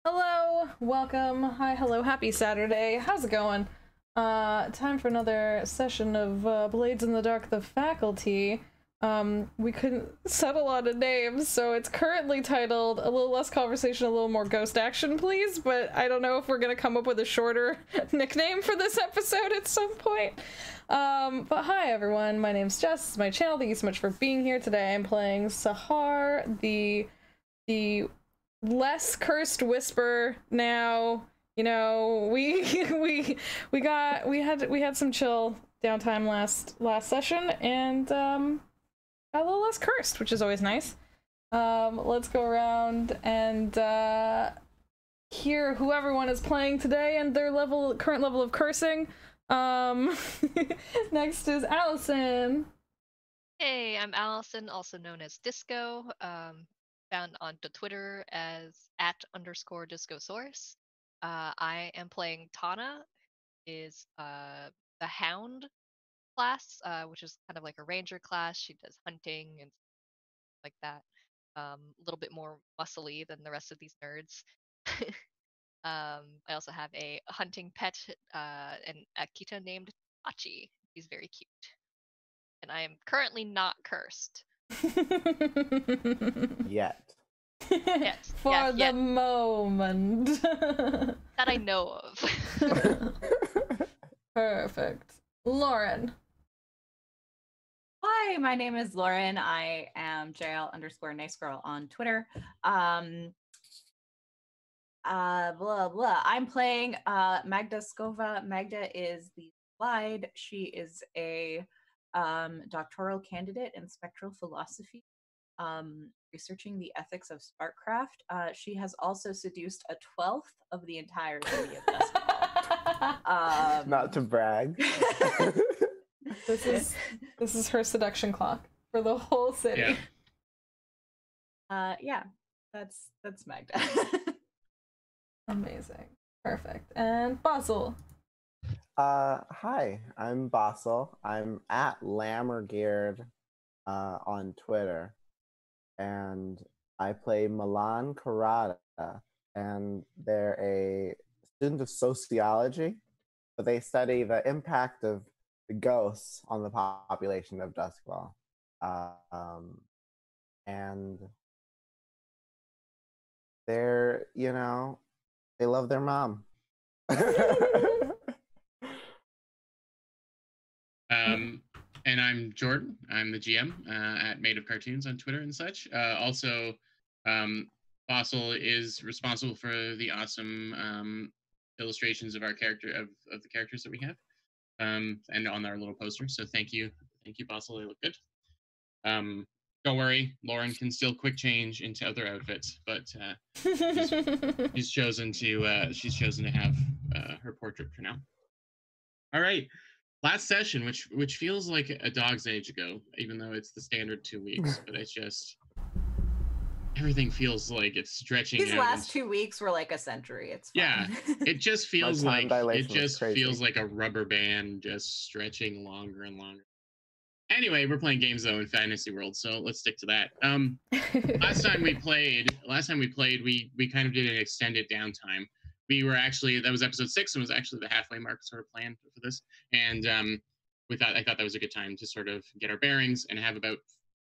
Hello, welcome, hi, hello, happy Saturday. How's it going? Time for another session of Blades in the Dark, the Faculty. We couldn't settle on a name, so it's currently titled A Little Less Conversation, a Little More Ghost Action, Please, but I don't know if we're gonna come up with a shorter nickname for this episode at some point. But hi everyone, my name's Jess, this is my channel, thank you so much for being here today. I'm playing Sahar, the less cursed whisper now. You know, we had some chill downtime last session, and got a little less cursed, which is always nice. Let's go around and hear who everyone is playing today and their current level of cursing. Next is Allison. Hey, I'm Allison, also known as Disco, found on the Twitter as @_DiscoSource. I am playing Tana, is the Hound class, which is kind of like a ranger class. She does hunting and like that. A little bit more muscly than the rest of these nerds. I also have a hunting pet, an Akita named Tachi. He's very cute. And I am currently not cursed. Yet. Yes. For the moment. That I know of. Perfect. Lauren. Hi, my name is Lauren. I am JL_NiceGirl on Twitter. Blah blah. I'm playing Magda Skova. Magda is the slide. She is a doctoral candidate in spectral philosophy, researching the ethics of sparkcraft. She has also seduced a 12th of the entire city of Duskfall. Not to brag. This is her seduction clock for the whole city. Yeah, that's Magda. Amazing. Perfect. And Basil. Hi, I'm Basil. I'm @Lammergeared on Twitter, and I play Milan Karada, and they're a student of sociology, but they study the impact of the ghosts on the population of Duskfall. And they're, they love their mom. And I'm Jordan. I'm the GM at Made of Cartoons on Twitter and such. Also, Fossil is responsible for the awesome illustrations of our of the characters that we have, and on our little poster. So thank you, Fossil. They look good. Don't worry, Lauren can still quick change into other outfits, but she's chosen to have her portrait for now. All right. Last session, which feels like a dog's age ago, even though it's the standard 2 weeks, but it's just everything feels like it's stretching. These last 2 weeks were like a century. It's fun. Yeah, it just feels like feels like a rubber band just stretching longer and longer. Anyway, we're playing games though in Fantasy World, so let's stick to that. Last time we played, we kind of did an extended downtime. That was episode 6, and was actually the halfway mark sort of planned for this. And I thought that was a good time to sort of get our bearings and have about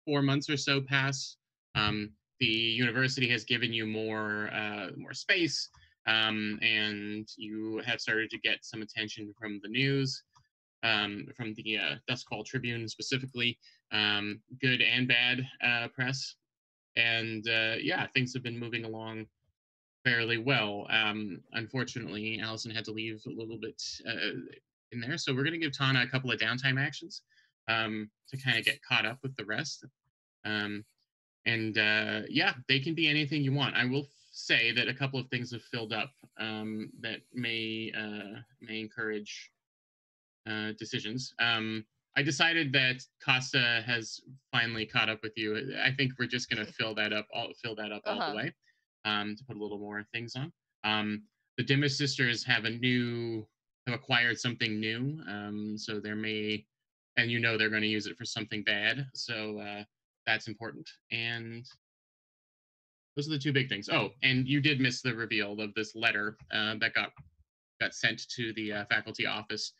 4 months or so pass. The university has given you more space, and you have started to get some attention from the news, from the Duskfall Tribune specifically, good and bad press. And things have been moving along fairly well. Unfortunately, Allison had to leave a little bit in there, so we're going to give Tana a couple of downtime actions to kind of get caught up with the rest. They can be anything you want. I will say that a couple of things have filled up that may encourage decisions. I decided that Costa has finally caught up with you. I think we're just going to fill that up all the way. To put a little more things on. The Dimmest sisters have acquired something new, so there may, and they're going to use it for something bad, so that's important. And Those are the two big things. Oh, and you did miss the reveal of this letter that got sent to the faculty office.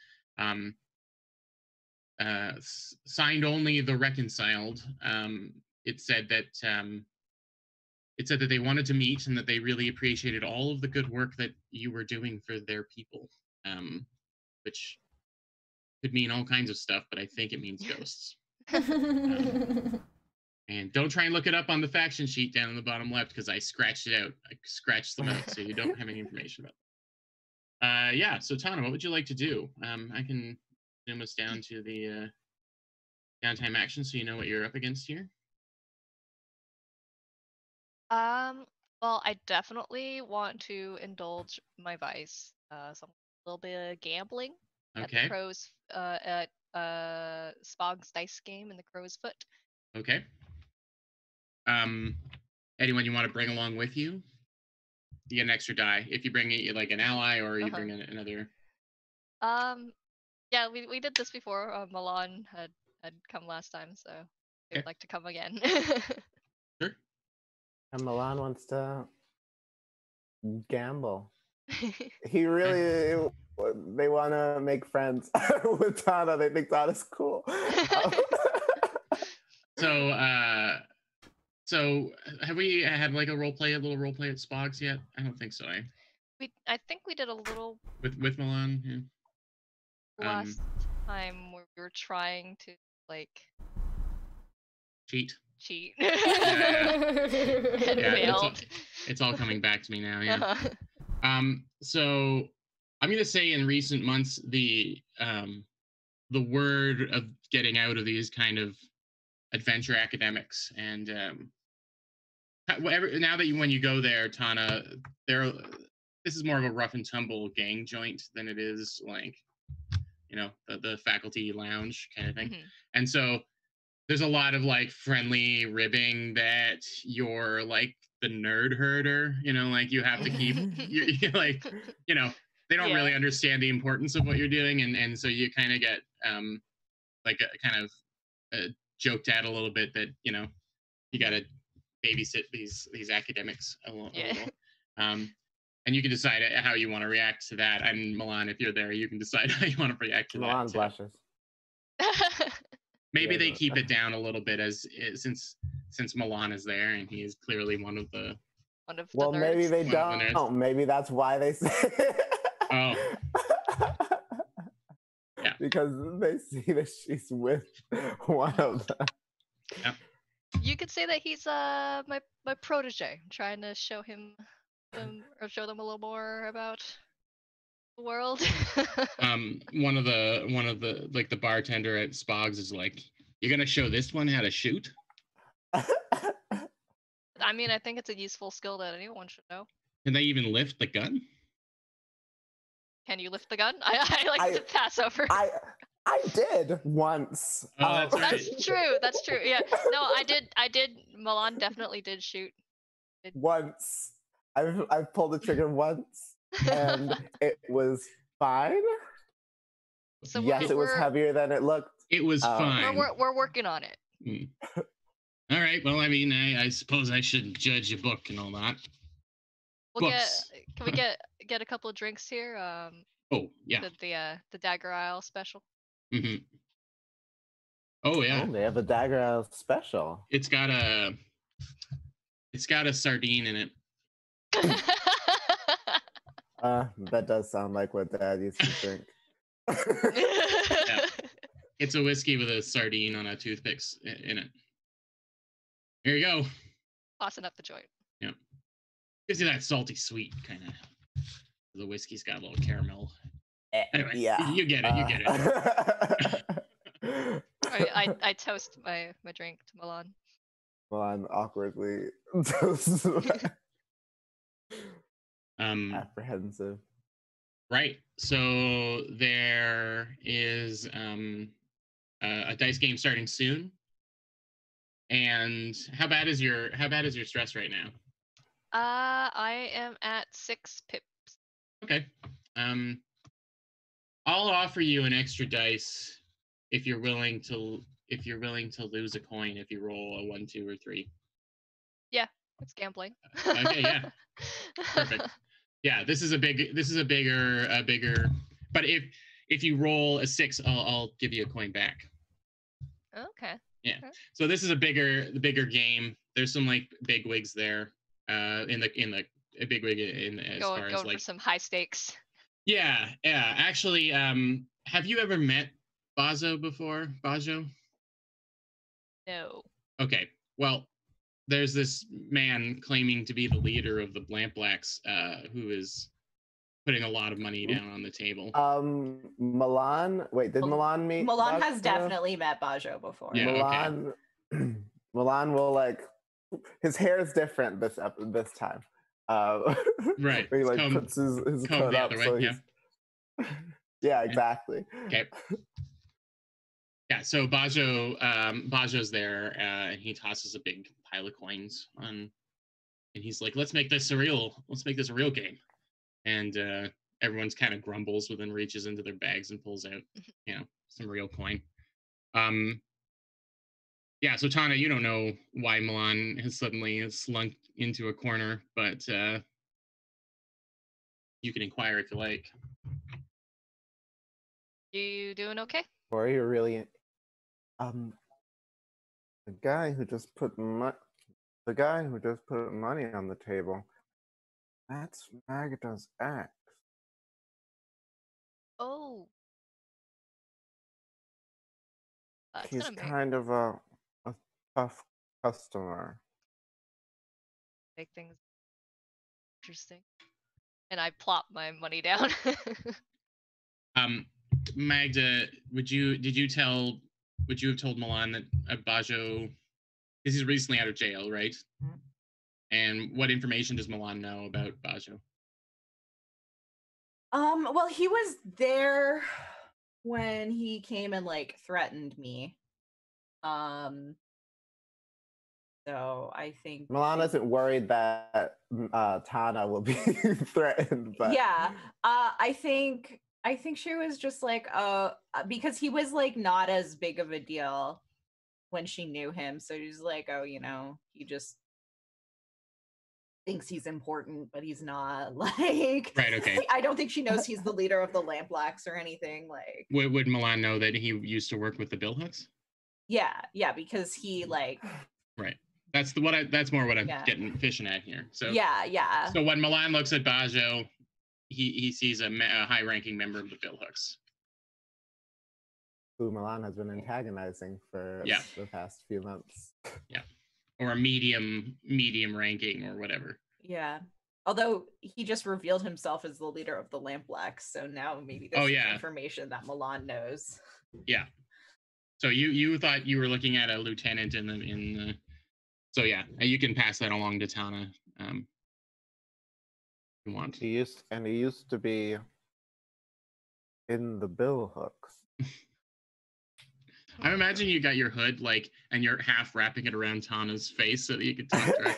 Signed only the reconciled. It said that they wanted to meet and that they really appreciated all of the good work that you were doing for their people, which could mean all kinds of stuff, but I think it means ghosts. And don't try and look it up on the faction sheet down in the bottom left, because I scratched it out. I scratched them out, so you don't have any information about it. Yeah, so Tana, what would you like to do? I can zoom us down to the downtime action so you know what you're up against here. Well, I definitely want to indulge my vice. So a little bit of gambling Okay. at the Crow's at Spog's dice game in the Crow's Foot. Okay. Anyone you want to bring along with you? You get an extra die if you bring it, like an ally, or you bring in another. Yeah, we did this before. Milan had come last time, so I'd like to come again. Sure. And Milan wants to gamble. He really, they want to make friends with Tana. They think Tana's cool. So have we had like a little role play at Spogs yet? I don't think so. I think we did a little with Milan. Yeah. Last time we were trying to like cheat. Yeah. And failed. It's all coming back to me now. Yeah. So I'm gonna say in recent months the word of getting out of these kind of adventure academics and now that when you go there, Tana, this is more of a rough and tumble gang joint than it is like, you know, the faculty lounge kind of thing. Mm-hmm. And so there's a lot of like friendly ribbing that you're like the nerd herder, you know, like you have to keep you're like, you know, they don't really understand the importance of what you're doing, and so you kind of get like a kind of joked at a little bit that, you know, you got to babysit these academics a little. And you can decide how you want to react to that. And Milan, if you're there, you can decide how you want to react to Milan that. Milan blushes. Maybe they keep it down a little bit since Milan is there and he is clearly one of the well, nerds. Maybe they don't. Oh, maybe that's why they say Oh. Yeah. Because they see that she's with one of them. Yeah. You could say that he's my protege. I'm trying to show him or show them a little more about the world. One of the like the bartender at Spogs is like, "You're gonna show this one how to shoot?" I mean, I think it's a useful skill that anyone should know. Can they even lift the gun? Can you lift the gun? I like to pass over. I did once. Oh, that's right. That's true. That's true. Yeah. No, I did. Milan definitely did shoot. Once. I've pulled the trigger once, and it was fine. So yes, it was heavier than it looked. It was fine. We're working on it. Mm. All right. Well, I mean, I suppose I shouldn't judge a book and all that. Can we get a couple of drinks here? Oh yeah. The Dagger Isle special. Mm-hmm. Oh yeah. Oh, they have a Dagger Isle special. It's got a sardine in it. That does sound like what Dad used to drink. Yeah. It's a whiskey with a sardine on a toothpick in it. Here you go. Tossing up the joint. Yeah. Gives you that salty sweet kind of. The whiskey's got a little caramel. Anyway, yeah. You get it. You get it. I toast my drink to Milan. Milan awkwardly apprehensive. Right. So there is a dice game starting soon. And how bad is your stress right now? I am at 6 pips. Okay. I'll offer you an extra dice if you're willing to lose a coin if you roll a 1, 2, or 3. Yeah. It's gambling. Okay, yeah. Perfect. Yeah, this is a bigger. But if you roll a 6, I'll give you a coin back. Okay. Yeah. Okay. So this is the bigger game. There's some like big wigs there. In a big wig in as far as going like for some high stakes. Yeah. Actually, have you ever met Bajo before? Bajo? No. Okay. Well, there's this man claiming to be the leader of the Blacks, who is putting a lot of money down on the table. Milan. Wait, did Milan meet? Milan Bajo? has definitely met Bajo before. Yeah. Milan. Okay. Milan will like. His hair is different this time. Right. He like puts his coat up, so he's. Yeah, exactly. Okay. Yeah, so Bajo's there, and he tosses a big pile of coins on, and he's like, let's make this a real game. And everyone's kind of grumbles, but then reaches into their bags and pulls out, some real coin. Yeah, so Tana, you don't know why Milan has suddenly slunk into a corner, but you can inquire if you like. You doing okay? Or are you really the guy who just put money on the table? That's Magda's ex. Oh. He's kind of a tough customer. Make things interesting. And I plop my money down. Magda, would you have told Milan that Bajo, because he's recently out of jail, right? Mm-hmm. And what information does Milan know about Bajo? Well, he was there when he came and like threatened me. So I think Milan isn't worried that Tana will be threatened, but yeah, I think she was just like, because he was like not as big of a deal when she knew him, so she's like, oh, he just thinks he's important, but he's not. Like, right, okay. I don't think she knows he's the leader of the Blacks or anything. Like, would Milan know that he used to work with the Billhooks? Yeah, because he like. Right. That's more what I'm getting fishing at here. So yeah. So when Milan looks at Bajo, he sees a high-ranking member of the Billhooks, who Milan has been antagonizing for the past few months. Yeah, or a medium ranking or whatever. Yeah. Although he just revealed himself as the leader of the Blacks, so now maybe this is information that Milan knows. Yeah. So you thought you were looking at a lieutenant in the. So yeah, you can pass that along to Tana. If you want. He used to be in the Billhooks. I imagine you got your hood and you're half wrapping it around Tana's face so that you could talk to her.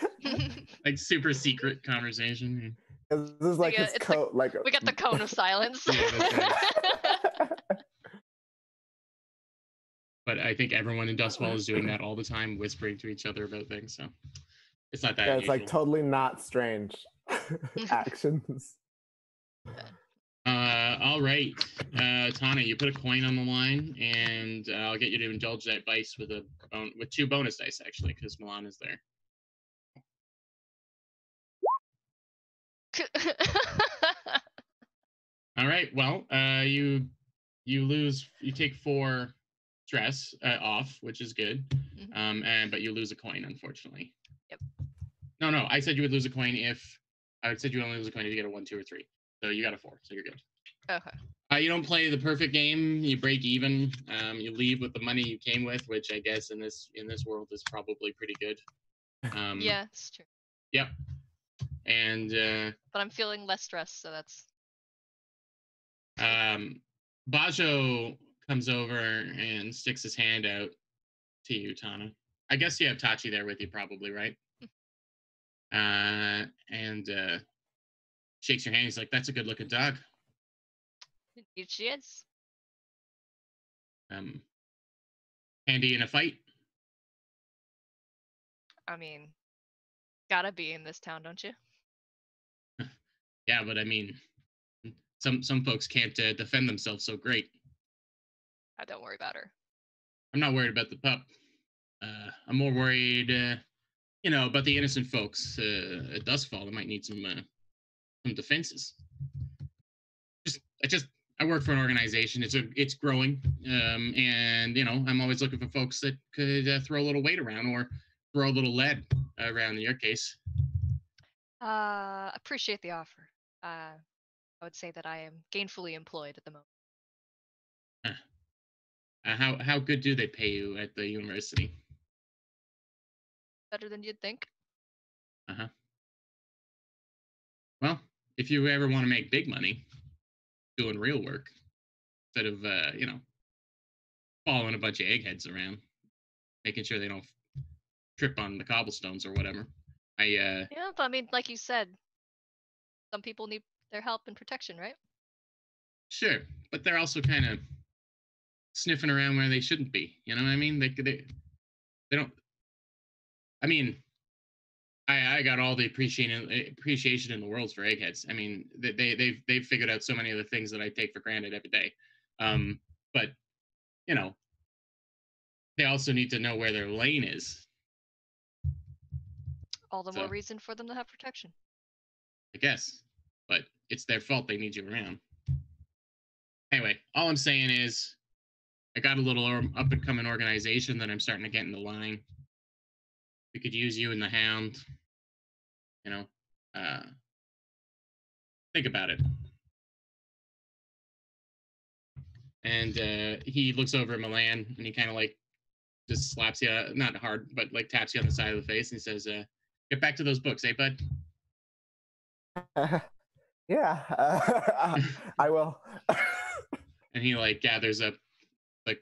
Like super secret conversation. This is like his coat. We got the cone of silence. Yeah, that's right. But I think everyone in Dustfall is doing that all the time, whispering to each other about things. So it's not that. Yeah, it's like totally not strange actions. All right, Tana, you put a coin on the line, and I'll get you to indulge that dice with with 2 bonus dice actually, because Milan is there. All right. Well, you take 4 stress off, which is good. Mm-hmm. But you lose a coin, unfortunately. Yep. No. I said you would lose a coin I said you only lose a coin if you get a 1, 2, or 3. So you got a 4, so you're good. Okay. You don't play the perfect game. You break even. You leave with the money you came with, which I guess in this world is probably pretty good. Yeah, it's true. Yep. And but I'm feeling less stressed, so that's. Bajo comes over and sticks his hand out to you, Tana. I guess you have Tachi there with you, probably, right? And shakes your hand. He's like, "That's a good-looking dog." Indeed, she is. Handy in a fight? I mean, Gotta be in this town, don't you? Yeah, but I mean, some folks can't defend themselves so great. Don't worry about her. I'm not worried about the pup. I'm more worried, about the innocent folks at Duskfall that might need some defenses. I work for an organization. It's growing, and I'm always looking for folks that could throw a little weight around or throw a little lead around. In your case, appreciate the offer. I would say that I am gainfully employed at the moment. How good do they pay you at the university? Better than you'd think. Uh-huh. Well, if you ever want to make big money doing real work instead of following a bunch of eggheads around, making sure they don't trip on the cobblestones or whatever. Yeah, but I mean, like you said, some people need their help and protection, right? Sure, but they're also kind of sniffing around where they shouldn't be. You know what I mean? They don't. I mean, I got all the appreciation in the world for eggheads. I mean, they've figured out so many of the things that I take for granted every day. But they also need to know where their lane is. All the more reason for them to have protection. I guess, but it's their fault they need you around. Anyway, all I'm saying is, I got a little up and coming organization that I'm starting to get in the line. We could use you and the Hound. Think about it. And he looks over at Milan and he kind of just slaps you, not hard, but taps you on the side of the face and says, "Get back to those books, eh, bud?" Yeah, I will. And he gathers up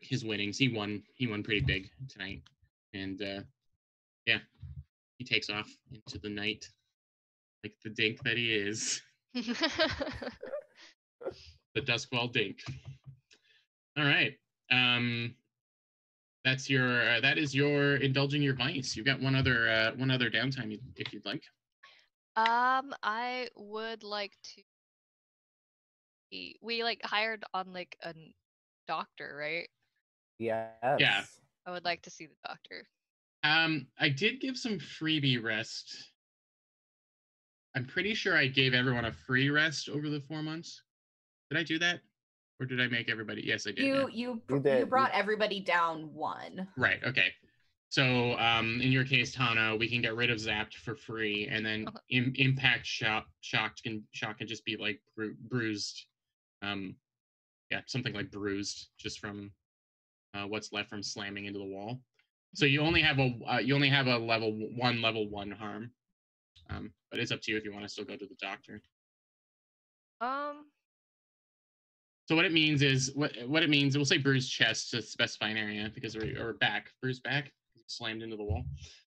his winnings. He won pretty big tonight, and yeah, he takes off into the night like the dink that he is. The Duskwall dink. All right. That is your indulging your vice. You've got one other downtime if you'd like. I would like to. We hired on a doctor, right? Yes. Yeah. I would like to see the doctor. I did give some freebie rest. I'm pretty sure I gave everyone a free rest over the 4 months. Did I do that? Or did I make everybody? Yes, I did. You brought everybody down 1. Right. Okay. So in your case, Tana, we can get rid of Zapped for free, and then Impact Shock can just be bruised. Something like bruised just from what's left from slamming into the wall. So you only have a level 1 harm. But it's up to you if you want to still go to the doctor. So what it means is we'll say bruised chest to specify an area because or back, bruised back, slammed into the wall.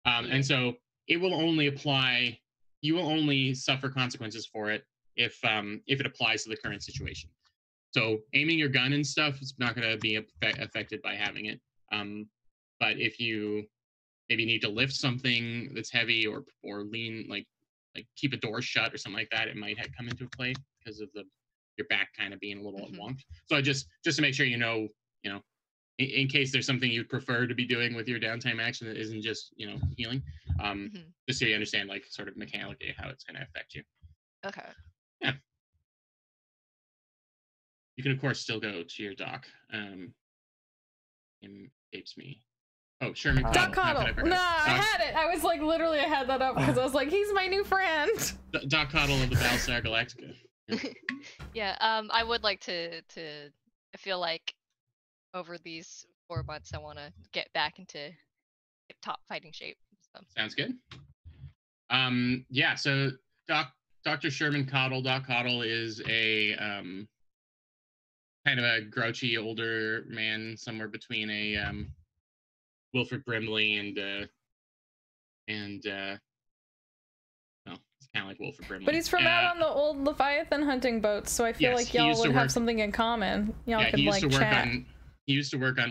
And so it will only apply. You will only suffer consequences for it if it applies to the current situation. So aiming your gun and stuff is not going to be affected by having it. But if you maybe need to lift something that's heavy or lean, like keep a door shut or something like that, it might come into play because of your back kind of being a little wonked. So just to make sure in case there's something you'd prefer to be doing with your downtime action that isn't just healing, just so you understand sort of mechanically how it's going to affect you. Okay. Yeah. You can of course still go to your doc. It escapes me. Oh, Sherman Coddle. Doc Coddle. No, I had it. I was literally, I had that up because I was he's my new friend. Doc Coddle of the Battlestar Galactica. Yeah. I would like to. I feel like over these 4 months, I want to get back into top fighting shape. So. Sounds good. Yeah. So Dr. Sherman Coddle. Doc Coddle is a kind of a grouchy older man, somewhere between a Wilford Brimley and it's kind of like Wilford Brimley. But he's from out on the old Leviathan hunting boats, so I feel like y'all would have something in common. Y'all could chat. He used to work on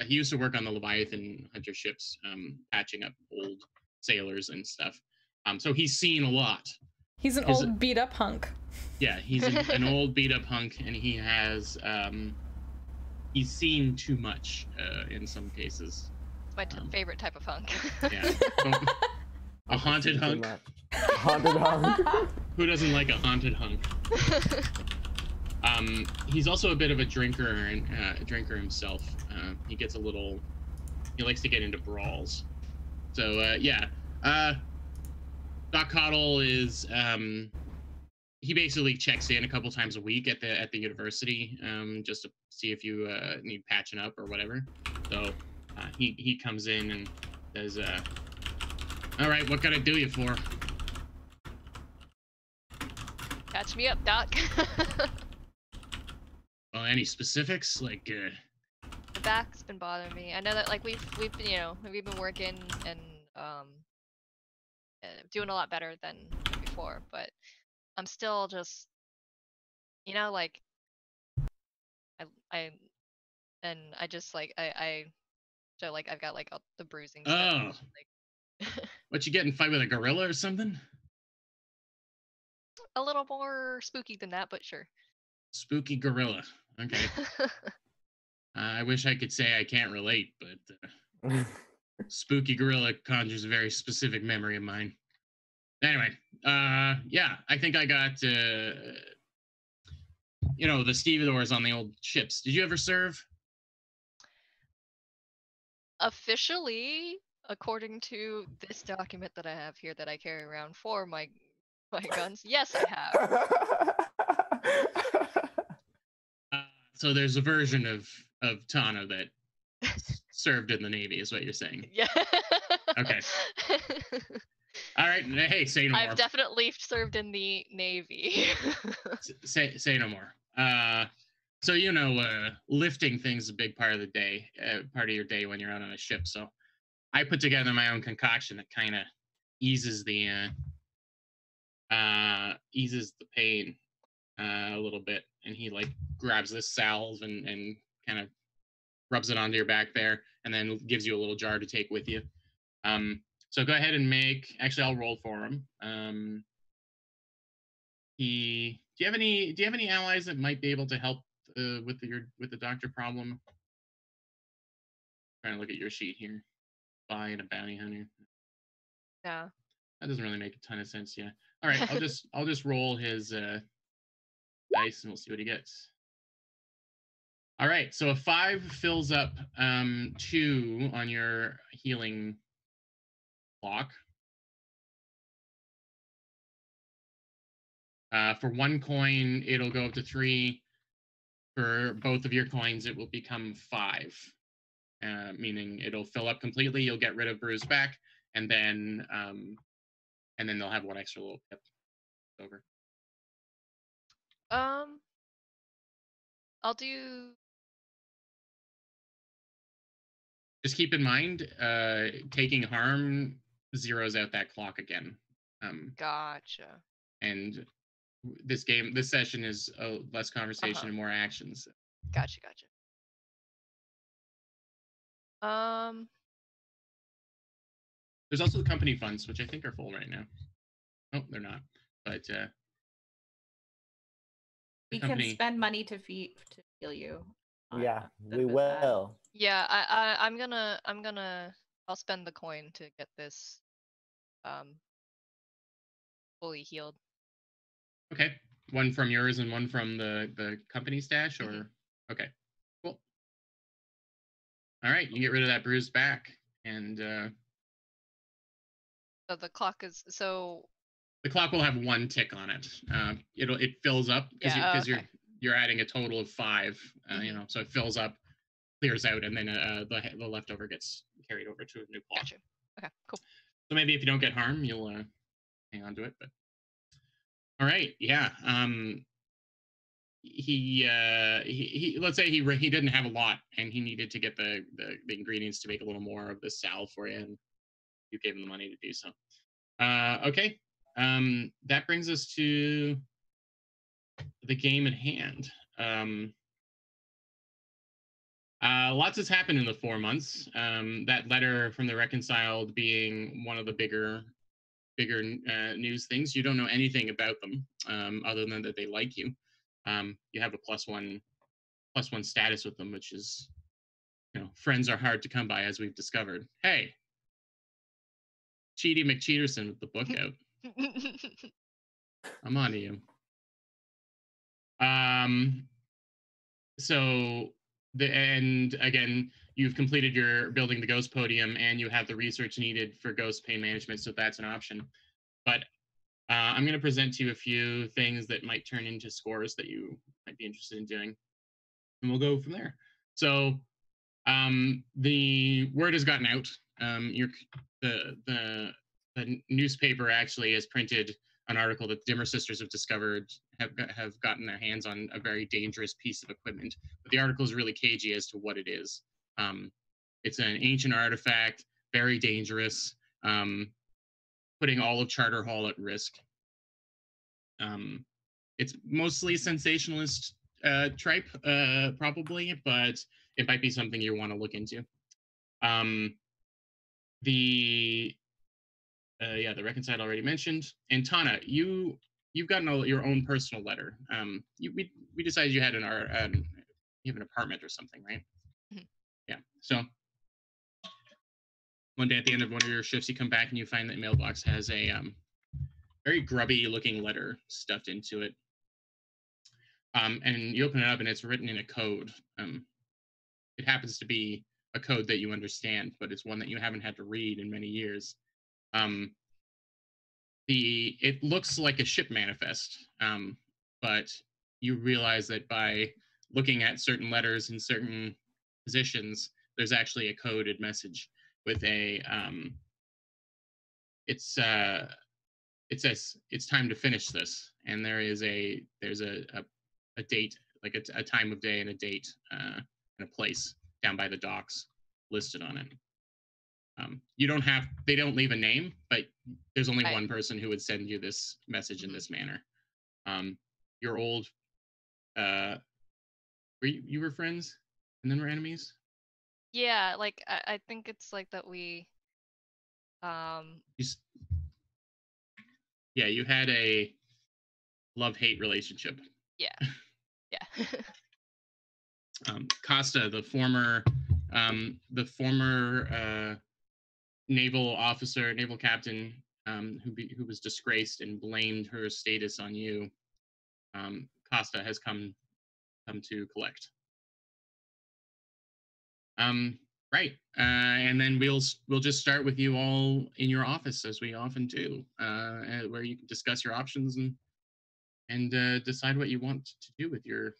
he used to work on the Leviathan hunter ships, patching up old sailors and stuff. So he's seen a lot. He's an old beat up hunk. Yeah, he's an old beat up hunk, and he has he's seen too much in some cases. It's my favorite type of hunk. Yeah. A haunted hunk. Haunted hunk. Who doesn't like a haunted hunk? He's also a bit of a drinker and drinker himself. He gets a little. He likes to get into brawls. So yeah, Doc Coddle is. He basically checks in a couple times a week at the university, just to see if you need patching up or whatever. So he comes in and says, "All right, what can I do you for?" Catch me up, Doc. Well, any specifics? Like, the back's been bothering me. I know that like we've been working and doing a lot better than before, but I'm still just, like I just like I so like I've got like all the bruising stuff. Like, what, you get in a fight with a gorilla or something? A little more spooky than that, but sure. Spooky gorilla. Okay. I wish I could say I can't relate, but spooky gorilla conjures a very specific memory of mine. Anyway, yeah, I think I got, the stevedores on the old ships. Did you ever serve? Officially, according to this document that I have here that I carry around for my guns, yes, I have. So there's a version of Tana that served in the Navy, is what you're saying? Yeah. Okay. All right. Hey, say no more. I've definitely served in the Navy. say no more. So lifting things is a big part of the day, part of your day when you're out on a ship. So I put together my own concoction that kind of eases the pain a little bit. And he like grabs this salve and kind of rubs it onto your back there, and then gives you a little jar to take with you. So go ahead and actually I'll roll for him. Do you have any allies that might be able to help with the doctor problem? Trying to look at your sheet here. Spy and a bounty hunter. Yeah. That doesn't really make a ton of sense, yeah. All right, I'll just roll his dice and we'll see what he gets. All right, so a 5 fills up 2 on your healing clock. For 1 coin, it'll go up to 3. For both of your coins, it will become 5, meaning it'll fill up completely. You'll get rid of bruise back, and then they'll have 1 extra little pip over. I'll do. Just keep in mind, taking harm zeroes out that clock again. Gotcha. And this session is less conversation and more actions. Gotcha. There's also the company funds, which I think are full right now. Oh, they're not. But we can spend money to heal you. Yeah, we will. Yeah, I'll spend the coin to get this fully healed. Okay. 1 from yours and 1 from the company stash, or? Mm-hmm. Okay, cool. All right, you get rid of that bruised back, and so the clock is the clock will have 1 tick on it. It fills up because you're adding a total of 5. So it fills up, clears out, and then the leftover gets carried over to a new clock. Gotcha. Okay, cool. So maybe if you don't get harm, you'll hang on to it. But all right, yeah. He let's say he didn't have a lot, and he needed to get the ingredients to make a little more of the salve for you, and you gave him the money to do so. Okay. That brings us to the game at hand. Lots has happened in the 4 months. That letter from the Reconciled being one of the bigger bigger news things. You don't know anything about them other than that they like you. You have a +1 status with them, which is, friends are hard to come by, as we've discovered. Hey, Cheaty McCheaterson with the book out. I'm on to you. And again, you've completed your building the ghost podium, and you have the research needed for ghost pain management, so that's an option. But I'm going to present to you a few things that might turn into scores that you might be interested in doing, and we'll go from there. So the word has gotten out. The newspaper actually has printed an article that the Dimmer sisters have gotten their hands on a very dangerous piece of equipment. But the article is really cagey as to what it is. It's an ancient artifact, very dangerous, putting all of Charter Hall at risk. It's mostly sensationalist tripe, probably, but it might be something you want to look into. The reconciled already mentioned. And Tana, you've gotten your own personal letter. We decided you had you have an apartment or something, right? Mm-hmm. Yeah. So one day at the end of one of your shifts, you come back and you find that mailbox has a very grubby looking letter stuffed into it. And you open it up and it's written in a code. It happens to be a code that you understand, but it's one that you haven't had to read in many years. It looks like a ship manifest, but you realize that by looking at certain letters in certain positions, there's actually a coded message with a it says it's time to finish this, and there's a date, like a time of day and a date and a place down by the docks listed on it. They don't leave a name, but there's only one person who would send you this message in this manner. Your old, you were friends and then were enemies? Yeah, like I think it's like that we you had a love-hate relationship. Yeah. Yeah. Costa, the former naval captain, who was disgraced and blamed her status on you. Costa has come to collect. Right, and then we'll just start with you all in your office, as we often do, where you can discuss your options and decide what you want to do with your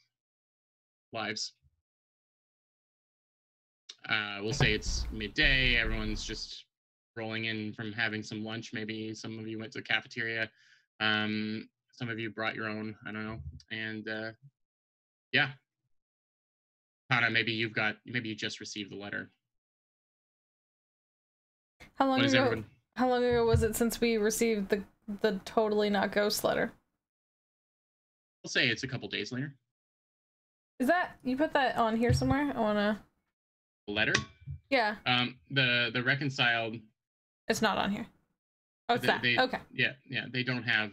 lives. We'll say it's midday. Everyone's just rolling in from having some lunch. Maybe some of you went to the cafeteria. Some of you brought your own. I don't know. And yeah, Tana, maybe you just received the letter. How long ago was it since we received the totally not ghost letter? I'll say it's a couple days later. Is that, you put that on here somewhere? I wanna. Letter? Yeah. The reconciled. It's not on here. Oh, it's that. Okay. Yeah. They don't have.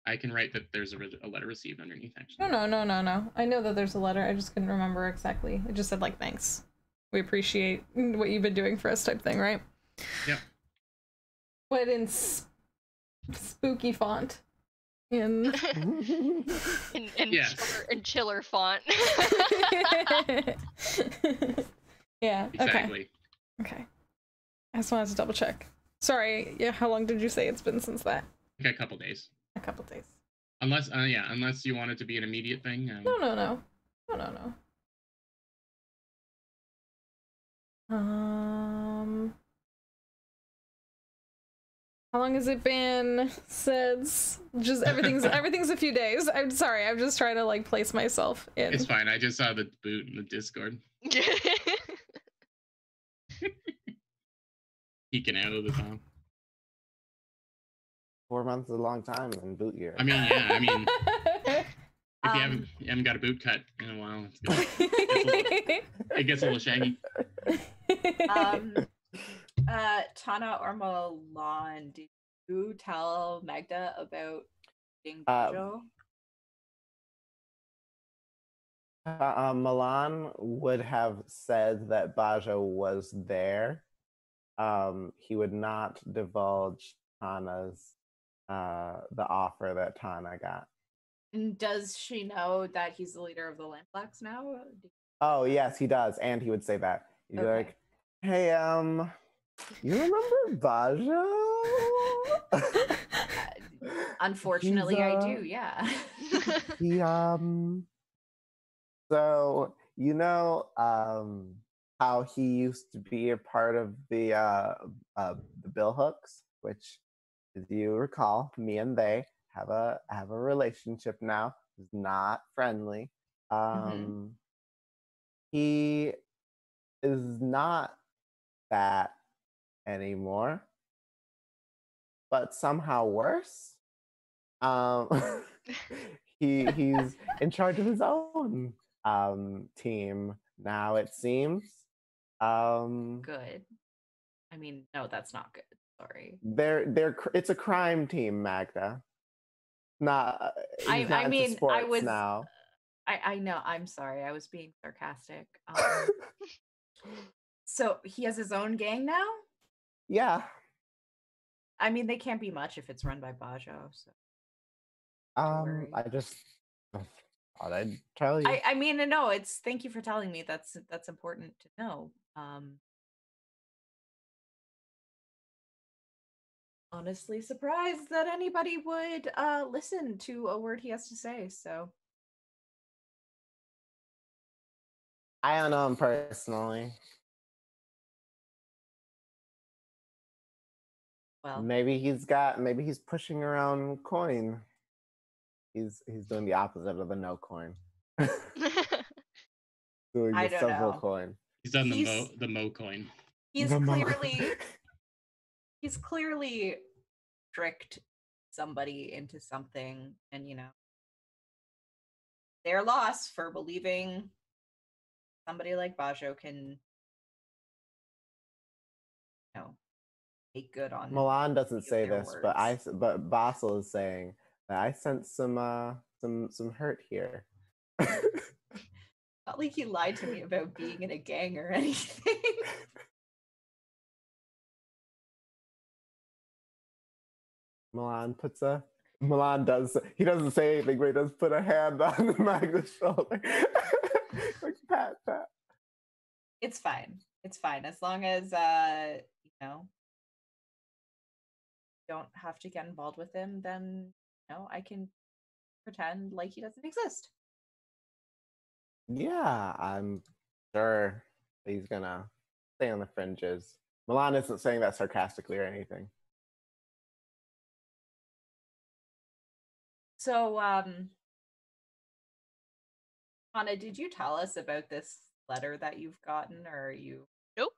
I can write that there's a letter received underneath. Actually. No. I know that there's a letter. I just couldn't remember exactly. It just said like thanks. We appreciate what you've been doing for us, type thing, right? Yeah. But in spooky font. In chiller font. Yeah. Exactly. Okay. I just wanted to double check. Sorry. Yeah. How long did you say it's been since that? Okay, a couple days. A couple days. Unless you want it to be an immediate thing. No. How long has it been since? Just everything's a few days. I'm sorry. I'm just trying to like place myself in. It's fine. I just saw the boot in the Discord. Peeking out of the top. 4 months is a long time in boot year. I mean, yeah. I mean, if you haven't got a boot cut in a while, it gets a little shaggy. Tana or Milan, did you tell Magda about being Bajo? Milan would have said that Bajo was there. He would not divulge Tana's the offer that Tana got. And does she know that he's the leader of the Lampblacks now? Oh yes, he does, and he would say that. He'd be like, "Hey, you remember Bajo?" Unfortunately, I do. Yeah. He So how he used to be a part of the Bill Hooks, which, as you recall, me and they have a relationship now. It's not friendly. He is not that anymore, but somehow worse. He's in charge of his own team now, it seems. Good. I mean, no, that's not good. Sorry. It's a crime team, Magda. Not. I mean, I was now. I know. I'm sorry. I was being sarcastic. So he has his own gang now? Yeah. I mean, they can't be much if it's run by Bajo. So. I just thought I'd tell you. I mean, no. It's thank you for telling me. That's important to know. Honestly surprised that anybody would listen to a word he has to say. So. I don't know him personally. Well, maybe he's pushing around coin. He's doing the opposite of the no coin. Doing the several coin. He's done the mo coin. He's clearly tricked somebody into something, and their loss for believing somebody like Bajo can make good on. Milan doesn't say this, words. but Basel is saying that I sense some hurt here. Not like he lied to me about being in a gang or anything. Milan he doesn't say anything, but he does put a hand on Magda's shoulder. Like pat. It's fine. It's fine. As long as don't have to get involved with him, then I can pretend like he doesn't exist. Yeah, I'm sure he's gonna stay on the fringes. Milan isn't saying that sarcastically or anything. So, Tana, did you tell us about this letter that you've gotten, or are you? Nope.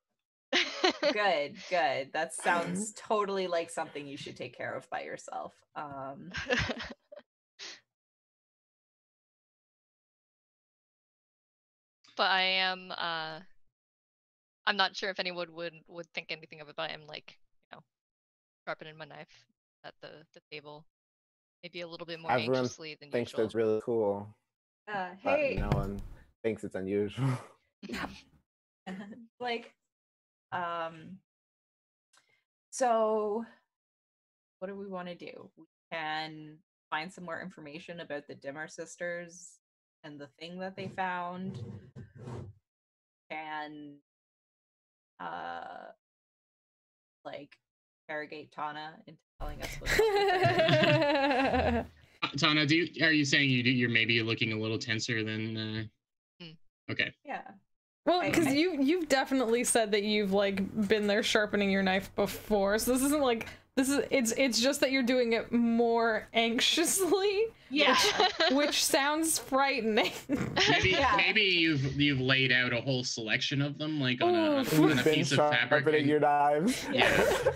Good. That sounds totally like something you should take care of by yourself. But I am I'm not sure if anyone would think anything of it, but I'm like, sharpening my knife at the table. Maybe a little bit more anxiously than thinks usual. That's really cool. Hey. But no one thinks it's unusual. So what do we want to do? We can find some more information about the Dimmer sisters and the thing that they found. And interrogate Tana into telling us what's up. Tana, are you saying you're maybe looking a little tenser than Okay. Yeah. Well, because you've definitely said that you've been there sharpening your knife before, so this isn't it's just that you're doing it more anxiously. Yeah. Which sounds frightening. Maybe you've laid out a whole selection of them, on a piece of fabric. And your knives. Yeah.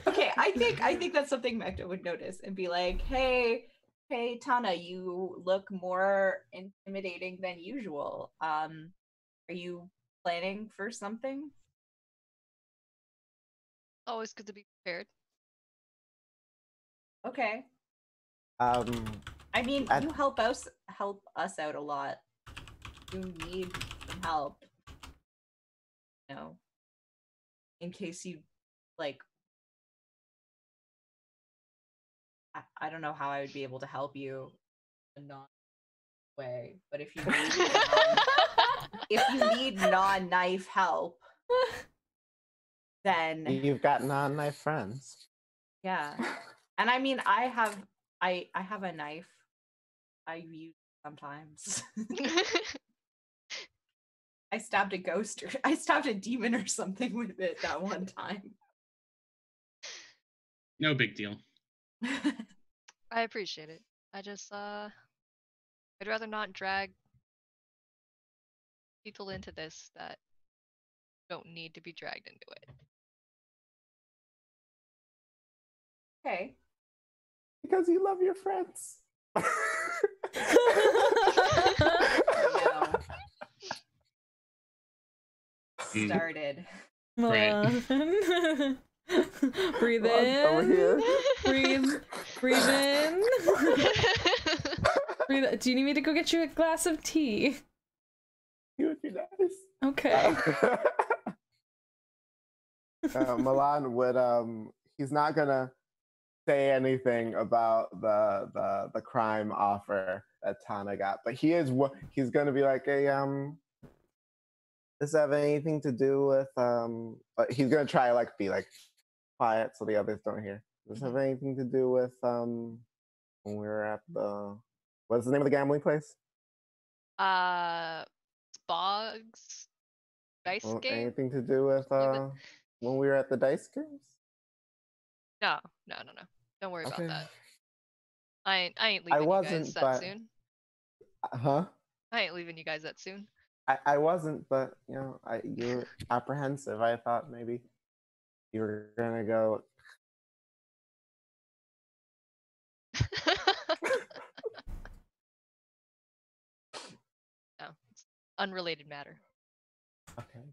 Okay, I think that's something Magda would notice and be like, hey Tana, you look more intimidating than usual. Are you planning for something? Always good to be prepared. Okay. I mean, you help us out a lot. You need some help. You know, in case you like. I don't know how I would be able to help you in a non-way, but if you need non-knife help, then you've got non-knife friends. Yeah, and I mean, I have a knife. I use sometimes. I stabbed a ghost or I stabbed a demon or something with it that one time. No big deal. I appreciate it. I just I'd rather not drag people into this that don't need to be dragged into it. Okay. Because you love your friends. Started. Right. Breathe in. Over here. Breathe in. Breathe. Do you need me to go get you a glass of tea? You would be nice. Okay. Milan would he's not gonna say anything about the crime offer that Tana got, but he's gonna be like, hey, does that have anything to do with but he's gonna try like be like quiet so the others don't hear. Does it have anything to do with when we were at what's the name of the gambling place? Boggs dice game. Anything to do with when we were at the dice games? No. Don't worry about that. I ain't leaving you guys that soon. Huh? I ain't leaving you guys that soon. I wasn't, but you know, you were apprehensive. I thought maybe you were gonna go. No, it's unrelated matter. Okay.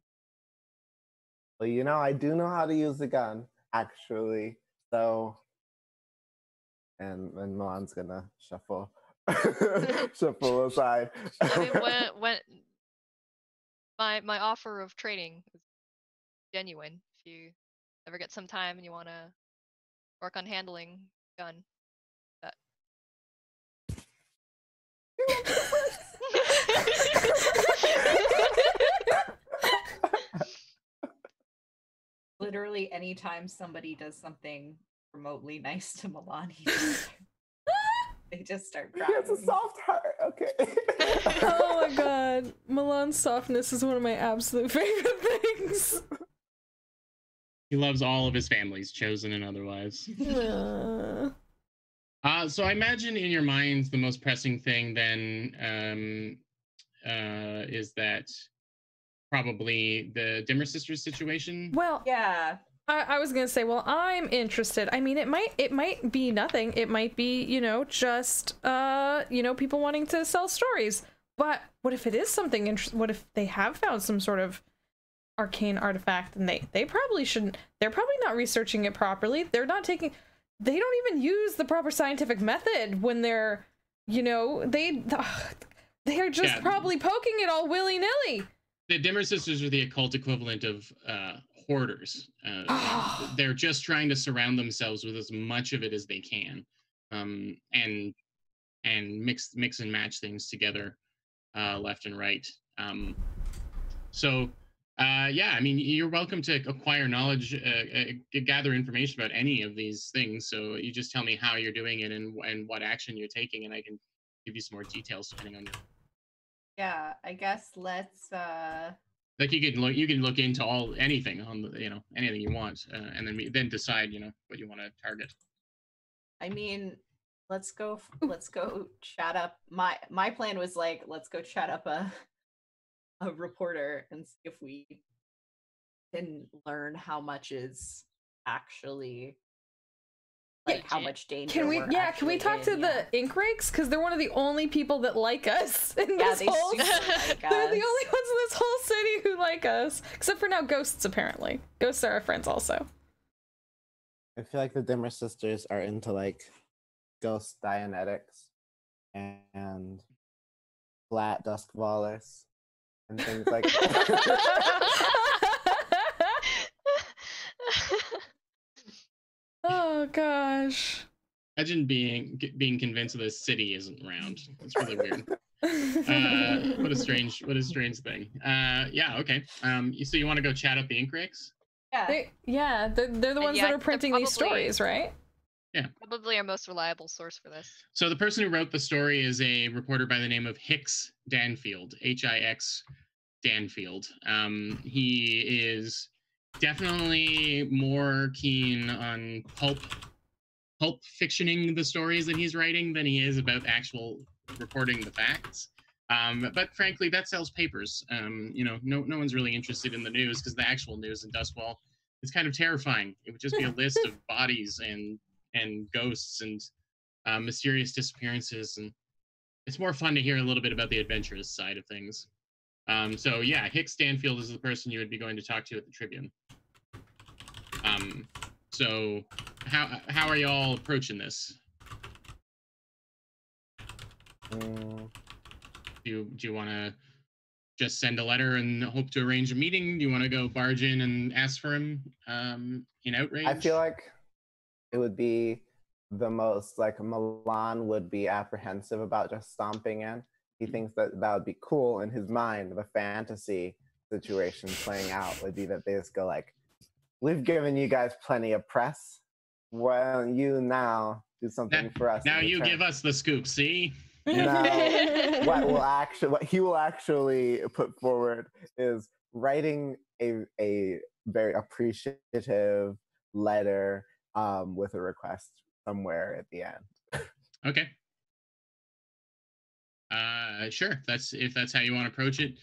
Well, you know, I do know how to use the gun, actually. So, and Milan's gonna shuffle aside. I mean, when my offer of trading is genuine. If you ever get some time and you want to work on handling gun, that. Literally, anytime somebody does something remotely nice to Milan, they just start crying. He has a soft heart. Okay. Oh my god, Milan's softness is one of my absolute favorite things. He loves all of his families, chosen and otherwise. So I imagine in your minds the most pressing thing then is that probably the Dimmer Sisters situation. Well, yeah. I was gonna say, well, I'm interested. I mean, it might be nothing. It might be, you know, just you know, people wanting to sell stories. But what if it is something interesting? What if they have found some sort of arcane artifact and they probably shouldn't? They're probably not researching it properly. They're not taking. They don't even use the proper scientific method when they're, you know, they are just probably poking it all willy-nilly. The Dimmer Sisters are the occult equivalent of hoarders. They're just trying to surround themselves with as much of it as they can, and mix and match things together, left and right. Yeah, I mean, you're welcome to acquire knowledge, gather information about any of these things. So you just tell me how you're doing it and what action you're taking, and I can give you some more details depending on your. Yeah, I guess let's. Like you can look into anything on the, you know, anything you want, and then decide, you know, what you want to target. I mean, let's go chat up. My plan was like, let's go chat up a reporter and see if we can learn how much is actually how much danger. Can we talk to the Ink Rakes, because they're one of the only people that like us in this whole. They're the only ones in this whole city who like us, except for now ghosts. Apparently, ghosts are our friends also. I feel like the Dimmer sisters are into like ghost Dianetics and flat dusk ballers and things like that. Oh gosh. Imagine being convinced that the city isn't round. It's really weird. What a strange thing. Yeah, okay. So you want to go chat up the Ink Rakes? Yeah. They're the ones that are printing these stories, right? Yeah. Probably our most reliable source for this. So the person who wrote the story is a reporter by the name of Hix Danfield, Hix Danfield. He is definitely more keen on pulp fictioning the stories that he's writing than he is about actual reporting the facts. But frankly, that sells papers. You know, no one's really interested in the news because the actual news in Dustwall is kind of terrifying. It would just be a list of bodies and ghosts and mysterious disappearances, and it's more fun to hear a little bit about the adventurous side of things. So yeah, Hix Stanfield is the person you would be going to talk to at the Tribune. So how are y'all approaching this? Do you want to just send a letter and hope to arrange a meeting? Do you want to go barge in and ask for him in outrage? I feel like it would be the most, like, Milan would be apprehensive about just stomping in. He thinks that would be cool in his mind. The fantasy situation playing out would be that they just go like, we've given you guys plenty of press. Why don't you now do something for us? Now you give us the scoop, see? Now, what he will actually put forward is writing a very appreciative letter with a request somewhere at the end. Okay. Sure. If that's how you want to approach it,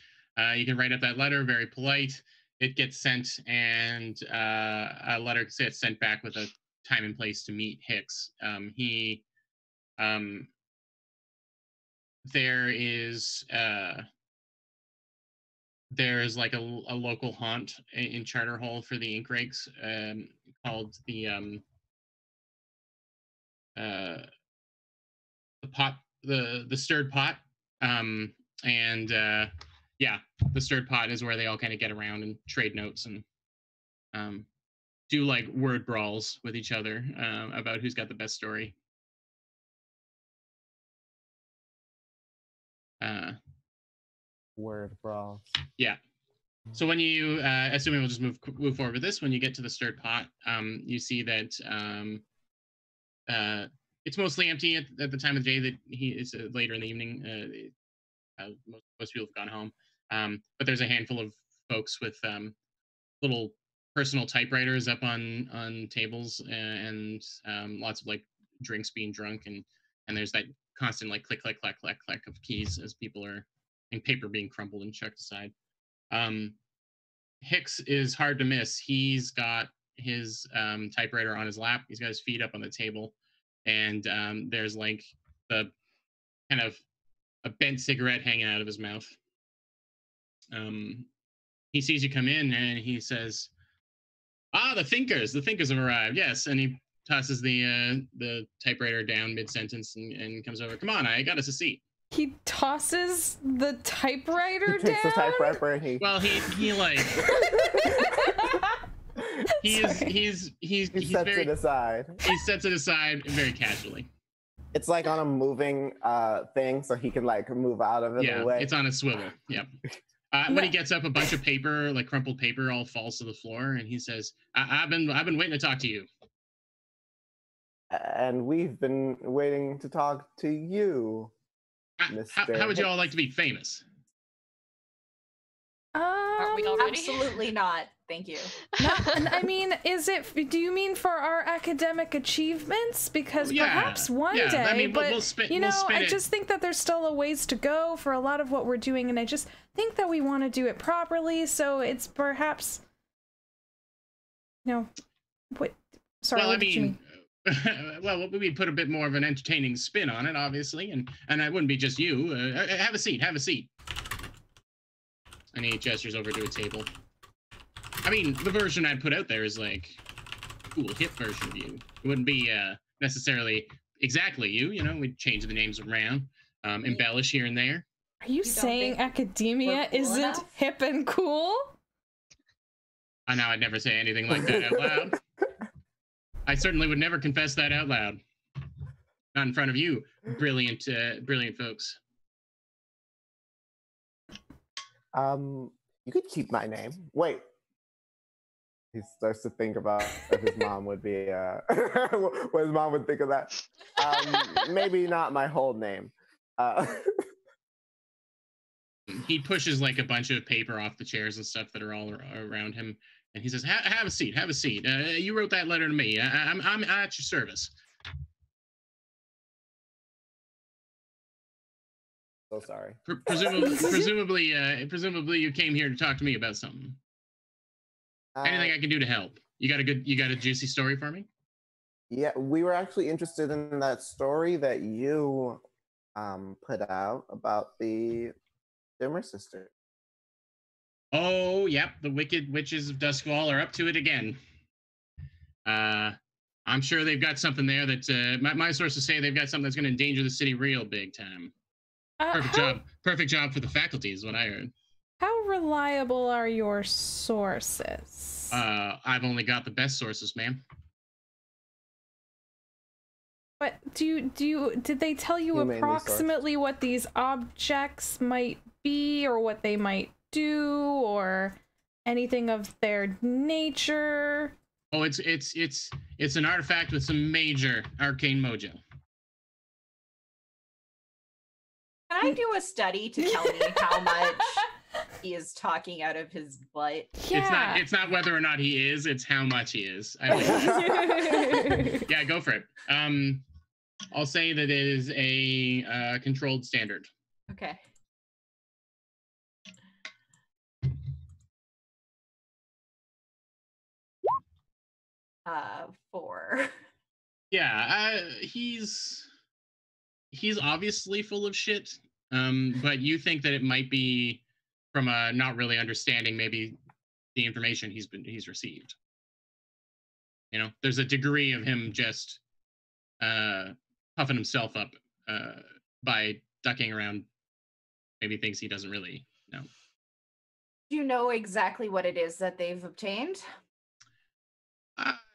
you can write up that letter, very polite. It gets sent, and a letter gets sent back with a time and place to meet Hix. There's like a local haunt in Charter Hall for the Ink Rakes called the pot, the stirred pot, yeah, the stirred pot is where they all kind of get around and trade notes and do like word brawls with each other about who's got the best story. Word brawls. Yeah. So when you, assuming we'll just move forward with this, when you get to the stirred pot, you see that it's mostly empty at the time of day that it's later in the evening. Most people have gone home, but there's a handful of folks with little personal typewriters up on tables and lots of like drinks being drunk, and there's that constant like click click click click click of keys as people are, and paper being crumpled and chucked aside. Hix is hard to miss. He's got his typewriter on his lap. He's got his feet up on the table, and there's like the kind of a bent cigarette hanging out of his mouth. He sees you come in and he says, the thinkers have arrived. Yes. And he tosses the typewriter down mid-sentence and comes over. Come on, I got us a seat. He tosses the typewriter down? He takes the typewriter and well, he like he sets it aside. He sets it aside very casually. It's like on a moving thing, so he can like move out of it. Yeah, away. It's on a swivel. Yep. When he gets up, a bunch of paper, like crumpled paper, all falls to the floor, and he says, "I've been waiting to talk to you." And we've been waiting to talk to you, Mr. How would you all like to be famous? Aren't we already? Absolutely not. Thank you. I mean, do you mean for our academic achievements? Because perhaps one day, I mean, but I just think that there's still a ways to go for a lot of what we're doing, and I just think that we want to do it properly, so it's perhaps, what, sorry, well, what did you mean? Well, we put a bit more of an entertaining spin on it, obviously, and it wouldn't be just you. Have a seat. And he gestures over to a table. I mean, the version I'd put out there is like cool hip version of you. It wouldn't be necessarily exactly you. You know, we'd change the names around, embellish here and there. Are you saying academia cool isn't enough? hip and cool? I know I'd never say anything like that out loud. I certainly would never confess that out loud. Not in front of you, brilliant folks. You could keep my name. Wait. He starts to think about if his mom would be, what his mom would think of that. Maybe not my whole name. He pushes like a bunch of paper off the chairs and stuff that are all around him, and he says, "Have a seat. Have a seat. You wrote that letter to me. I'm at your service." So sorry. Presumably, you came here to talk to me about something. Anything I can do to help? You got a juicy story for me? Yeah, we were actually interested in that story that you put out about the Dimmer sisters. Oh, yep, the wicked witches of Duskwall are up to it again. I'm sure they've got something there that my sources say they've got something that's going to endanger the city real big time. Perfect job for the faculty is what I heard. How reliable are your sources? I've only got the best sources, ma'am. But did they tell you approximately what these objects might be, or what they might do, or anything of their nature? Oh, it's an artifact with some major arcane mojo. Can I do a study to tell me how much he is talking out of his butt? Yeah. It's not whether or not he is, it's how much he is. Yeah, go for it. I'll say that it is a controlled standard. Okay. Uh, 4. Yeah, he's obviously full of shit. But you think that it might be from not really understanding maybe the information he's received. You know, there's a degree of him just puffing himself up by ducking around maybe things he doesn't really know. Do you know exactly what it is that they've obtained?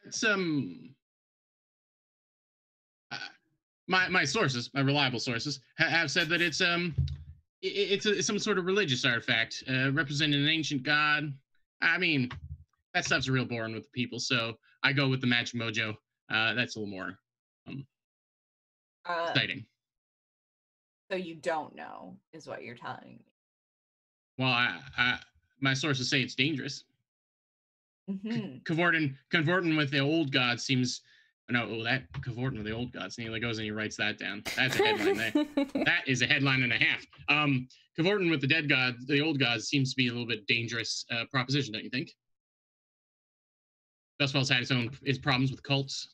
It's my sources, my reliable sources, have said that it's some sort of religious artifact representing an ancient god. I mean, that stuff's real boring with the people, so I go with the magic mojo. That's a little more exciting. So you don't know, is what you're telling me. Well, my sources say it's dangerous. Mm-hmm. Cavorting with the old gods seems. No, that cavorting with the old gods. And he goes and he writes that down. That's a headline there. That is a headline and a half. Cavorting with the old gods seems to be a little bit dangerous proposition, don't you think? Dustfall's had his problems with cults.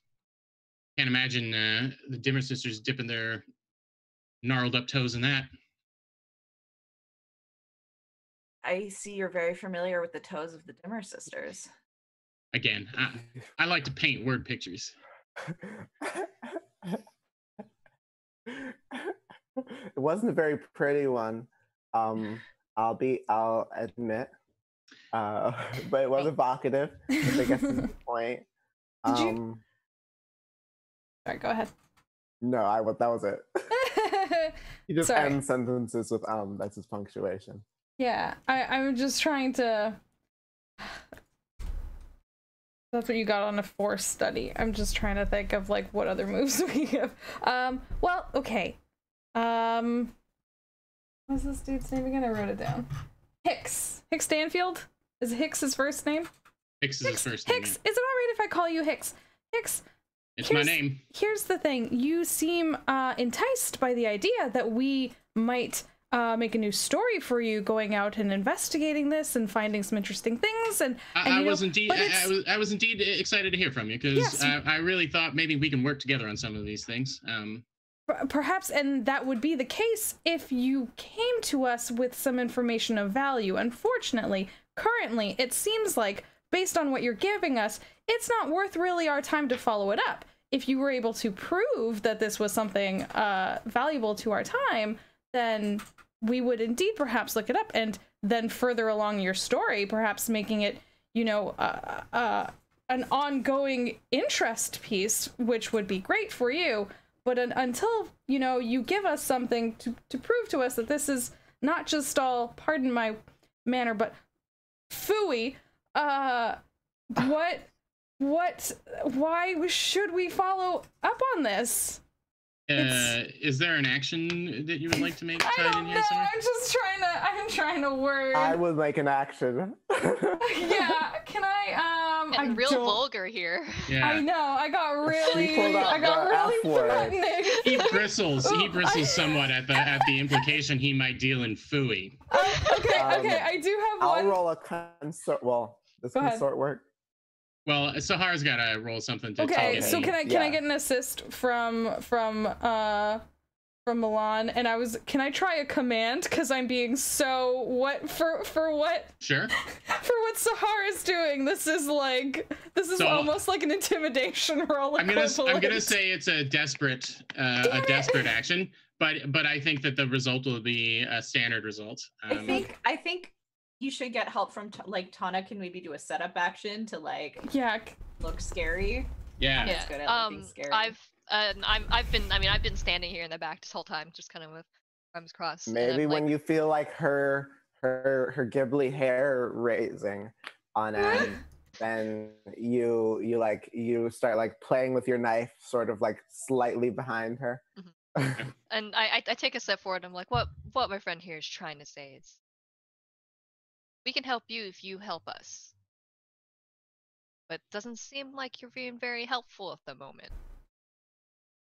Can't imagine the Dimmer sisters dipping their gnarled up toes in that. I see you're very familiar with the toes of the Dimmer sisters. Again, I like to paint word pictures. It wasn't a very pretty one. I'll admit. But it was evocative. I think that's the point. Sorry, go ahead. No, that was it. You just end sentences with that's his punctuation. Yeah, I'm just trying to. That's what you got on a force study. I'm just trying to think of like what other moves we have. Well, okay. What's this dude's name again? I wrote it down. Hicks Stanfield? Is Hicks his first name? Hicks is his first name. Hicks, is it alright if I call you Hicks? Hicks. It's my name. Here's the thing. You seem enticed by the idea that we might make a new story for you, going out and investigating this and finding some interesting things. And I was indeed excited to hear from you, because yes, I really thought maybe we can work together on some of these things. Perhaps, and that would be the case if you came to us with some information of value. Unfortunately, currently, it seems like based on what you're giving us, it's not worth really our time to follow it up. If you were able to prove that this was something valuable to our time, then we would indeed perhaps look it up, and then further along your story, perhaps making it, you know, an ongoing interest piece, which would be great for you. But until, you know, you give us something to prove to us that this is not just all, pardon my manner, but phooey, why should we follow up on this? Is there an action that you would like to make? I don't know. I'm trying to word. I would make an action. Yeah. Can I? I'm real vulgar here. Yeah. I know. I got really threatening. He bristles. He bristles somewhat at the implication he might deal in phooey. Okay. I do have one. I'll roll a consort. Well, does consort work? Well, Sahar's got to roll something to Okay, so can I get an assist from Milan? And can I try a command, because I'm being so for what? Sure. For what Sahar is doing, this is almost like an intimidation roll. I'm gonna say it's a desperate action, but I think that the result will be a standard result. I think you should get help from Tana can maybe do a setup action to look scary. Yeah. Tana's good at looking scary. I've been standing here in the back this whole time, just kind of with arms crossed. Maybe when you feel like her gibbly hair raising on end, then you start like playing with your knife, sort of like slightly behind her. Mm-hmm. And I take a step forward. I'm like, what my friend here is trying to say is, we can help you if you help us. But it doesn't seem like you're being very helpful at the moment.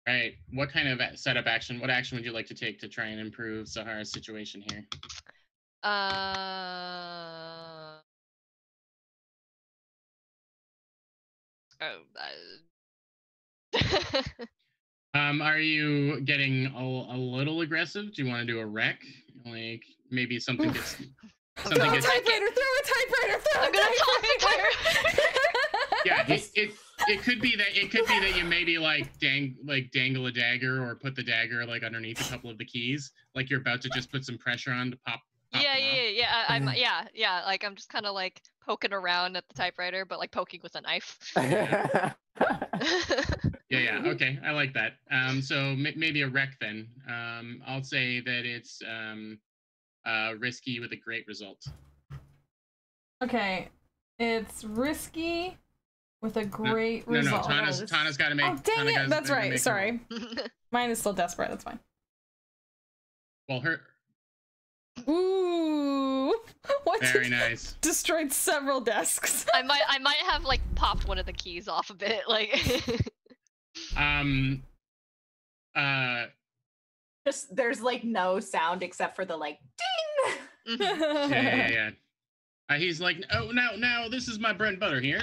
Right. What kind of setup action, what action would you like to take to try and improve Sahara's situation here? Are you getting a little aggressive? Do you want to do a wreck? Like maybe something gets... Throw a typewriter! I'm gonna toss the typewriter! Yeah, it could be that you maybe dangle a dagger or put the dagger like underneath a couple of the keys, like you're about to just put some pressure on to pop. Yeah. Like I'm just kind of like poking around at the typewriter, but like poking with a knife. Yeah. Okay, I like that. So maybe a wreck then. I'll say that it's risky with a great result. Okay, it's risky with a great result. No, Tana's got to make. Oh, dang it! That's right. Sorry, mine is still desperate. That's fine. Well, her. Ooh! What? Very nice. Destroyed several desks. I might have like popped one of the keys off a bit, like. Just there's like no sound except for the like ding. Yeah. He's like, oh no, this is my bread and butter here.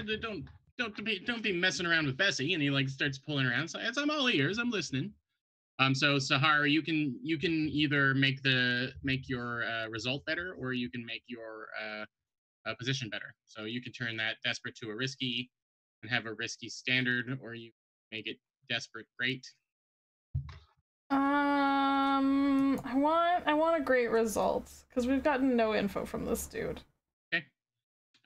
Don't be messing around with Bessie. And he like starts pulling around. So I'm all ears. I'm listening. So Sahar, you can either make your result better, or you can make your position better. So you can turn that desperate to a risky, and have a risky standard, or you make it desperate great. I want a great result, because we've gotten no info from this dude. Okay.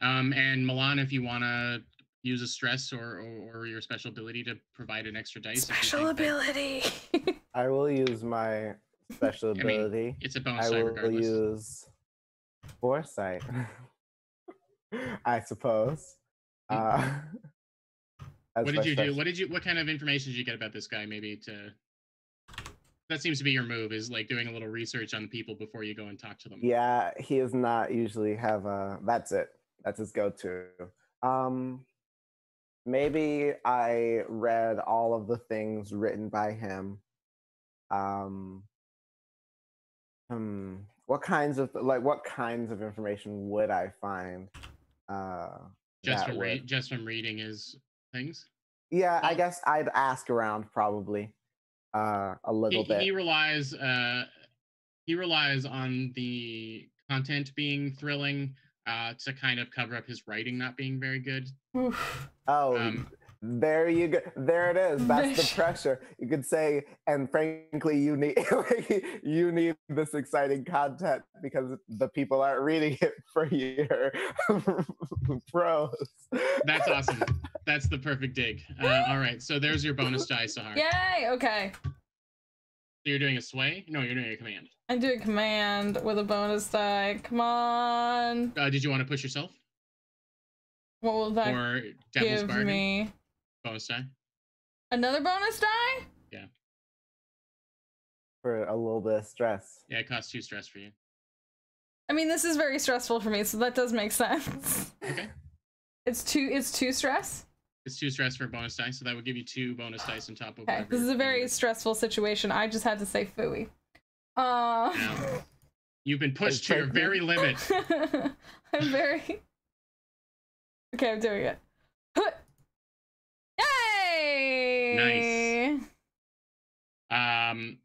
And Milan, if you want to use a stress or your special ability to provide an extra dice. Special ability. I will use my special ability. I mean, it's a bonus die regardless. I will use foresight. I suppose. What did you do? What kind of information did you get about this guy? Maybe that seems to be your move, is like doing a little research on people before you go and talk to them. Yeah, he does not usually have that's it. That's his go-to. Maybe I read all of the things written by him. What kinds of information would I find? Just from reading his things? Yeah, I guess I'd ask around probably a little bit. He relies on the content being thrilling, to kind of cover up his writing not being very good. Oof. Oh, there you go. There it is. That's the pressure. You could say, and frankly, you need you need this exciting content because the people aren't reading it for your prose. That's awesome. That's the perfect dig. All right, so there's your bonus die, Sahar. Yay! Okay. So you're doing a sway? No, you're doing a command. I'm doing command with a bonus die. Come on. Did you want to push yourself? What will that or Devil's give Bargain? me? Bonus die? Another bonus die? Yeah. For a little bit of stress. Yeah, it costs 2 stress for you. I mean, this is very stressful for me, so that does make sense. Okay. It's 2 stress? It's 2 stress for a bonus die, so that would give you 2 bonus dice on top of Okay, this is a very stressful situation. I just had to say phooey. Now, you've been pushed to your very limit. I'm very... Okay, I'm doing it. Yay! Nice.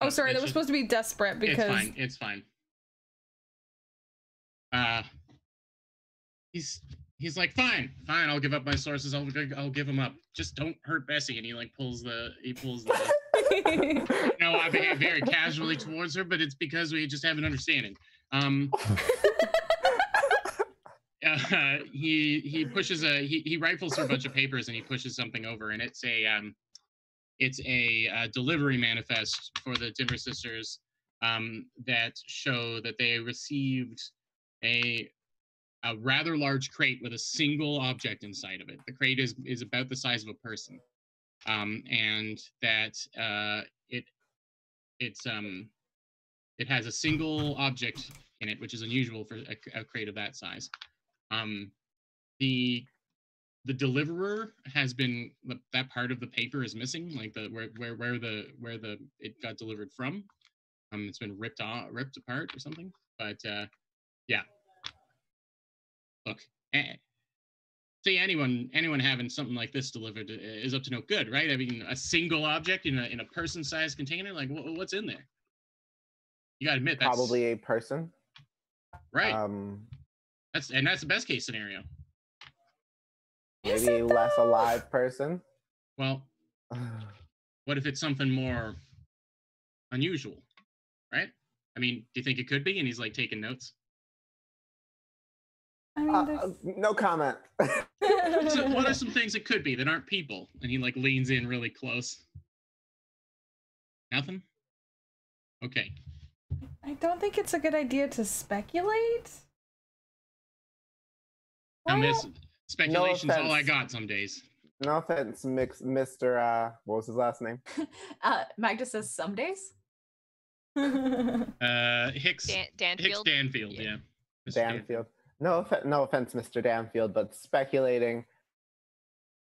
Oh, sorry, that was supposed to be desperate because... It's fine. He's like, fine, I'll give up my sources. I'll give them up. Just don't hurt Bessie. And he like pulls the. No, I behave very casually towards her, but it's because we just have an understanding. He pushes he rifles through a bunch of papers and he pushes something over, and it's a delivery manifest for the Timber Sisters that show that they received a rather large crate with a single object inside of it. The crate is about the size of a person, and that it has a single object in it, which is unusual for a crate of that size. The deliverer has been, that part of the paper is missing, like where it got delivered from. It's been ripped apart or something. But yeah. Look, see, anyone having something like this delivered is up to no good, right? I mean, a single object in a person-sized container, like what's in there? You gotta admit, that's probably a person, right? That's the best case scenario. Maybe less alive person. Well, what if it's something more unusual, right? I mean, do you think it could be? And he's like taking notes. I mean, no comment. So what are some things it could be that aren't people? And he like leans in really close. Nothing? Okay. I don't think it's a good idea to speculate. Speculation's all I got some days. No offense, Mr. What was his last name? Magda says some days. Hicks Danfield. Danfield, yeah. Danfield. No offense, Mr. Danfield, but speculating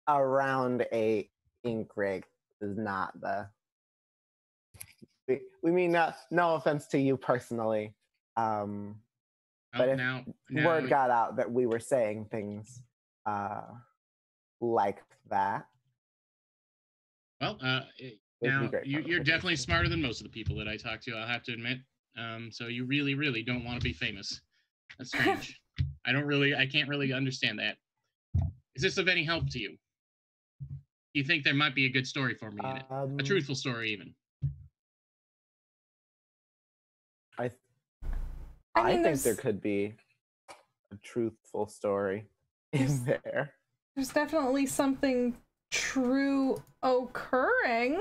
around a ink rig is not the. We mean no offense to you personally, but if word got out that we were saying things like that. Well, now you're definitely smarter than most of the people that I talk to, I'll have to admit. So you really, really don't want to be famous. That's strange. I can't really understand that. Is this of any help to you? Do you think there might be a good story for me in it? A truthful story, even? I think there could be a truthful story in there. There's definitely something true occurring.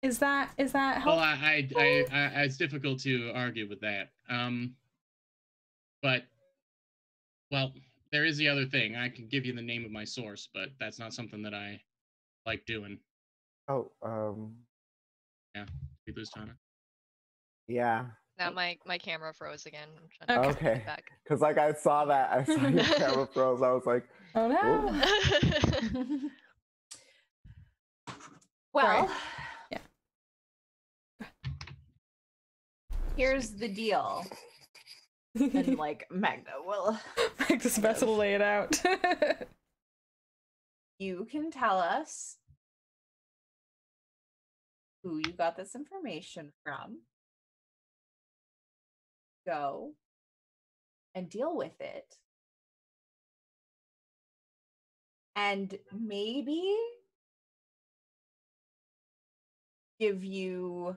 Is that helpful? Well, it's difficult to argue with that. But well, there is the other thing. I can give you the name of my source, but that's not something that I like doing. Oh, yeah. We lose Tana. Yeah. Now my camera froze again. I'm trying to get it back. Because like I saw your camera froze. I was like, oh no. Well, yeah. Here's the deal. And like Magda will. Magda's best to lay it out. You can tell us who you got this information from. go and deal with it. And maybe give you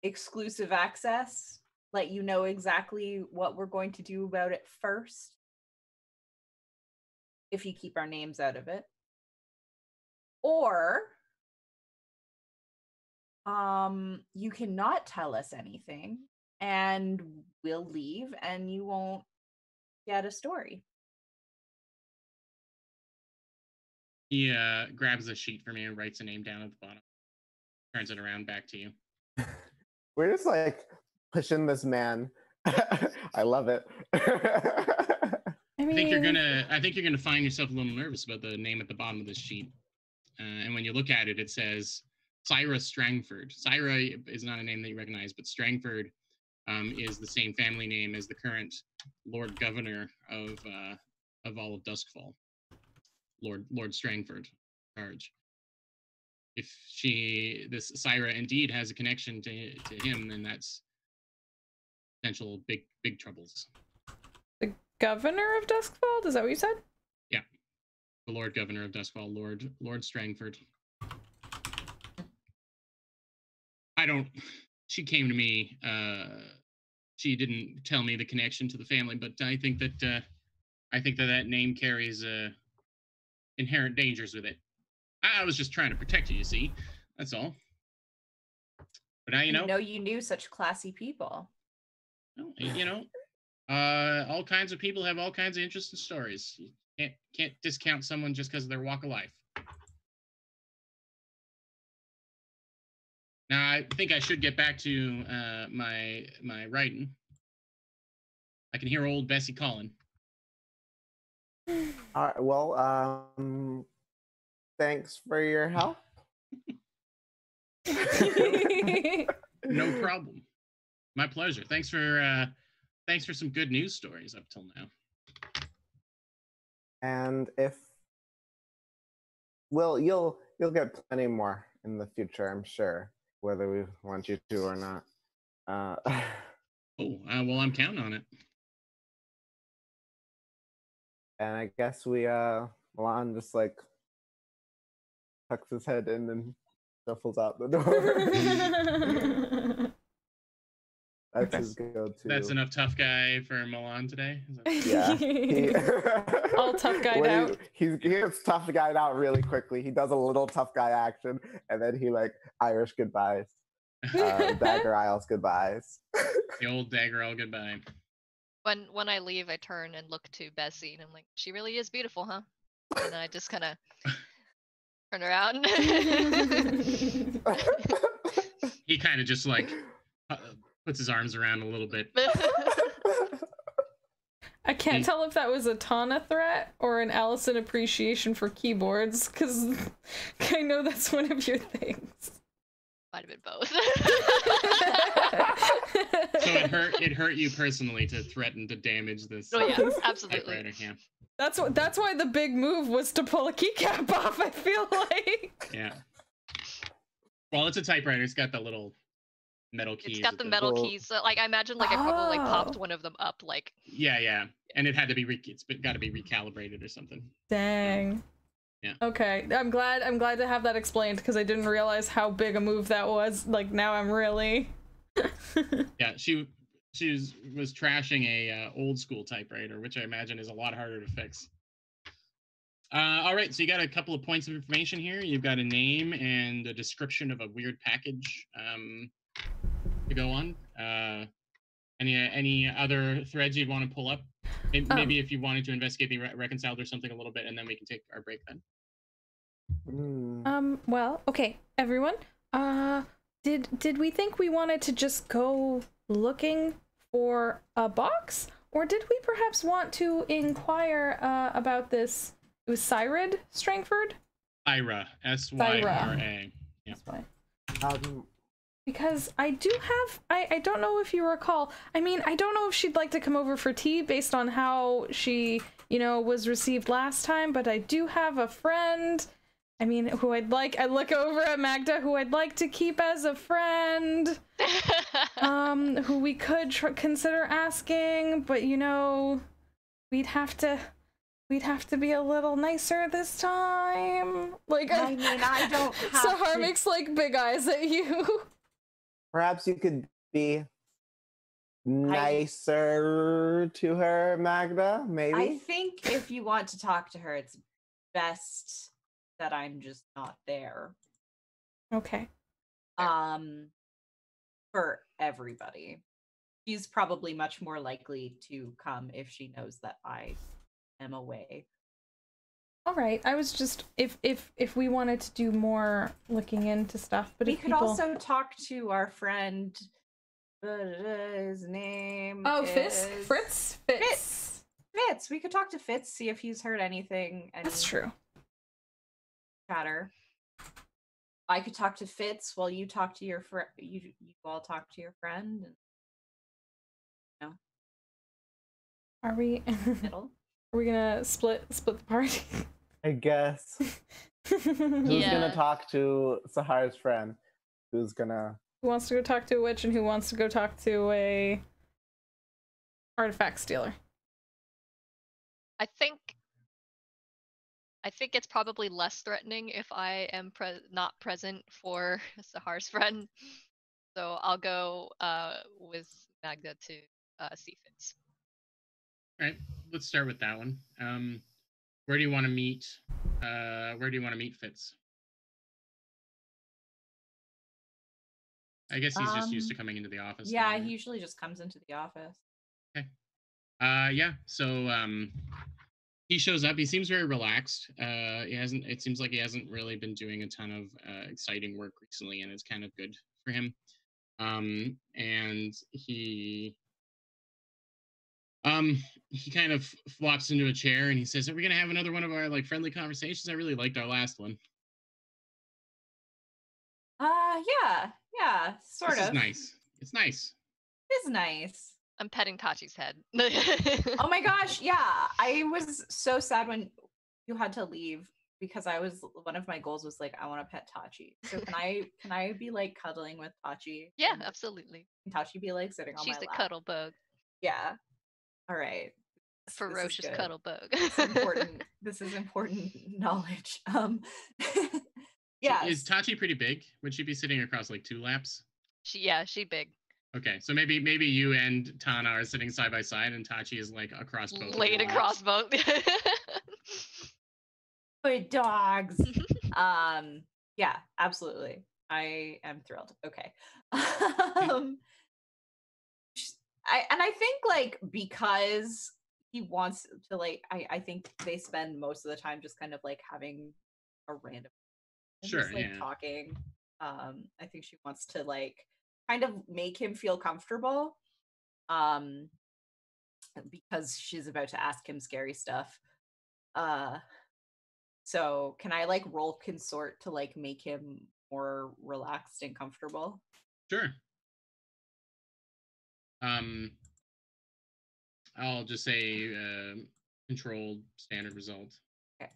exclusive access, let you know exactly what we're going to do about it first, if you keep our names out of it. Or you cannot tell us anything and we'll leave and you won't get a story. He grabs a sheet for me and writes a name down at the bottom. Turns it around back to you. We're just like pushing this man. I love it. I think you're gonna find yourself a little nervous about the name at the bottom of this sheet. And when you look at it, it says Syra Strangford. Syra is not a name that you recognize, but Strangford is the same family name as the current Lord Governor of all of Duskfall, Lord Strangford, charge. If this Syra indeed has a connection to him, then that's potential big troubles. The Governor of Duskfall? Is that what you said? Yeah, the Lord Governor of Duskfall, Lord Strangford. She came to me. She didn't tell me the connection to the family, but I think that name carries inherent dangers with it. I was just trying to protect you, you see. That's all. But now you know. You knew such classy people. All kinds of people have all kinds of interests and stories. You can't discount someone just because of their walk of life. Now, I think I should get back to my writing. I can hear old Bessie calling. All right, well, thanks for your help. No problem. My pleasure. Thanks for some good news stories up till now. And you'll get plenty more in the future, I'm sure, whether we want you to or not. Well, I'm counting on it. And I guess Milan just like tucks his head in and shuffles out the door. That's his go-to. That's enough tough guy for Milan today? Yeah. All tough guyed out. He gets tough guyed out really quickly. He does a little tough guy action, and then he like Irish goodbyes. Dagger Isles goodbyes. The old Dagger Isle goodbye. When I leave, I turn and look to Bessie, and I'm like, she really is beautiful, huh? And then I just kind of turn around. He kind of just like puts his arms around a little bit. I can't tell if that was a Tana threat or an Allison appreciation for keyboards, because I know that's one of your things. Might have been both. So it hurt you personally to threaten to damage this. Oh yeah, absolutely. Yeah. That's why the big move was to pull a keycap off, I feel like. Yeah. Well, it's a typewriter. It's got the little metal keys. It's got the metal keys. So, like I imagine, like I probably popped one of them up, like. Yeah, and it had to be it's got to be recalibrated or something. Dang. Yeah. Okay, I'm glad to have that explained, because I didn't realize how big a move that was. Like now I'm really. Yeah, she was trashing a old school typewriter, which I imagine is a lot harder to fix. All right, so you got a couple of points of information here. You've got a name and a description of a weird package to go on. Any other threads you'd want to pull up? Maybe if you wanted to investigate the reconciled or something a little bit, and then we can take our break then. Well, okay, everyone. Did we think we wanted to just go looking for a box, or did we perhaps want to inquire about this? It was Syra Strangford? Syra, S-Y-R-A. Yeah. Because I do have, I don't know if you recall, I mean, I don't know if she'd like to come over for tea based on how she, was received last time, but I do have a friend I mean, I look over at Magda, who I'd like to keep as a friend, who we could consider asking, but you know, we'd have to be a little nicer this time. Like, I mean, I don't have Sahar makes like big eyes at you. Perhaps you could be nicer to her, Magda, maybe? I think if you want to talk to her, it's best that I'm just not there. Okay. For everybody. She's probably much more likely to come if she knows that I am away. All right. I was just if we wanted to do more looking into stuff, but we could also talk to our friend. His name. Oh, Fitz. Fitz. We could talk to Fitz, see if he's heard anything. That's true. Chatter. I could talk to Fitz while you talk to your friend. You all talk to your friend. No. Are we? Middle. Are we gonna split the party? I guess. Who's gonna talk to Sahar's friend? Who wants to go talk to a witch and who wants to go talk to a artifact stealer? I think it's probably less threatening if I am not present for Sahar's friend. So I'll go with Magda to see Fitz. All right, let's start with that one. Where do you want to meet? Where do you want to meet Fitz? I guess he's just used to coming into the office. Yeah, he usually just comes into the office. Okay. Yeah. So he shows up. He seems very relaxed. It seems like he hasn't really been doing a ton of exciting work recently, and it's kind of good for him. And he kind of flops into a chair and he says, "Are we gonna have another one of our like friendly conversations? I really liked our last one." Yeah, sort of. This is nice. It's nice. It is nice. I'm petting Tachi's head. Oh my gosh, yeah. I was so sad when you had to leave because one of my goals was like, I want to pet Tachi. So can I be like cuddling with Tachi? Yeah, absolutely. Can Tachi be like sitting on my lap? She's a cuddle bug. Yeah. All right. Ferocious cuddle bug. This is important knowledge. Yeah. Is Tachi pretty big? Would she be sitting across like two laps? She big. Okay, so maybe you and Tana are sitting side by side, and Tachi is like across both. Laid across both. Good dogs. Yeah, absolutely. I am thrilled. Okay. I think like because he wants to like I think they spend most of the time just kind of like having a random just like talking. I think she wants to like kind of make him feel comfortable because she's about to ask him scary stuff. So can I like roll consort to like make him more relaxed and comfortable? Sure. I'll just say controlled standard result. Okay.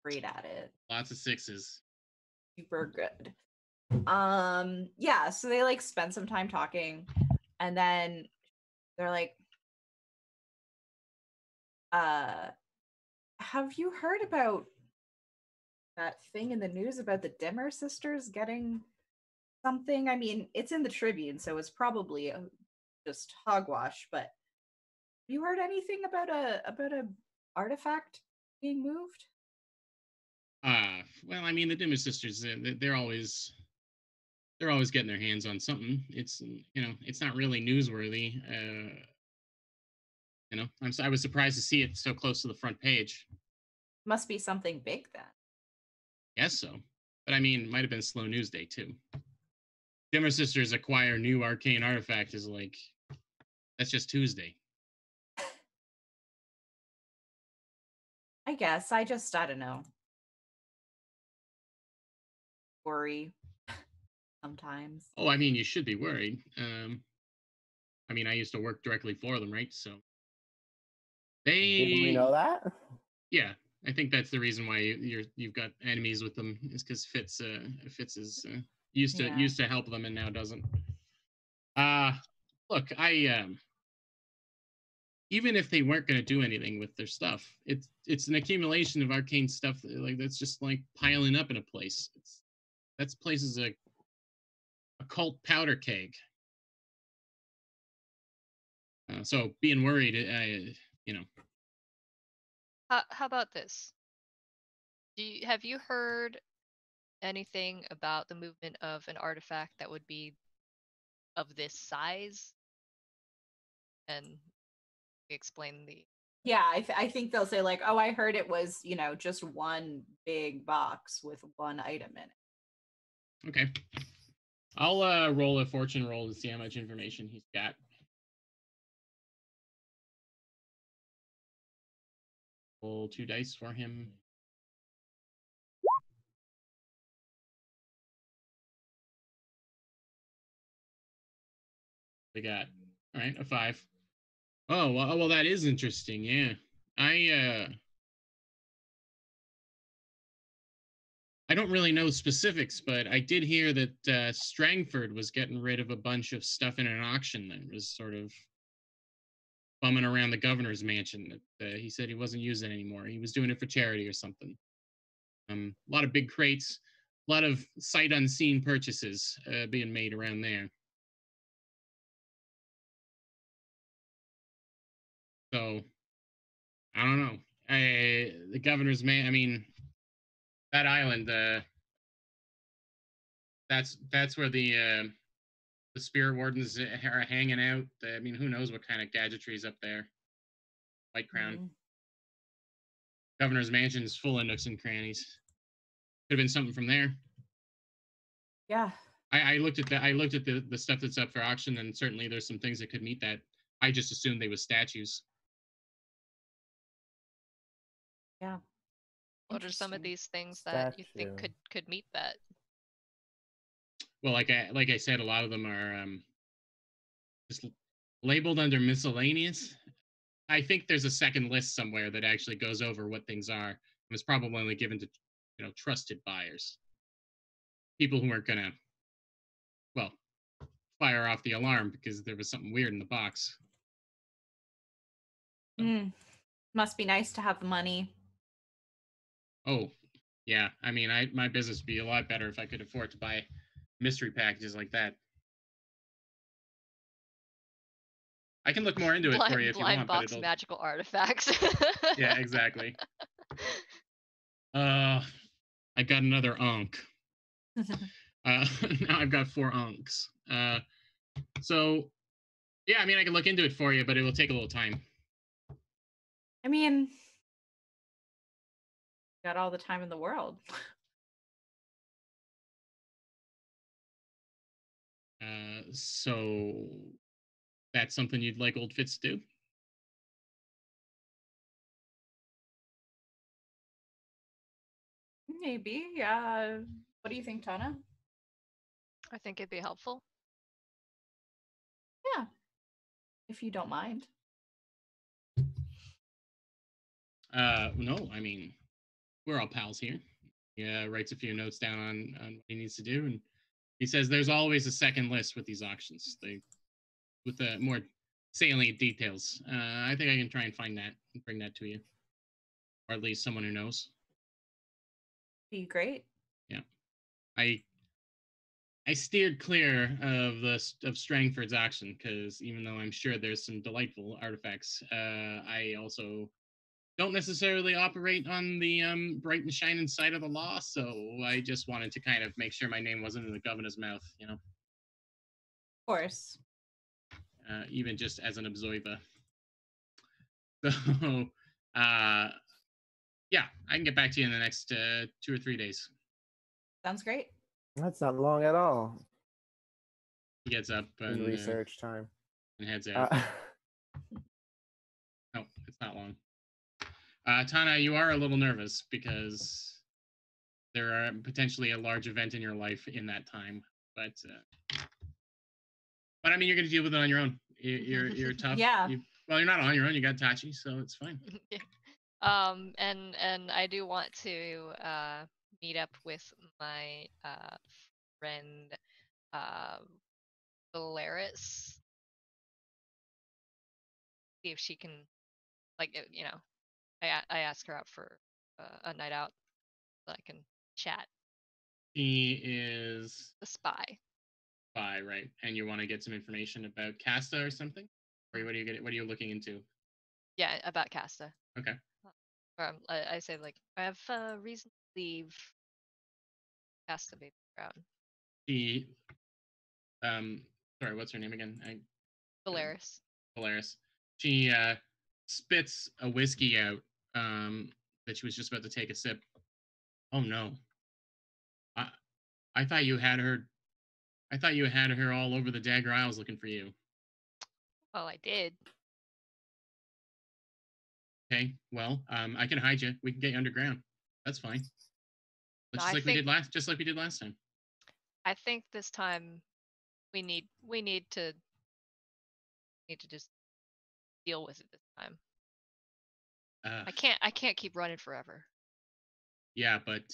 Great at it. Lots of sixes. Super good. Yeah, so they like spend some time talking and then they're like, have you heard about that thing in the news about the Dimmer sisters getting something? I mean, it's in the Tribune, so it's probably just hogwash, but have you heard anything about a artifact being moved? Well, I mean, the Dimmer sisters, they're always getting their hands on something. It's it's not really newsworthy. I was surprised to see it so close to the front page. Must be something big then. Guess so, but I mean, might have been slow news day too. Dimmer sisters acquire new arcane artifact is like, that's just Tuesday. I guess I don't know. Worry sometimes. Oh, I mean, you should be worried. I mean, I used to work directly for them, right? So Didn't we know that? Yeah, I think that's the reason why you've got enemies with them, is because Fitz is used to help them and now doesn't. Look, even if they weren't going to do anything with their stuff, it's an accumulation of arcane stuff that's just like piling up in a place. That place is a cult powder keg. So being worried, How about this? Have you heard anything about the movement of an artifact that would be of this size? And explain the. Yeah, I think they'll say like, oh, I heard it was, just one big box with one item in it. Okay. I'll roll a fortune roll to see how much information he's got. Roll 2 dice for him. They got, all right, a 5. Oh, well, that is interesting. Yeah. I don't really know specifics, but I did hear that Strangford was getting rid of a bunch of stuff in an auction that was sort of bumming around the governor's mansion that he said he wasn't using anymore. He was doing it for charity or something. A lot of big crates, a lot of sight unseen purchases being made around there. So I don't know. The governor's man. I mean, that island. That's where the spirit wardens are hanging out. I mean, who knows what kind of gadgetry's up there? White Crown. Mm-hmm. Governor's mansion's full of nooks and crannies. Could have been something from there. Yeah. I looked at that. I looked at the stuff that's up for auction, and certainly there's some things that could meet that. I just assumed they were statues. Yeah. What are some of these things that you think could meet that? Well, like I said, a lot of them are just labeled under miscellaneous. I think there's a second list somewhere that actually goes over what things are. And it's probably only given to trusted buyers, people who aren't gonna, well, fire off the alarm because there was something weird in the box. Must be nice to have the money. Oh, yeah. I mean, my business would be a lot better if I could afford to buy mystery packages like that. I can look more into it for you if you want. Blind box magical artifacts. Yeah, exactly. I got another Unk. Now I've got 4 Unks. So, yeah, I mean, I can look into it for you, but it will take a little time. I mean, got all the time in the world. So that's something you'd like Old Fitz to do? Maybe, yeah. What do you think, Tana? I think it'd be helpful. Yeah, if you don't mind. No, I mean, we're all pals here. He writes a few notes down on what he needs to do, and he says there's always a second list with these auctions. With the more salient details. I think I can try and find that and bring that to you, or at least someone who knows. Be great. Yeah, I steered clear of Strangford's auction because even though I'm sure there's some delightful artifacts, I also don't necessarily operate on the bright and shining side of the law, so I just wanted to kind of make sure my name wasn't in the governor's mouth, Of course. Even just as an observer. So, yeah, I can get back to you in the next 2 or 3 days. Sounds great. That's not long at all. He gets up and in research time and heads out. No, it's not long. Tana, you are a little nervous because there are potentially a large event in your life in that time, but I mean, you're going to deal with it on your own. You're tough. Yeah. Well, you're not on your own. You got Tachi, so it's fine. Yeah. And I do want to meet up with my friend Valeris. See if she can, like, I ask her out for a night out so I can chat. He is the spy. Spy, right? And you want to get some information about Casta or something, or what are you looking into? Yeah, about Casta. Okay. I say, like, I have reason to leave Casta baby around. She, sorry, what's her name again? Valeris. Valeris. She spits a whiskey out that she was just about to take a sip. Oh no. I thought you had her. I thought you had her all over the Dagger Isles looking for you. Well, I did. Okay, well, I can hide you. We can get you underground. That's fine. But No, we did last time. I think this time we need to just deal with it this time. I can't keep running forever. Yeah, but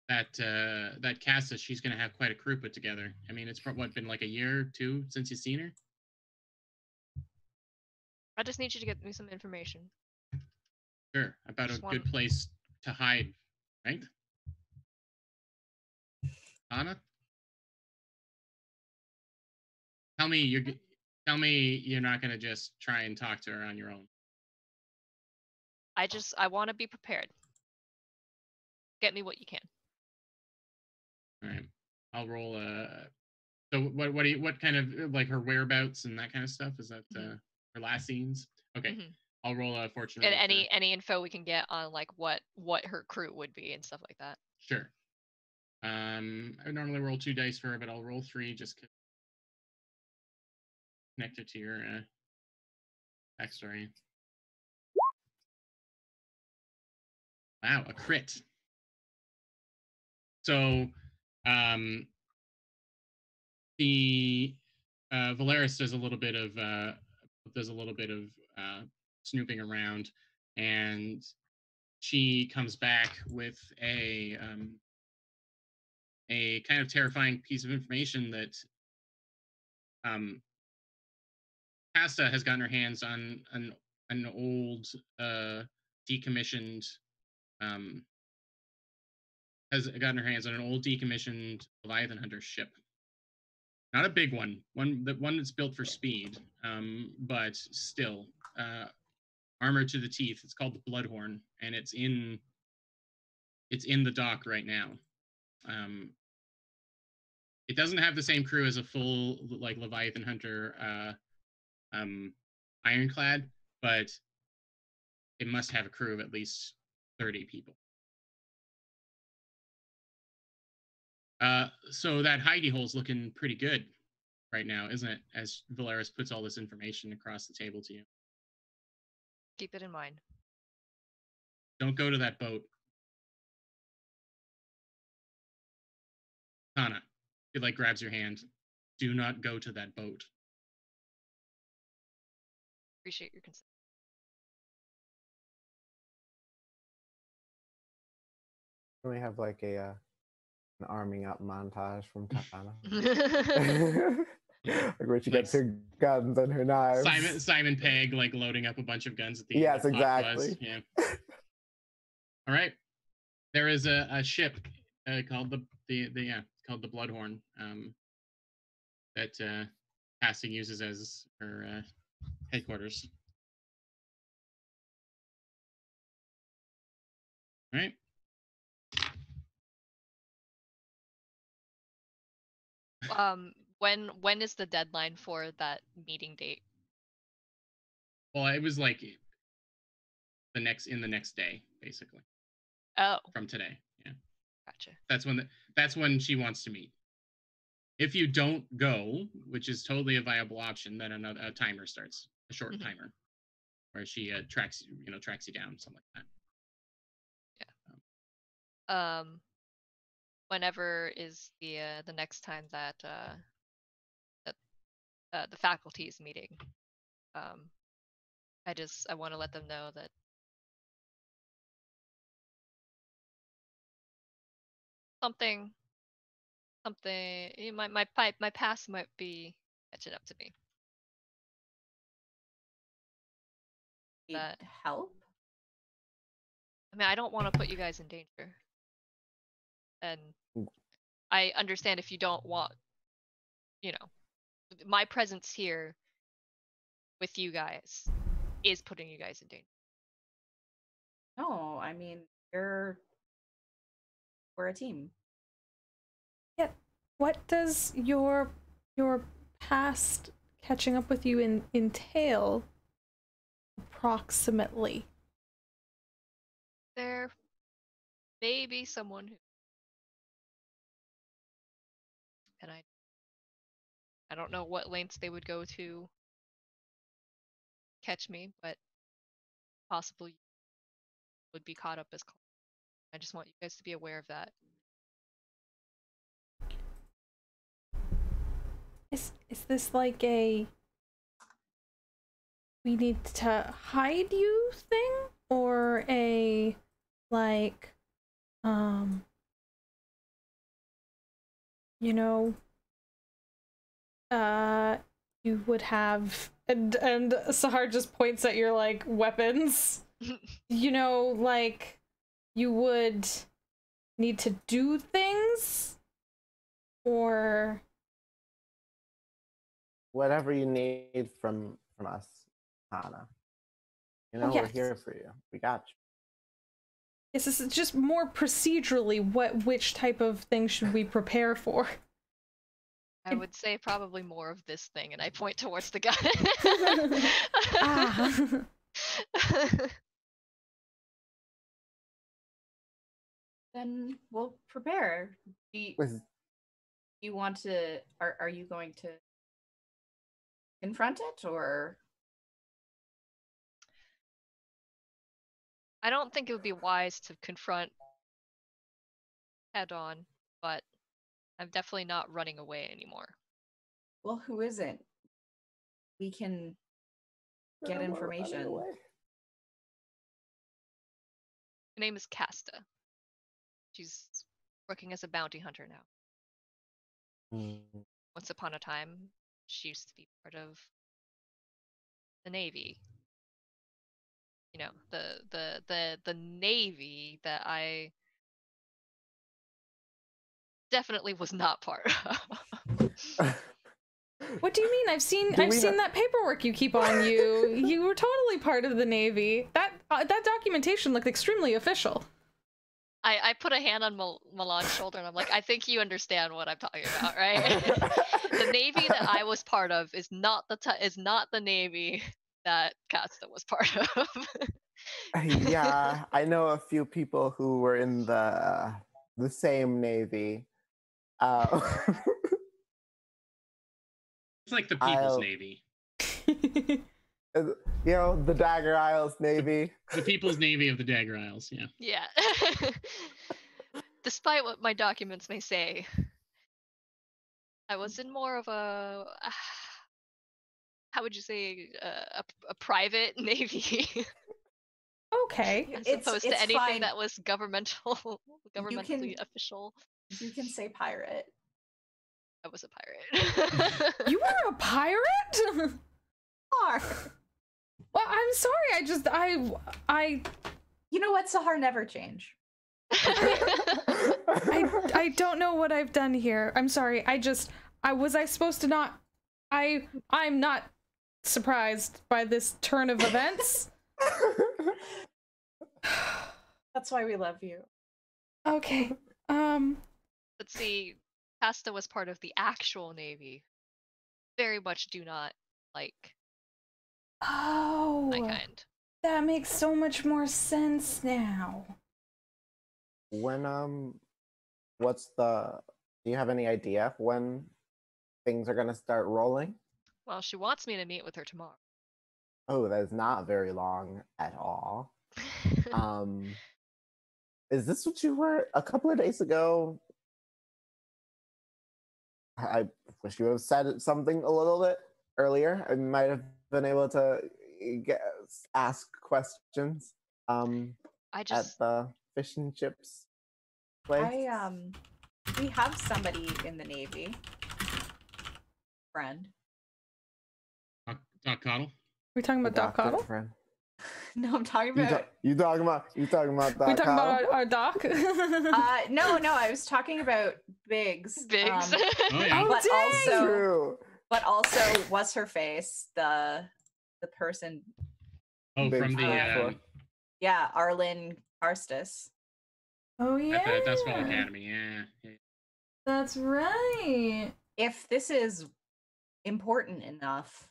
that Casta, she's gonna have quite a crew put together. I mean, it's been like a year or two since you've seen her. I just need you to get me some information. Sure, about a good place to hide, right? Tana? Tell me you're not gonna just try and talk to her on your own. I want to be prepared. Get me what you can. All right, I'll roll a. So what kind of, like, her whereabouts and that kind of stuff? Is that her last scenes? Okay, I'll roll a fortune roll. And any info we can get on, like, what her crew would be and stuff like that. Sure. I would normally roll 2 dice for her, but I'll roll 3 just connected to your backstory. Wow, a crit. So, the Valeris does a little bit of snooping around, and she comes back with a kind of terrifying piece of information that Casta has gotten her hands on an old decommissioned Leviathan Hunter ship. Not a big one that's built for speed, but still armor to the teeth. It's called the Bloodhorn, and it's in the dock right now. It doesn't have the same crew as a full, like, Leviathan Hunter ironclad, but it must have a crew of at least 30 people. So that hidey hole's looking pretty good right now, isn't it? As Valeris puts all this information across the table to you. Keep it in mind. Don't go to that boat. Tana, it, like, grabs your hand. Do not go to that boat. Appreciate your consent. We have, like, an arming up montage from Tana. Like, where she gets her guns and her knives. Simon Pegg, like, loading up a bunch of guns at the yes, exactly. Yeah. All right. There is a ship called called the Bloodhorn that Casta uses as her headquarters. All right. When is the deadline for that meeting date? Well, it was like the next day, basically. Oh. From today, yeah. Gotcha. That's when she wants to meet. If you don't go, which is totally a viable option, then a timer starts, a short timer, where she tracks you down, something like that. Yeah. Whenever is the next time that the faculty is meeting? I want to let them know that something, my past might be catching up to me. Need help? I mean, I don't want to put you guys in danger. And I understand if you don't want, my presence here with you guys is putting you guys in danger. No, I mean, we're a team. Yeah. What does your past catching up with you entail approximately? There may be someone who, and I don't know what lengths they would go to catch me, but possibly would be caught up as. I just want you guys to be aware of that. Is this like a we need to hide you thing, or a like you would have, and Sahar just points at your like weapons. Like you would need to do things, or whatever you need from us, Tana. yes. We're here for you. We got you. Yes, this is just more procedurally. Which type of thing should we prepare for? I would say probably more of this thing, and I point towards the gun. Then we'll prepare. Do you want to? Are you going to confront it, or? I don't think it would be wise to confront head on, but I'm definitely not running away anymore. Well, who isn't? We can get information. Her name is Casta. She's working as a bounty hunter now. Once upon a time, she used to be part of the Navy. The Navy that I definitely was not part of. What do you mean? I've seen that paperwork you keep on you. You were totally part of the Navy. That documentation looked extremely official. I put a hand on Milan's shoulder and I'm like, I think you understand what I'm talking about, right? The Navy that I was part of is not the Navy that Casta was part of. Yeah, I know a few people who were in the same Navy. It's like the People's Navy. The Dagger Isles Navy. The People's Navy of the Dagger Isles, yeah. Yeah. Despite what my documents may say, I was in more of a, how would you say, a private Navy. Okay. As opposed to anything fine. That was governmentally official. You can say pirate. I was a pirate. You were a pirate? Well, I'm sorry. I. You know what? Sahar never change. I don't know what I've done here. I'm sorry. Was I supposed to not? I'm not surprised by this turn of events. That's why we love you. Okay. Let's see. Casta was part of the actual Navy. Very much do not like. Oh. My kind. That makes so much more sense now. When do you have any idea when things are gonna start rolling? Well, she wants me to meet with her tomorrow. Oh, that is not very long at all. Is this what you were a couple of days ago? I wish you would have said something a little bit earlier. It might have been able to ask questions I just at the fish and chips place. We have somebody in the Navy. Friend. Doc Coddle? We talking about Doc Coddle? Friend. No, I'm talking about. You talking about Doc We talking Coddle? about our Doc? No, I was talking about Biggs. Biggs. Oh, yeah. But dang! also, True. but also, what's her face? The person. Oh, Big from the Yeah, Arlen Karstis. Oh yeah. at the Dust Bowl Academy. Yeah. That's right. If this is important enough,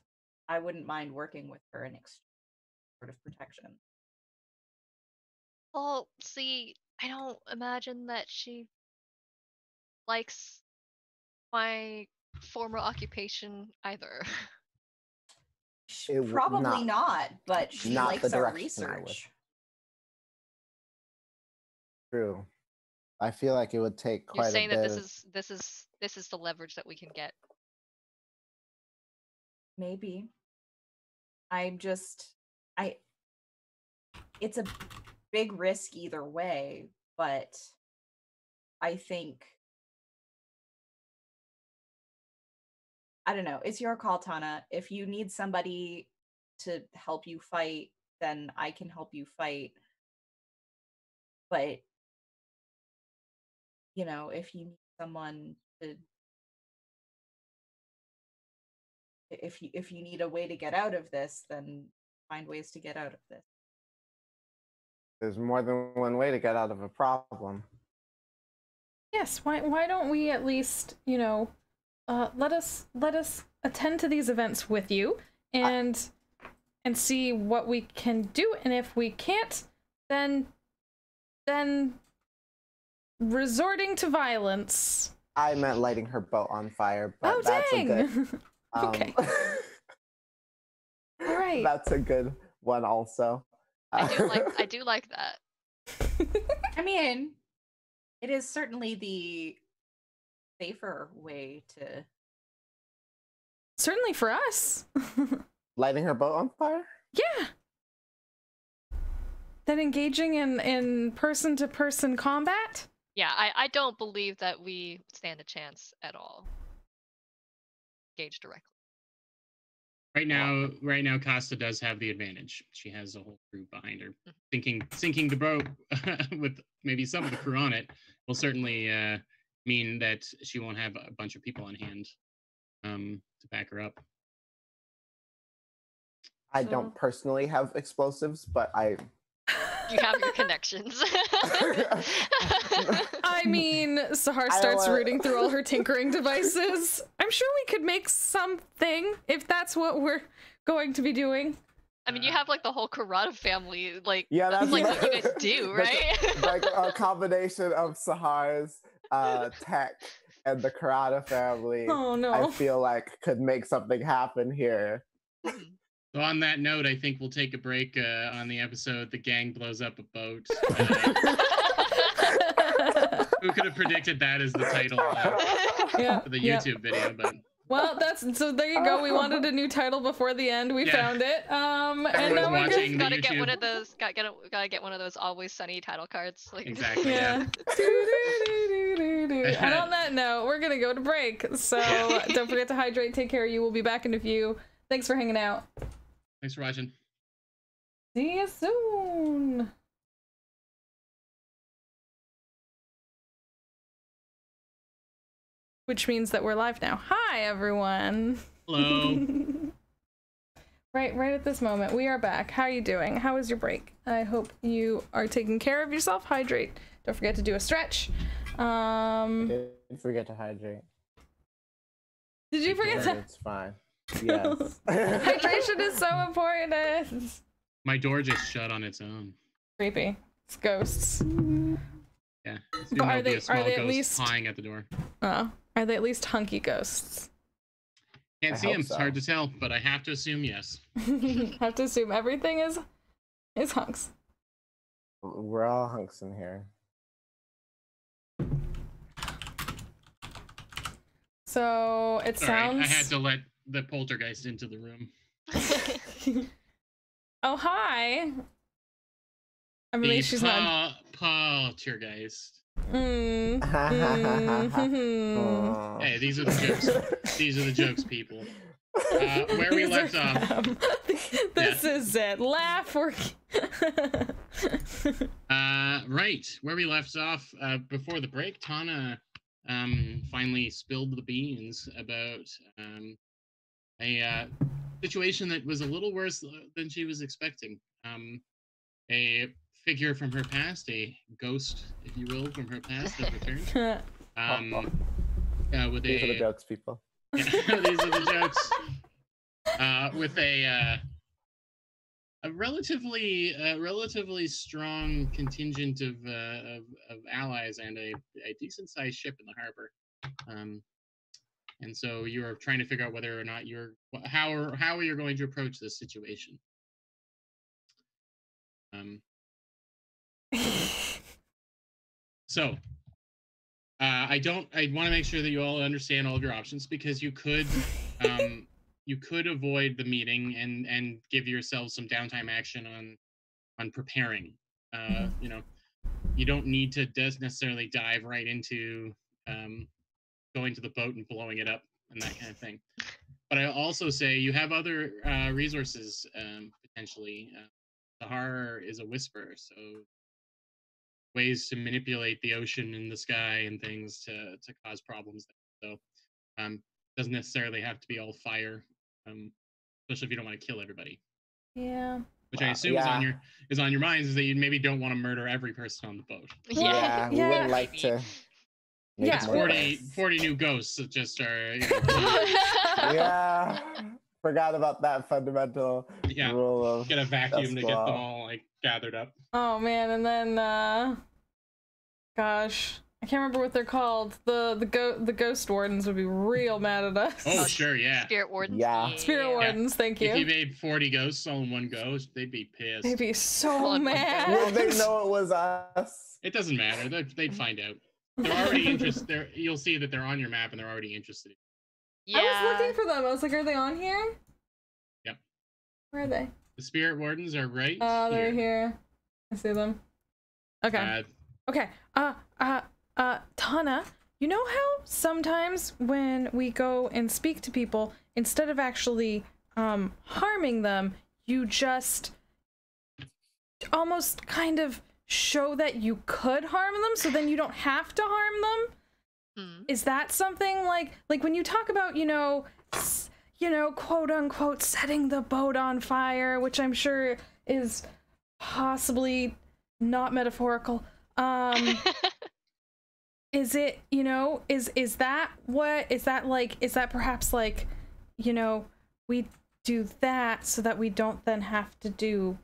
I wouldn't mind working with her in exchange for sort of protection. Well, see, I don't imagine that she likes my former occupation either. Probably not, but she not likes the our direction I would. research. True. I feel like it would take quite You're saying a bit. that this is the leverage that we can get. Maybe. It's a big risk either way, but I think, I don't know, it's your call, Tana. If you need somebody to help you fight, then I can help you fight. But, you know, if you need someone to, if you need a way to get out of this, then find ways to get out of this. There's more than one way to get out of a problem. Yes, why don't we at least, you know, let us attend to these events with you and see what we can do, and if we can't, then resorting to violence. I meant lighting her boat on fire, but Oh, that's dang! a good Okay. All right. That's a good one also. I do like that. I mean, it is certainly the safer way to. Certainly for us. Lighting her boat on fire? Yeah. Then engaging in person-to-person combat? Yeah, I don't believe that we stand a chance at all. Engage directly. Right now, Costa does have the advantage. She has a whole crew behind her. Sinking the boat with maybe some of the crew on it will certainly mean that she won't have a bunch of people on hand to back her up. I don't personally have explosives, but You have your connections. I mean, Sahar starts rooting through all her tinkering devices. I'm sure we could make something if that's what we're going to be doing. I mean, you have like the whole Karada family, like that's like what you guys do, right? Like a combination of Sahar's tech and the Karada family. Oh no! I feel like could make something happen here. So on that note, I think we'll take a break on the episode. The gang blows up a boat. Who could have predicted that as the title for the YouTube video? But well, so there you go. We wanted a new title before the end. We found it. And now we're gotta get one of those. Gotta get one of those Always Sunny title cards. Like. Exactly. Yeah. And on that note, we're gonna go to break. So don't forget to hydrate. Take care. You will be back in a few. Thanks for hanging out. Thanks for watching. See you soon. Which means that we're live now. Hi, everyone. Hello. Right at this moment, we are back. How are you doing? How was your break? I hope you are taking care of yourself. Hydrate. Don't forget to do a stretch. Didn't forget to hydrate. Did you forget to? It's fine. Yes. Hydration is so important. My door just shut on its own. Creepy. It's ghosts. Yeah. But are they at least pawing at the door? Oh, are they at least hunky ghosts? Can't see them. So. It's hard to tell, but I have to assume yes. Have to assume everything is hunks. We're all hunks in here. So it sounds. I had to let the poltergeist into the room. Oh, hi. I mean, she's not. Poltergeist. Hey, these are the jokes. These are the jokes, people. Where we left off. This is it. Laugh or. Right. Where we left off before the break, Tana finally spilled the beans about a situation that was a little worse than she was expecting. A figure from her past, a ghost, if you will, from her past has returned. These are the jokes, people. Yeah, these are the jokes. With a relatively strong contingent of allies and a decent sized ship in the harbor. And so you are trying to figure out whether or not how are you going to approach this situation. So I want to make sure that you all understand all of your options, because you could avoid the meeting and give yourselves some downtime action on preparing. You know, you don't need to necessarily dive right into going to the boat and blowing it up and that kind of thing. But I also say you have other resources potentially. The horror is a whisper, so ways to manipulate the ocean and the sky and things to cause problems. So doesn't necessarily have to be all fire, especially if you don't want to kill everybody. Yeah. Which I assume is on your minds, is that you maybe don't want to murder every person on the boat. Yeah, we wouldn't like to. Yeah, 40 new ghosts that just are. Yeah, forgot about that fundamental rule of get a vacuum to get them all like gathered up. Oh man, and then gosh, I can't remember what they're called. The ghost wardens would be real mad at us. Oh sure, yeah. Spirit wardens. Yeah. Spirit wardens. Thank you. If you made 40 ghosts all in one go, they'd be pissed. They'd be so mad. Will they know it was us? It doesn't matter. They'd find out. They're already interested. You'll see that they're on your map and they're already interested. Yeah. I was looking for them. I was like, are they on here? Yep. Where are they? The spirit wardens are right. They're here. I see them. Okay. Okay. Tana, you know how sometimes when we go and speak to people, instead of actually harming them, you just almost kind of show that you could harm them, so then you don't have to harm them? Is that something like when you talk about, you know, quote unquote setting the boat on fire, which I'm sure is possibly not metaphorical. Is it, you know, is that perhaps like, you know, we do that so that we don't then have to do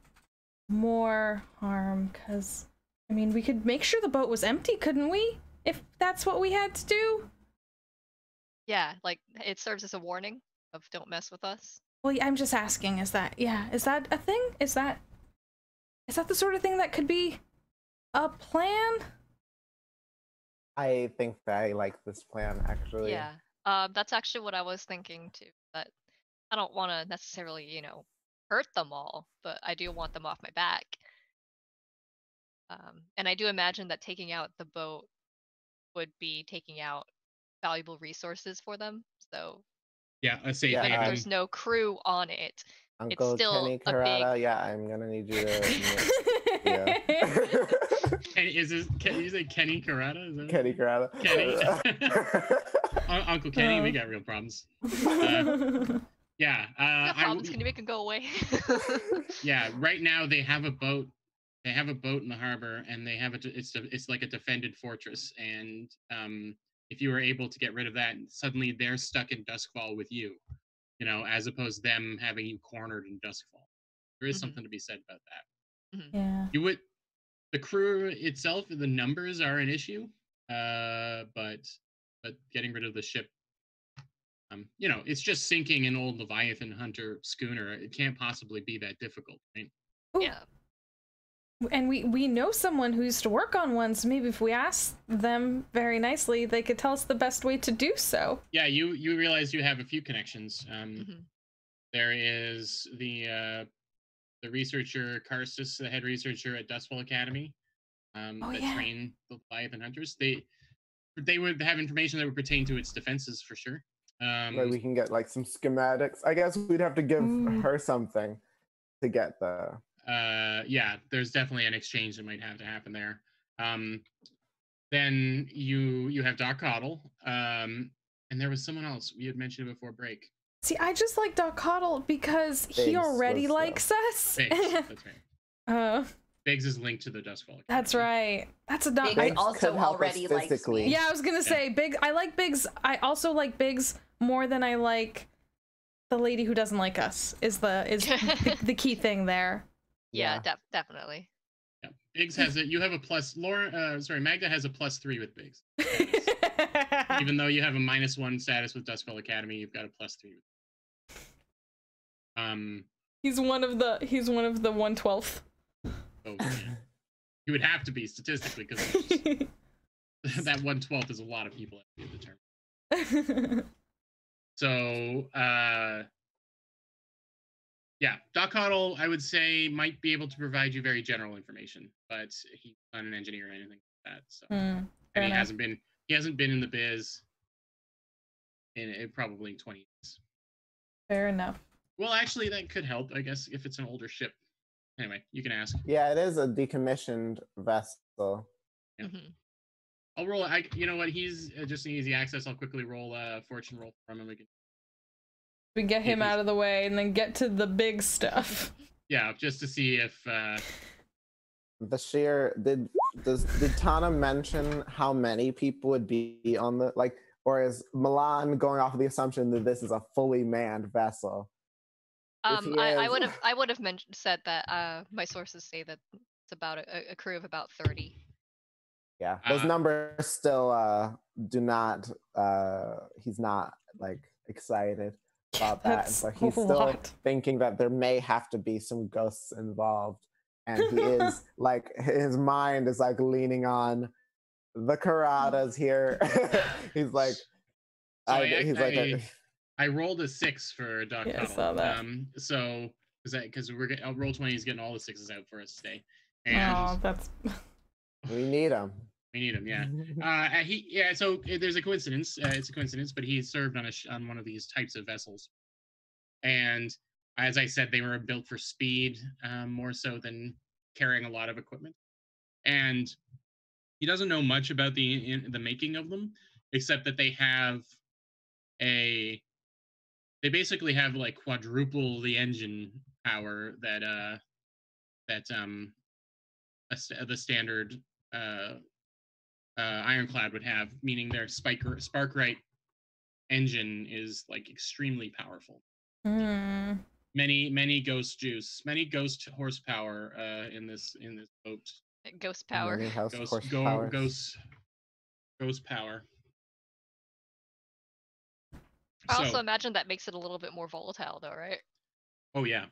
more harm? Because I mean, we could make sure the boat was empty, couldn't we, if that's what we had to do? Yeah, like it serves as a warning of don't mess with us. Well, I'm just asking, is that a thing? Is that the sort of thing that could be a plan? I think that I like this plan, actually. Yeah, that's actually what I was thinking too, but I don't want to necessarily, you know, hurt them all, but I do want them off my back. And I do imagine that taking out the boat would be taking out valuable resources for them. So yeah, I say even if there's no crew on it, Uncle it's still Kenny a Karada, big... yeah, I'm gonna need you to. Is this? Can you say Kenny Karada? Is that Kenny Karada. Kenny. Uncle Kenny, we got real problems. Yeah. Problems. Can you make them go away? Yeah. Right now they have a boat. They have a boat in the harbor, and they have it's like a defended fortress. And if you were able to get rid of that, suddenly they're stuck in Duskfall with you. You know, as opposed to them having you cornered in Duskfall. There is something to be said about that. Yeah. You would. The crew itself, the numbers are an issue, but getting rid of the ship, you know, it's just sinking an old Leviathan Hunter schooner. It can't possibly be that difficult, right? Ooh. Yeah. And we know someone who used to work on one, so maybe if we ask them very nicely, they could tell us the best way to do so. Yeah, you realize you have a few connections. There is the researcher Karsus, the head researcher at Dustfall Academy, that train the Leviathan hunters. They would have information that would pertain to its defenses for sure. Like we can get like some schematics. I guess we'd have to give her something to get the. Yeah, there's definitely an exchange that might have to happen there. Then you have Doc Coddle, and there was someone else we had mentioned it before break. See, I just like Doc Coddle because he already likes us. Biggs, that's right. Biggs is linked to the Dustfall Academy. That's right. That's a Doc. Biggs also already likes me. Yeah, I was gonna say Biggs. I like Biggs. I also like Biggs more than I like the lady who doesn't like us. Is the key thing there? Yeah, definitely. Yeah, Biggs has it. You have a plus. Magda has a +3 with Biggs. Even though you have a -1 status with Dustfall Academy, you've got a +3. He's one of the 1/12th. Oh, yeah. You would have to be statistically because that 1/12 is a lot of people at the term. So, yeah, Doc Coddle, I would say, might be able to provide you very general information, but he's not an engineer or anything like that. So, and he hasn't been in the biz in probably 20 years. Fair enough. Well, actually, that could help, I guess, if it's an older ship. Anyway, you can ask. Yeah, it is a decommissioned vessel. Yeah. Mm-hmm. I'll roll. You know what? He's just an easy access. I'll quickly roll a fortune roll from him. We get him out of the way and then get to the big stuff. Yeah, just to see if the sheer did Tana mention how many people would be on the or is Milan going off of the assumption that this is a fully manned vessel? I would have said that my sources say that it's about a crew of about 30. Yeah, those numbers still do not. He's not excited about that, and so he's still thinking that there may have to be some ghosts involved, and he is his mind is leaning on the Karadas here. He's like, I rolled a 6 for Doc Coddle. I saw that. So because I'll roll 20, he's getting all the 6s out for us today. And we need him. We need him, yeah. So there's a coincidence. It's a coincidence, but he served on one of these types of vessels, and as I said, they were built for speed more so than carrying a lot of equipment. And he doesn't know much about the making of them, except that they basically have quadruple the engine power that the standard ironclad would have, meaning their Sparkrite engine is extremely powerful. Many ghost horsepower in this boat. Ghost power. Ghost power. I also imagine that makes it a little bit more volatile, though, right? Oh yeah.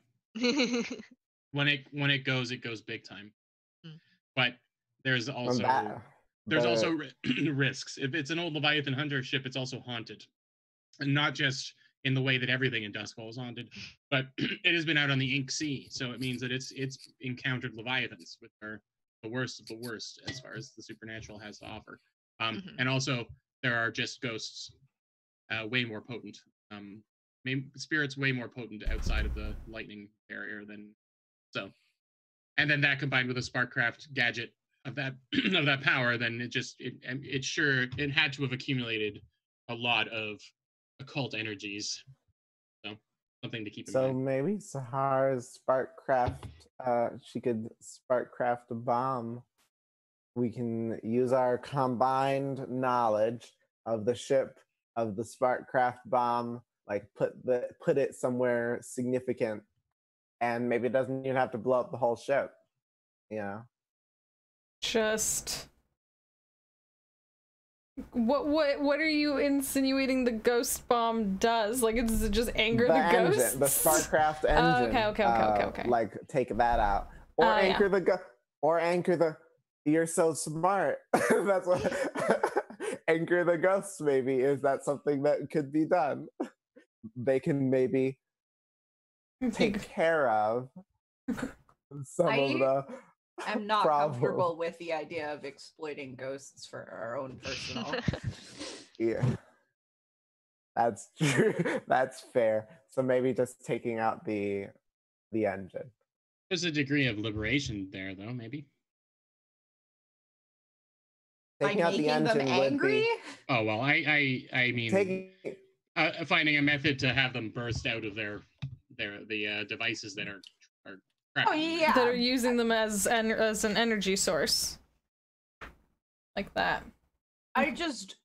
when it goes big time. But there's also risks. If it's an old Leviathan hunter ship, it's also haunted, and not just in the way that everything in Dustfall is haunted, but it has been out on the Ink Sea, so it means that it's encountered Leviathans, which are the worst of the worst as far as the supernatural has to offer. And also there are just ghosts way more potent, spirits way more potent outside of the lightning barrier than so. And then that combined with a Sparkcraft gadget of that power, then it had to have accumulated a lot of occult energies. So something to keep in mind. So maybe Sahara's Sparkcraft, she could Sparkcraft a bomb. We can use our combined knowledge of the ship, of the Sparkcraft bomb, put it somewhere significant, and maybe it doesn't even have to blow up the whole ship. Just what are you insinuating the ghost bomb does? Does it just anger the ghosts? The Sparkcraft engine. Okay. Take that out, or anchor the. You're so smart. That's what. Anchor the ghosts. Maybe is that something that could be done? They can maybe take care of some of the I'm not problems. comfortable with the idea of exploiting ghosts for our own personal. Yeah. That's true. That's fair. So maybe just taking out the engine. There's a degree of liberation there, though. Maybe. Taking out the engine them angry? would be. Oh well, I mean, finding a method to have them burst out of the devices that are oh yeah, that are using them as an energy source, like that. I just.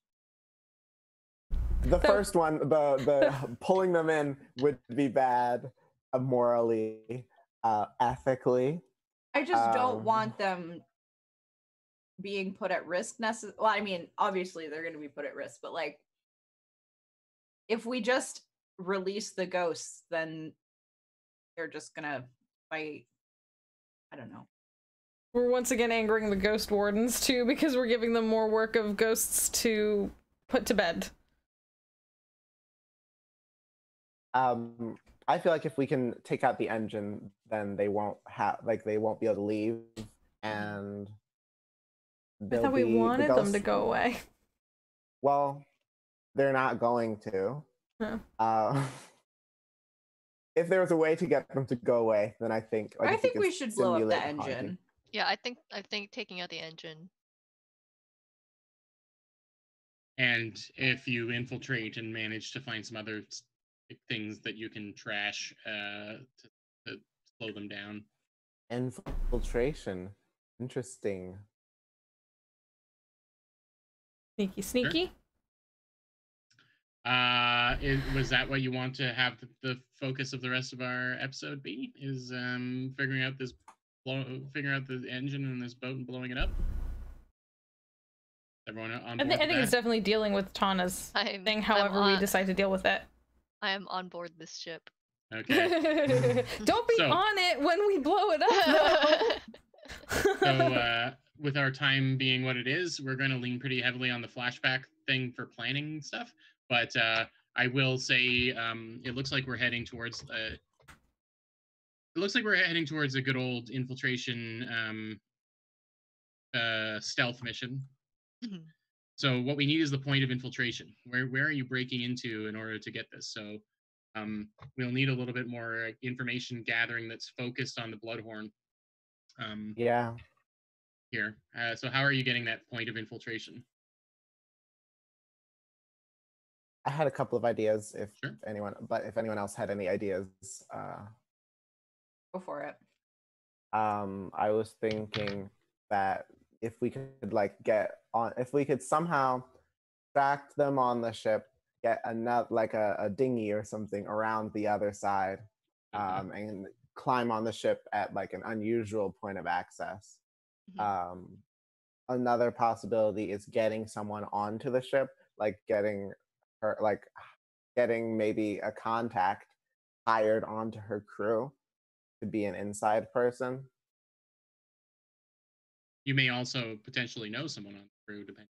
The first one, the pulling them in would be bad, morally, ethically. I just don't want them being put at risk. Well, I mean, obviously they're going to be put at risk, but like, if we just release the ghosts, then they're just gonna fight. I don't know. We're once again angering the ghost wardens too, because we're giving them more work of ghosts to put to bed. I feel like if we can take out the engine, then they won't be able to leave, and I thought we wanted them to go away. Well, they're not going to. No. If there was a way to get them to go away, then I think we should blow up the engine. Haunting. Yeah, I think taking out the engine. And if you infiltrate and manage to find some other things that you can trash to slow them down. Infiltration. Interesting. Sneaky, sneaky. Sure. Was that what you want to have the focus of the rest of our episode be? Is figuring out the engine in this boat and blowing it up? Everyone on board? I think it's definitely dealing with Tana's thing, however we decide to deal with it. I am on board this ship. Okay. Don't be on it when we blow it up, though. So, with our time being what it is, we're going to lean pretty heavily on the flashback thing for planning stuff. But I will say, it looks like we're heading towards a good old infiltration stealth mission. Mm-hmm. So what we need is the point of infiltration. Where are you breaking into in order to get this? So we'll need a little bit more information gathering that's focused on the Bloodhorn. Yeah. Here. So how are you getting that point of infiltration? I had a couple of ideas if Sure. anyone else had any ideas. Go for it. I was thinking that if we could if we could somehow track them on the ship, get a dinghy or something around the other side, and climb on the ship at like an unusual point of access. Mm-hmm. Another possibility is getting someone onto the ship, getting maybe a contact hired onto her crew to be an inside person. You may also potentially know someone on the crew, depending,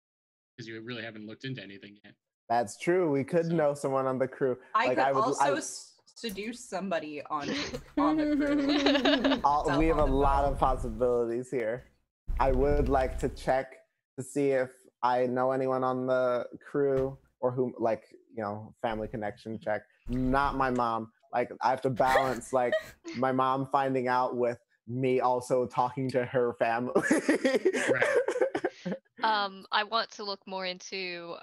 because you really haven't looked into anything yet. That's true. We could know someone on the crew. I could seduce somebody on the crew. We have a lot of possibilities here. I would like to check to see if I know anyone on the crew or who, family connection check. Not my mom. I have to balance my mom finding out with me also talking to her family. Right. I want to look more into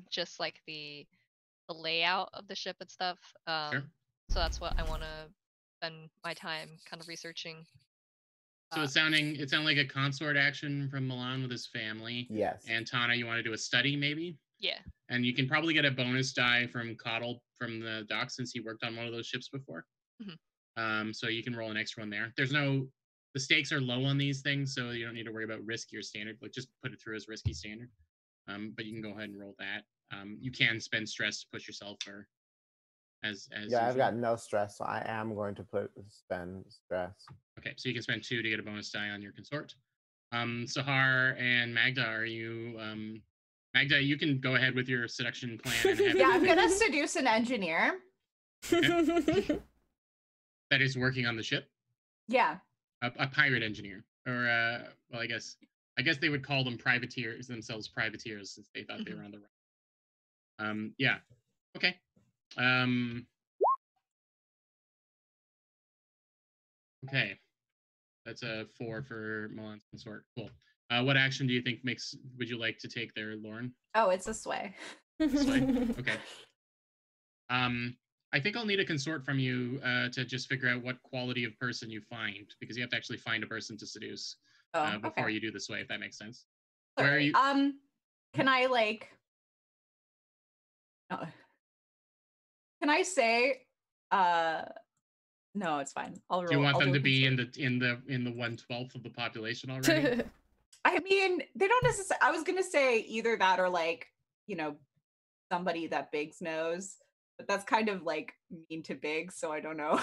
just the layout of the ship and stuff. Sure. So that's what I want to spend my time kind of researching. So it sounded like a consort action from Milan with his family. Yes. And Tana, you want to do a study maybe? Yeah. And you can probably get a bonus die from Coddle from the dock since he worked on one of those ships before. Mm-hmm. So you can roll an extra one there. The stakes are low on these things, so you don't need to worry about risky or standard. Just put it through as risky standard. But you can go ahead and roll that. You can spend stress to push yourself or as yeah, usual. I've got no stress, so I am going to spend stress. Okay, so you can spend 2 to get a bonus die on your consort. Sahar and Magda, are you Magda, you can go ahead with your seduction plan. And I'm gonna seduce an engineer. Okay. that is working on the ship? Yeah. A pirate engineer, or well, I guess they would call them privateers themselves, privateers, since they thought they were on the right. Yeah. Okay. Okay. That's a 4 for Milan's consort. Cool. What action do you think would you like to take there, Lauren? Oh, it's a sway. Sway? Okay. I think I'll need a consort from you to just figure out what quality of person you find, because you have to actually find a person to seduce before you do the sway, if that makes sense. Sorry. Where are you? Can I like? Can I say? No, it's fine. I'll roll. Do you want them to be in the 1/12 of the population already? I mean, they don't necessarily. I was gonna say either that or like, somebody that Biggs knows, but that's kind of like mean to Biggs, so I don't know.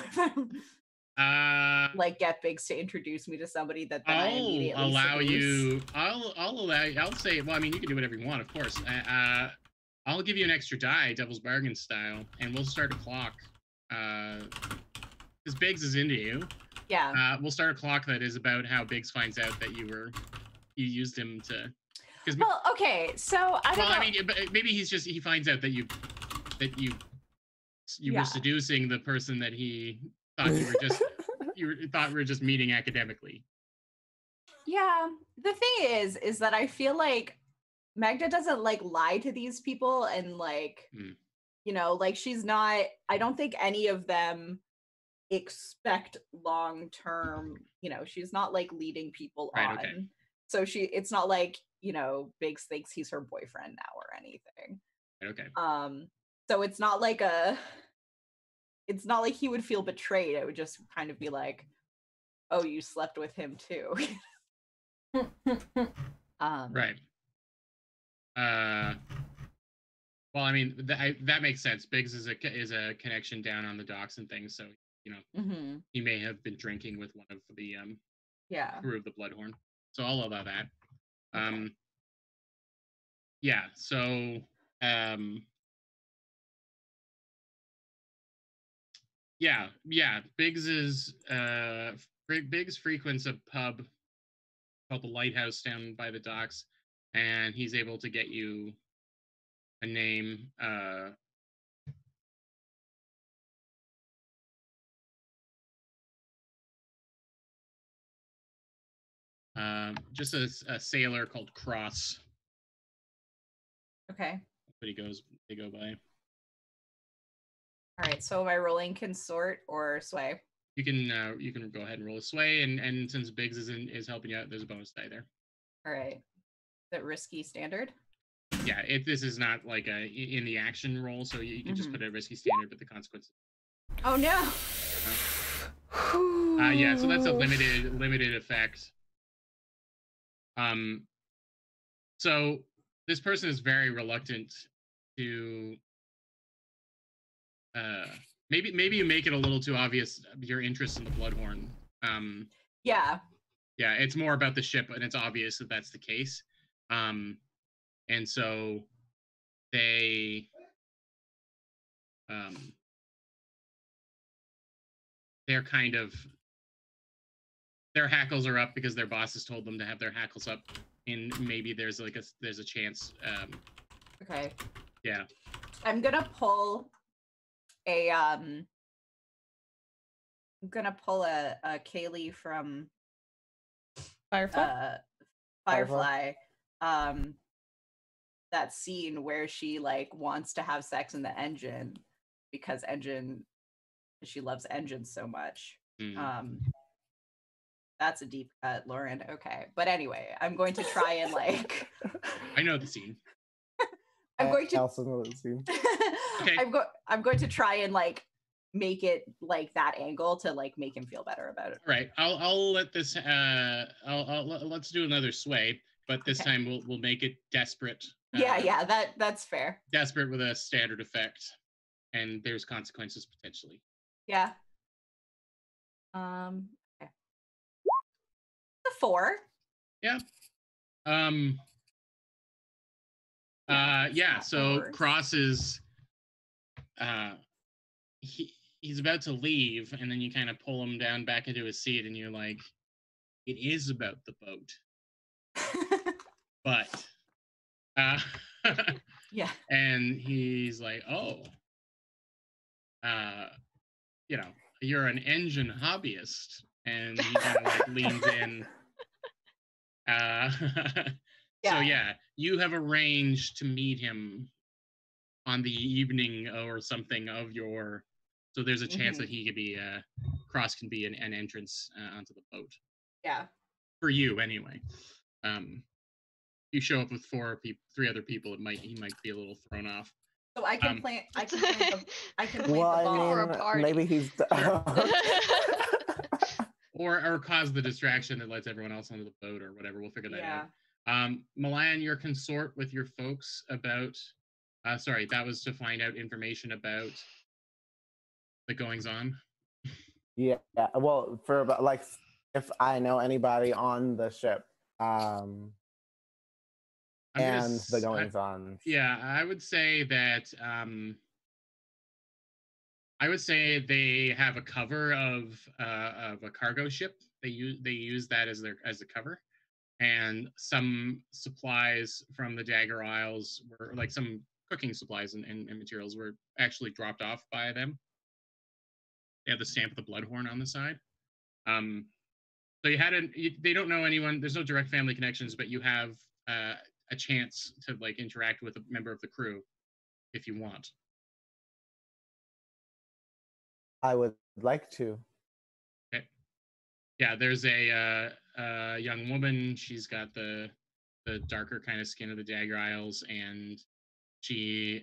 Like get Biggs to introduce me to somebody that then I immediately allow seduce. you. I'll allow. I'll say. Well, I mean, you can do whatever you want, of course. I'll give you an extra die, Devil's Bargain style, and we'll start a clock. Because Biggs is into you. Yeah. We'll start a clock that is about how Biggs finds out that you used him to. Well, okay, so I don't know. I mean, maybe he finds out that you were seducing the person that he thought you were just thought we were just meeting academically. Yeah, the thing is that I feel like Magda doesn't like lie to these people, and like like she's not. I don't think any of them expect long term. She's not like leading people on. Okay. So it's not like Biggs thinks he's her boyfriend now or anything. Okay. So it's not like he would feel betrayed. It would just kind of be like, oh, you slept with him too. Right. Well, I mean that makes sense. Biggs is a connection down on the docks and things, so he may have been drinking with one of the crew of the Bloodhorn. So I'll allow that. Okay. Yeah. So Biggs frequents a pub called the Lighthouse down by the docks, and he's able to get you a name. Just a sailor called Cross. Okay. But they go by. All right. So am I rolling consort or sway? You can go ahead and roll a sway, and since Biggs is helping you out, there's a bonus die there. All right. Is it risky standard? Yeah, this is not like in the action roll, so you can just put a risky standard, but the consequences. Oh no. Yeah, so that's a limited effect. So this person is very reluctant to. Maybe you make it a little too obvious your interest in the Bloodhorn. Yeah. Yeah, it's more about the ship, and it's obvious that that's the case. And so they're kind of their hackles are up because their bosses told them to have their hackles up, and maybe there's a chance. Okay. Yeah. I'm gonna pull a Kaylee from Firefly. That scene where she wants to have sex in the engine because she loves engines so much. That's a deep cut, Lauren. Okay, but anyway, I'm going to try and I know the scene. I also know the scene. Okay. I'm going to try and make it that angle to make him feel better about it. All right, I'll let this. Let's do another sway, but this time we'll make it desperate. Yeah, that's fair. Desperate with a standard effect, and there's consequences potentially. Yeah. Okay. The 4. Yeah. Yeah. So Cross is. he's about to leave, and then you kind of pull him down back into his seat, and you're like, "It is about the boat." But yeah. And he's like, "Oh, you know, you're an engine hobbyist," and he kind of like leans in. So yeah, you have arranged to meet him on the evening or something of your. So there's a chance that he could be Cross can be an entrance onto the boat. Yeah. For you anyway. You show up with three other people, he might be a little thrown off. So I can plant. I can plant the bomb. Maybe he's. or cause the distraction that lets everyone else onto the boat or whatever. We'll figure that out. Milan, your consort with your folks about. Sorry, that was to find out information about the goings on. Yeah. Well, for about like if I know anybody on the ship. And the goings on. Yeah, I would say that. I would say they have a cover of a cargo ship. They use that as a cover, and some supplies from the Dagger Isles were like some cooking supplies and materials were actually dropped off by them. They have the stamp of the Bloodhorn on the side. So they don't know anyone. There's no direct family connections, but you have a chance to like interact with a member of the crew if you want. I would like to. Okay. Yeah, there's a young woman. She's got the darker kind of skin of the Dagger Isles, and she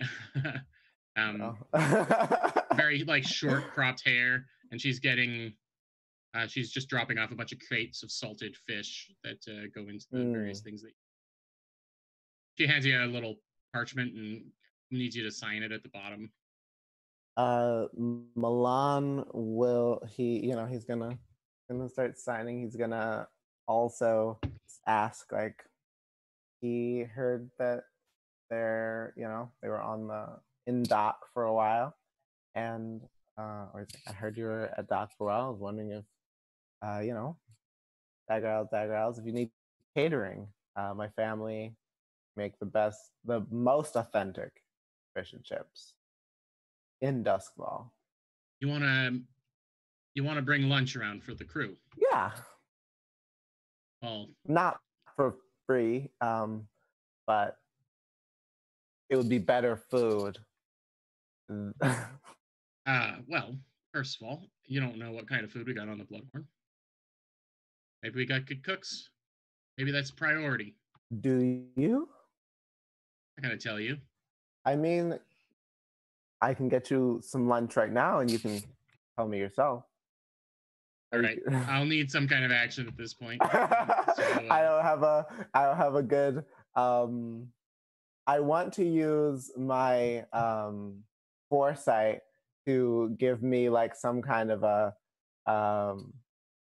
very like short cropped hair, and she's just dropping off a bunch of crates of salted fish that go into the various things that she hands you a little parchment and needs you to sign it at the bottom. Milan he's gonna start signing. He's gonna also ask, like, he heard that they were in dock for a while, and I heard you were at dock for a while. I was wondering if Dagger Isles, if you need catering. My family make the most authentic fish and chips in Duskfall. You wanna bring lunch around for the crew? Yeah. Well, not for free, but it would be better food. Well, first of all, you don't know what kind of food we got on the Bloodhorn. Maybe we got good cooks. Maybe that's a priority. Do you? I gotta tell you. I mean, I can get you some lunch right now, and you can tell me yourself. All right, I'll need some kind of action at this point. I don't have a good. I want to use my foresight to give me like some kind of an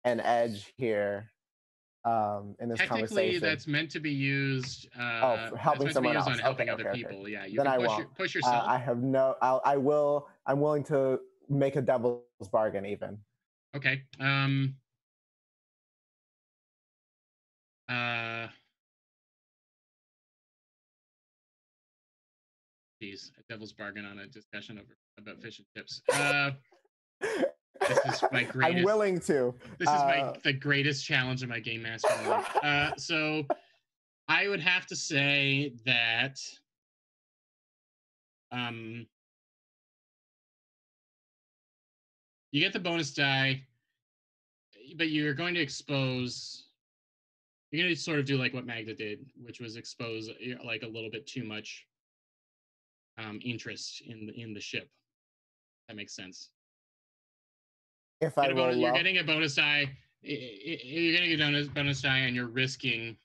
edge here in this Technically, conversation. That's meant to be used. For helping someone else. On helping other people. Yeah, you can push yourself. I'm willing to make a devil's bargain even. Okay. Geez, a devil's bargain on a discussion about fish and chips. This is my greatest. I'm willing to. This is the greatest challenge of my game master life. So I would have to say that you get the bonus die, but you're going to expose. You're going to sort of do like what Magda did, which was expose like a little bit too much interest in the ship. That makes sense. If you're getting a bonus die, you're getting a bonus die, and you're risking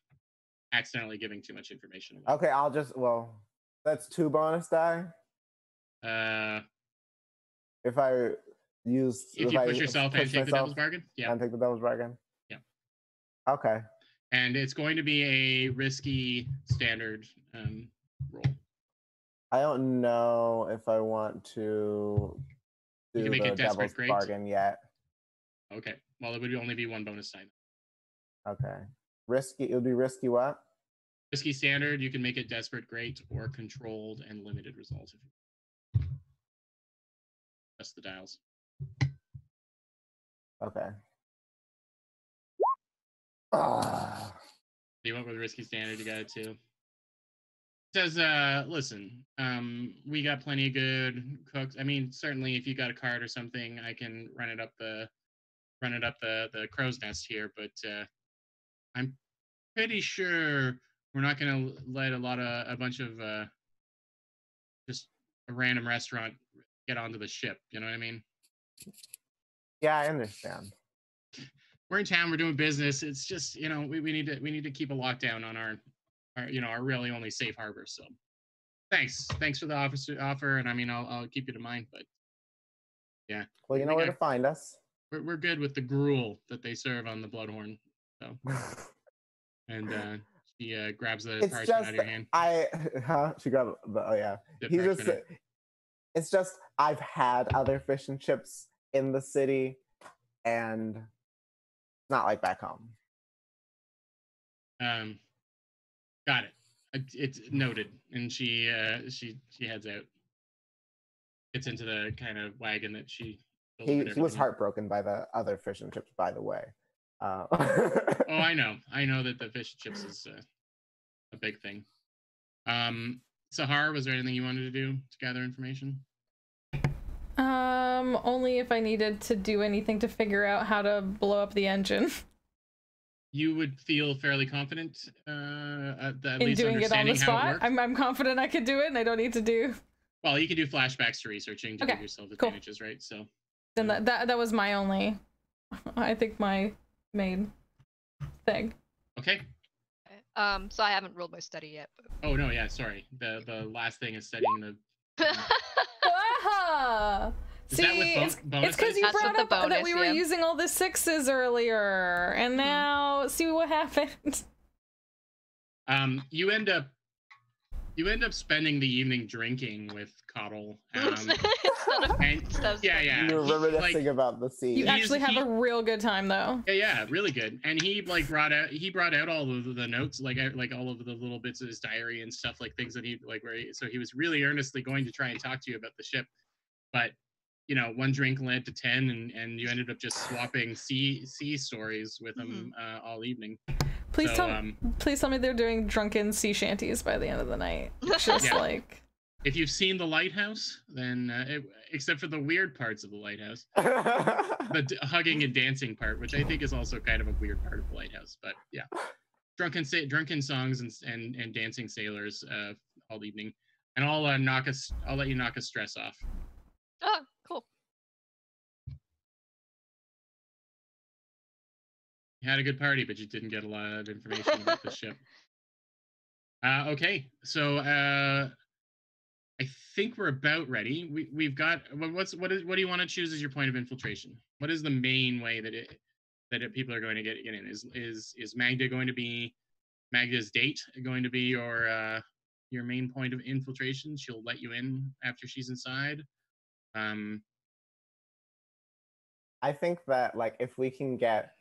accidentally giving too much information away. Okay, that's 2 bonus die. If I use, if you push yourself and take the devil's bargain, yeah, and take the devil's bargain, yeah. Okay. And it's going to be a risky standard roll. I don't know if I want to do the devil's bargain yet. Okay. Well, it would only be one bonus time. Okay. Risky. It would be risky what? Risky standard. You can make it desperate great or controlled and limited result. Just the dials. Okay. You went with risky standard. You got it too. It says, listen, we got plenty of good cooks. I mean, certainly if you got a card or something, I can run it up the crow's nest here, but I'm pretty sure we're not going to let a bunch of just a random restaurant get onto the ship. You know what I mean? Yeah, I understand. We're in town. We're doing business. It's just, you know, we need to keep a lockdown on our our really only safe harbor. So, thanks for the offer, and I mean, I'll keep you in mind. But yeah, well, you know where to find us. We're good with the gruel that they serve on the Bloodhorn. So, and she grabs the parchment out of your hand. She grabbed it's just I've had other fish and chips in the city, and not like back home. Got it. It's noted, and she heads out. Gets into the kind of wagon that she. He was heartbroken by the other fish and chips, by the way. Oh, I know that the fish and chips is a big thing. Sahar, was there anything you wanted to do to gather information? Only if I needed to do anything to figure out how to blow up the engine. You would feel fairly confident at least doing it on the spot. It I'm confident I could do it, and I don't need to do. Well, you can do flashbacks to researching to give yourself advantages, right? So then that was my only, I think, my main thing. Okay. So I haven't rolled my study yet. But... Oh no, yeah, sorry. The last thing is studying the. See, it's because you brought up that we were using all the 6s earlier, and now see what happened. You end up spending the evening drinking with Coddle. You're reminiscing about the scene. You actually have a real good time, though. Yeah, really good. And he brought out all of the notes, like all of the little bits of his diary and stuff, like things that he so he was really earnestly going to try and talk to you about the ship, but you know, one drink led to 10, and you ended up just swapping sea stories with him all evening. Please tell me they're doing drunken sea shanties by the end of the night. Just like. If you've seen The Lighthouse, then except for the weird parts of The Lighthouse, the hugging and dancing part, which I think is also kind of a weird part of The Lighthouse, but yeah, drunken songs and dancing sailors all evening, and I'll let you knock a stress off. Oh, cool. You had a good party, but you didn't get a lot of information about the ship. Okay, so I think we're about ready. We've got what do you want to choose as your point of infiltration? What is the main way that people are going to get in? Is Magda going to be Magda's date going to be your main point of infiltration? She'll let you in after she's inside. I think that like if we can get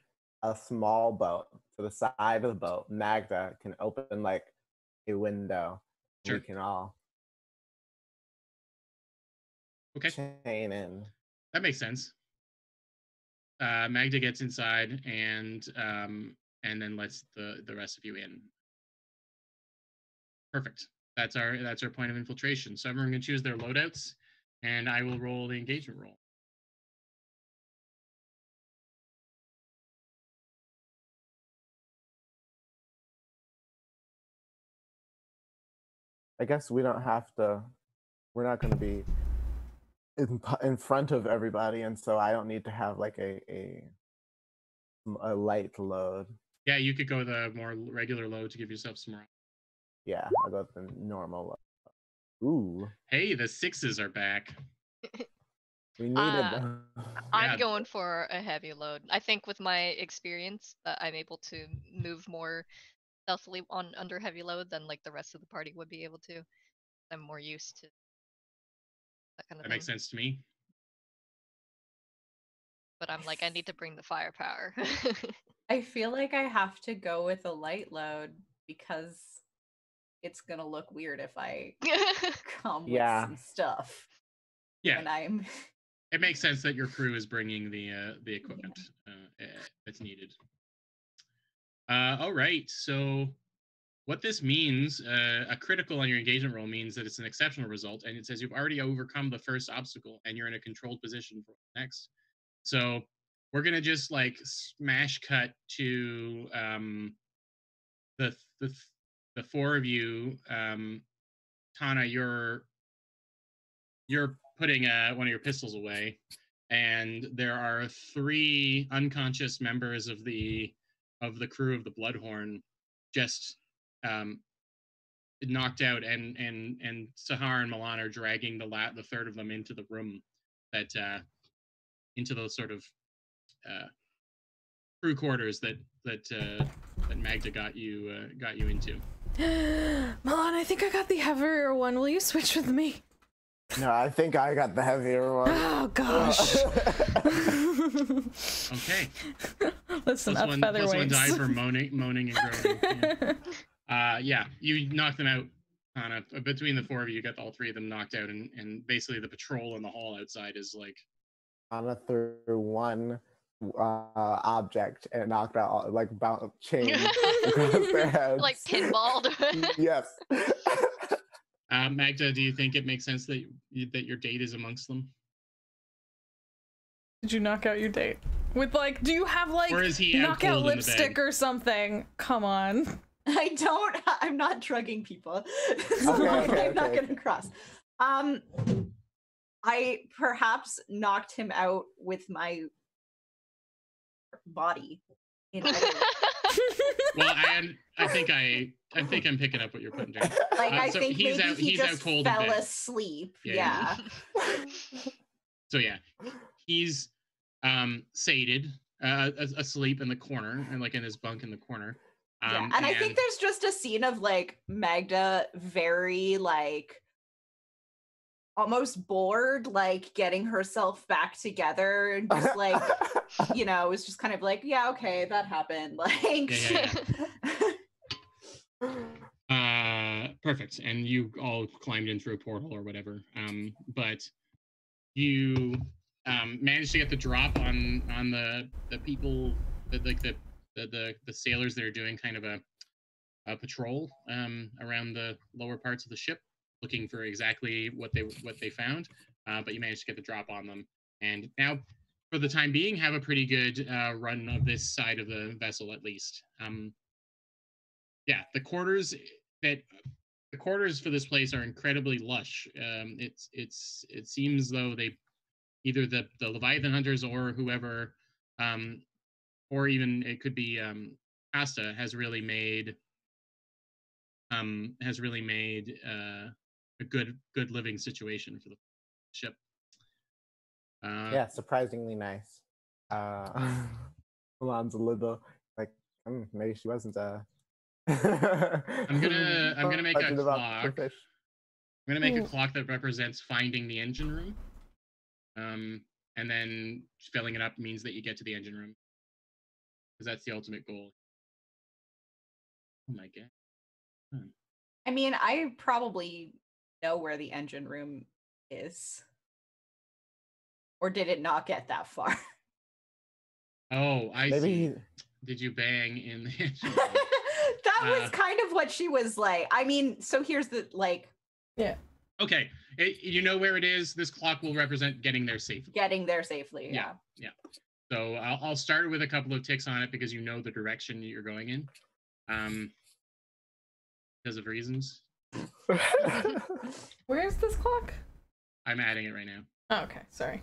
a small boat to the side of the boat, Magda can open like a window. Sure. We can all chain in. That makes sense. Magda gets inside and then lets the rest of you in. Perfect. That's our point of infiltration. So everyone can choose their loadouts, and I will roll the engagement roll. I guess we don't have to. We're not going to be in front of everybody, and so I don't need to have like a light load. Yeah, you could go the more regular load to give yourself some more. Yeah, I'll go with the normal load. Ooh. Hey, the 6s are back. We needed them. I'm going for a heavy load. I think with my experience, I'm able to move more stealthily under heavy load than like the rest of the party would be able to. I'm more used to that kind of thing. That makes sense to me. but I'm like, I need to bring the firepower. I feel like I have to go with a light load because it's gonna look weird if I come with some stuff. Yeah. And I'm. It makes sense that your crew is bringing the equipment that's needed. All right, so what this means, a critical on your engagement roll means that it's an exceptional result, and it says you've already overcome the first obstacle, and you're in a controlled position for next. So we're gonna just like smash cut to the four of you. Tana, you're putting one of your pistols away, and there are 3 unconscious members of the crew of the Bloodhorn just knocked out, and Sahar and Milan are dragging the third of them into the room that into those sort of crew quarters that Magda got you into. Milan, I think I got the heavier one. Will you switch with me? No, I think I got the heavier one. Oh gosh. Okay. Listen, up featherweights. +1 die for moaning and groaning. Yeah, you knocked them out. Tana. Between the 4 of you, you got all 3 of them knocked out, and basically the patrol in the hall outside is like. Tana threw one object and knocked out like chain across their heads. Like pinballed. Yes. Magda, do you think it makes sense that your date is amongst them? Did you knock out your date? With like, do you have like knockout lipstick or something? Come on. I don't. I'm not drugging people. So I'm not gonna cross. I perhaps knocked him out with my body. Well, I think I'm picking up what you're putting down. Like I so think he's maybe out, he he's just out cold fell asleep. Yeah. So yeah, he's sated, asleep in the corner, and like in his bunk in the corner. And I think there's just a scene of like Magda very like almost bored, like getting herself back together and just like, you know, it's just kind of like, yeah, okay, that happened. Like, perfect. And you all climbed in through a portal or whatever. But you managed to get the drop on the people that like the sailors that are doing kind of a patrol around the lower parts of the ship, looking for exactly what they found, but you managed to get the drop on them, and now, for the time being, have a pretty good run of this side of the vessel at least. Yeah, the quarters for this place are incredibly lush. It seems though they either the Leviathan hunters or whoever, or even it could be Asta has really made a good living situation for the ship. Yeah, surprisingly nice. Milan's a little like maybe she wasn't. I'm gonna make a clock. I'm gonna make a clock that represents finding the engine room. And then filling it up means that you get to the engine room, because that's the ultimate goal. Oh my god. I mean, I probably know where the engine room is. Or did it not get that far? Oh, I see. Did you bang in the engine room? That was kind of what she was like. I mean, so here's the like. Yeah. Okay, you know where it is. This clock will represent getting there safely. Getting there safely, yeah. So I'll start with a couple of ticks on it because you know the direction you're going in, because of reasons. Where is this clock? I'm adding it right now. Oh, okay, sorry.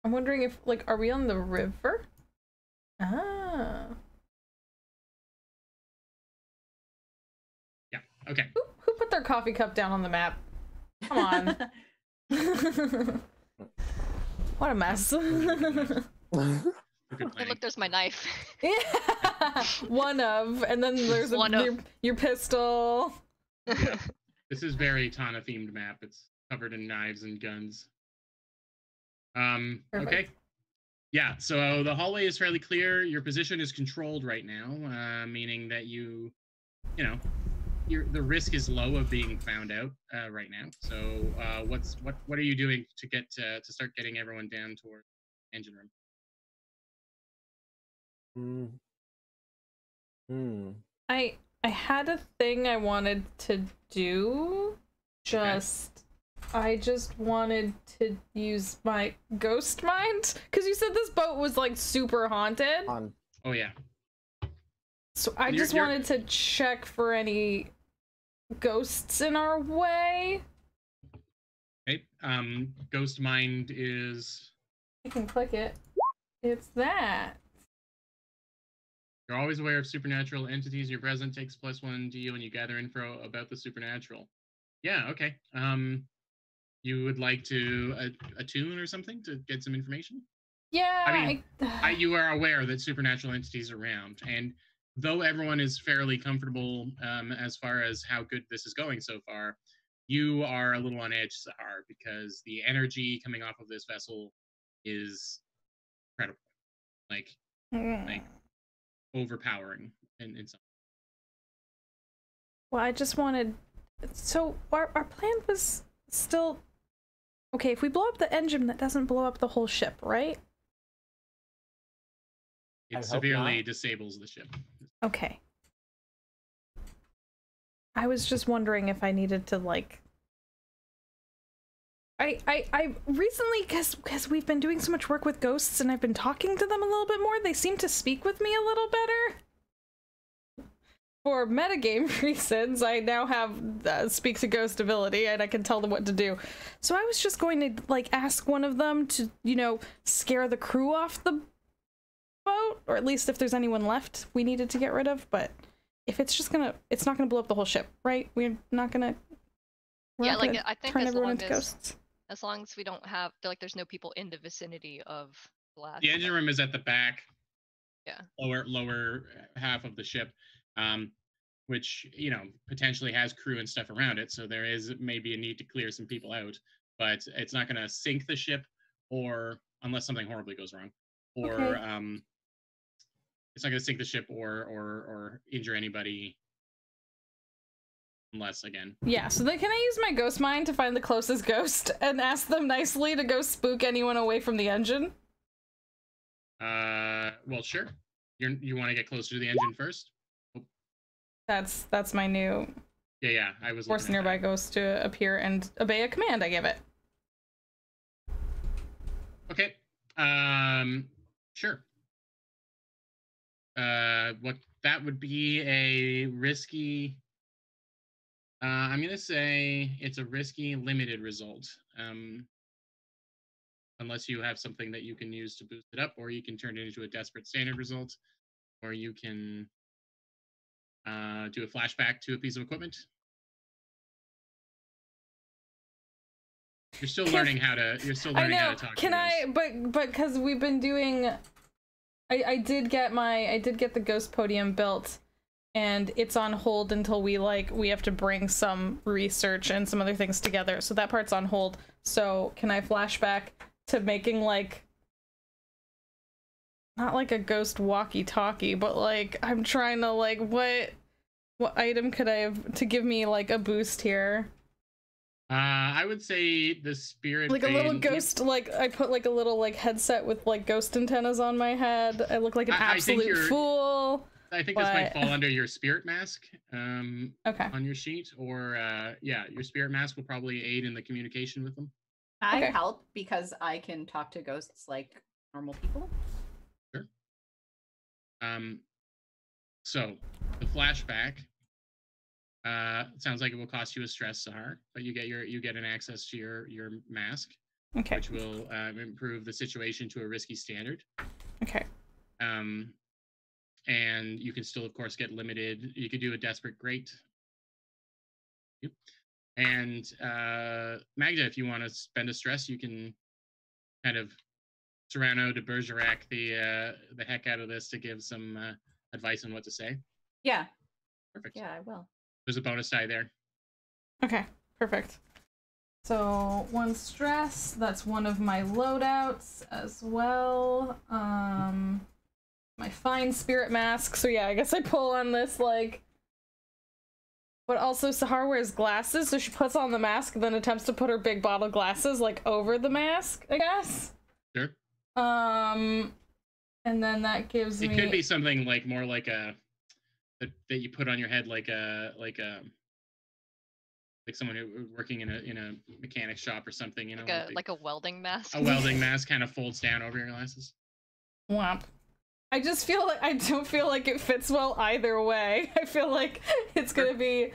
I'm wondering if, like, are we on the river? Ah. Yeah, okay. Who put their coffee cup down on the map? Come on. What a mess. Hey, look, there's my knife. Yeah. One of, and then there's your pistol. Yeah. This is very Tana themed map. It's covered in knives and guns. Okay. Yeah, so the hallway is fairly clear. Your position is controlled right now, meaning that you know, the risk is low of being found out right now. So what are you doing to get to start getting everyone down toward the engine room? I had a thing I wanted to do. I just wanted to use my ghost mind, because you said this boat was like super haunted. Oh yeah. So I just wanted to check for any ghosts in our way. Okay. Ghost mind is. I can click it. It's that. You're always aware of supernatural entities in your present. Takes +1 to you when you gather info about the supernatural. Yeah. Okay. You would like to attune or something to get some information? Yeah. I mean, you are aware that supernatural entities are around, and though everyone is fairly comfortable as far as how good this is going so far, you are a little on edge, Sahar, because the energy coming off of this vessel is incredible, like overpowering in some. Well, I just wanted. So our plan was still. Okay, if we blow up the engine, that doesn't blow up the whole ship, right? It severely disables the ship. Okay. I was just wondering if I needed to, like... I recently, because we've been doing so much work with ghosts and I've been talking to them a little bit more, they seem to speak with me a little better. For metagame reasons, I now have speak to ghost ability and I can tell them what to do. So I was just going to, like, ask one of them to, you know, scare the crew off the boat, or at least if there's anyone left we needed to get rid of. But if it's just gonna, it's not gonna blow up the whole ship, right? We're not gonna. Yeah, like I think turn everyone into ghosts. As long as we don't have, like, there's no people in the vicinity of the last. The engine room is at the back. Yeah. Lower half of the ship, which, you know, potentially has crew and stuff around it. So there is maybe a need to clear some people out, but it's not going to sink the ship, or unless something horribly goes wrong, or it's not going to sink the ship or injure anybody. Unless, again. Yeah, so then can I use my ghost mind to find the closest ghost and ask them nicely to go spook anyone away from the engine? Well, sure. You want to get closer to the engine first? Oh. That's my new... Yeah, I was force nearby ghost to appear and obey a command I give it. Okay. Sure. What that would be a risky... I'm going to say it's a risky limited result. Unless you have something that you can use to boost it up, or you can turn it into a desperate standard result, or you can do a flashback to a piece of equipment. You're still learning how to. You're still learning how to talk. Can I? But because we've been doing, I did get the ghost podium built, and it's on hold until we have to bring some research and some other things together. So that part's on hold. So can I flashback to making, like, not like a ghost walkie-talkie, but like I'm trying to, like, what item could I have to give me, like, a boost here? I would say the spirit, like a little ghost, like I put like a little like headset with like ghost antennas on my head. I look like an absolute fool. I think this might fall under your spirit mask okay. on your sheet, or yeah, your spirit mask will probably aid in the communication with them. I help because I can talk to ghosts like normal people. Sure. So the flashback sounds like it will cost you a stress, Sahar, but you get an access to your mask, which will improve the situation to a risky standard. Okay. And you can still, of course, get limited. You could do a desperate great. Yep. And Magda, if you want to spend a stress, you can kind of Serrano de Bergerac the heck out of this to give some advice on what to say. Yeah. Perfect. Yeah, I will. There's a bonus die there. Okay, perfect. So 1 stress, that's one of my loadouts as well. My fine spirit mask, so yeah, I guess I pull on this, like... But also Sahar wears glasses, so she puts on the mask and then attempts to put her big bottle glasses, like, over the mask, I guess. Sure. And then that gives me... It could be something, like, more like a... That you put on your head like someone who working in a mechanic shop or something, you know, like a welding mask. A welding mask kind of folds down over your glasses. Womp. I just feel like I don't feel like it fits well either way. I feel like it's gonna be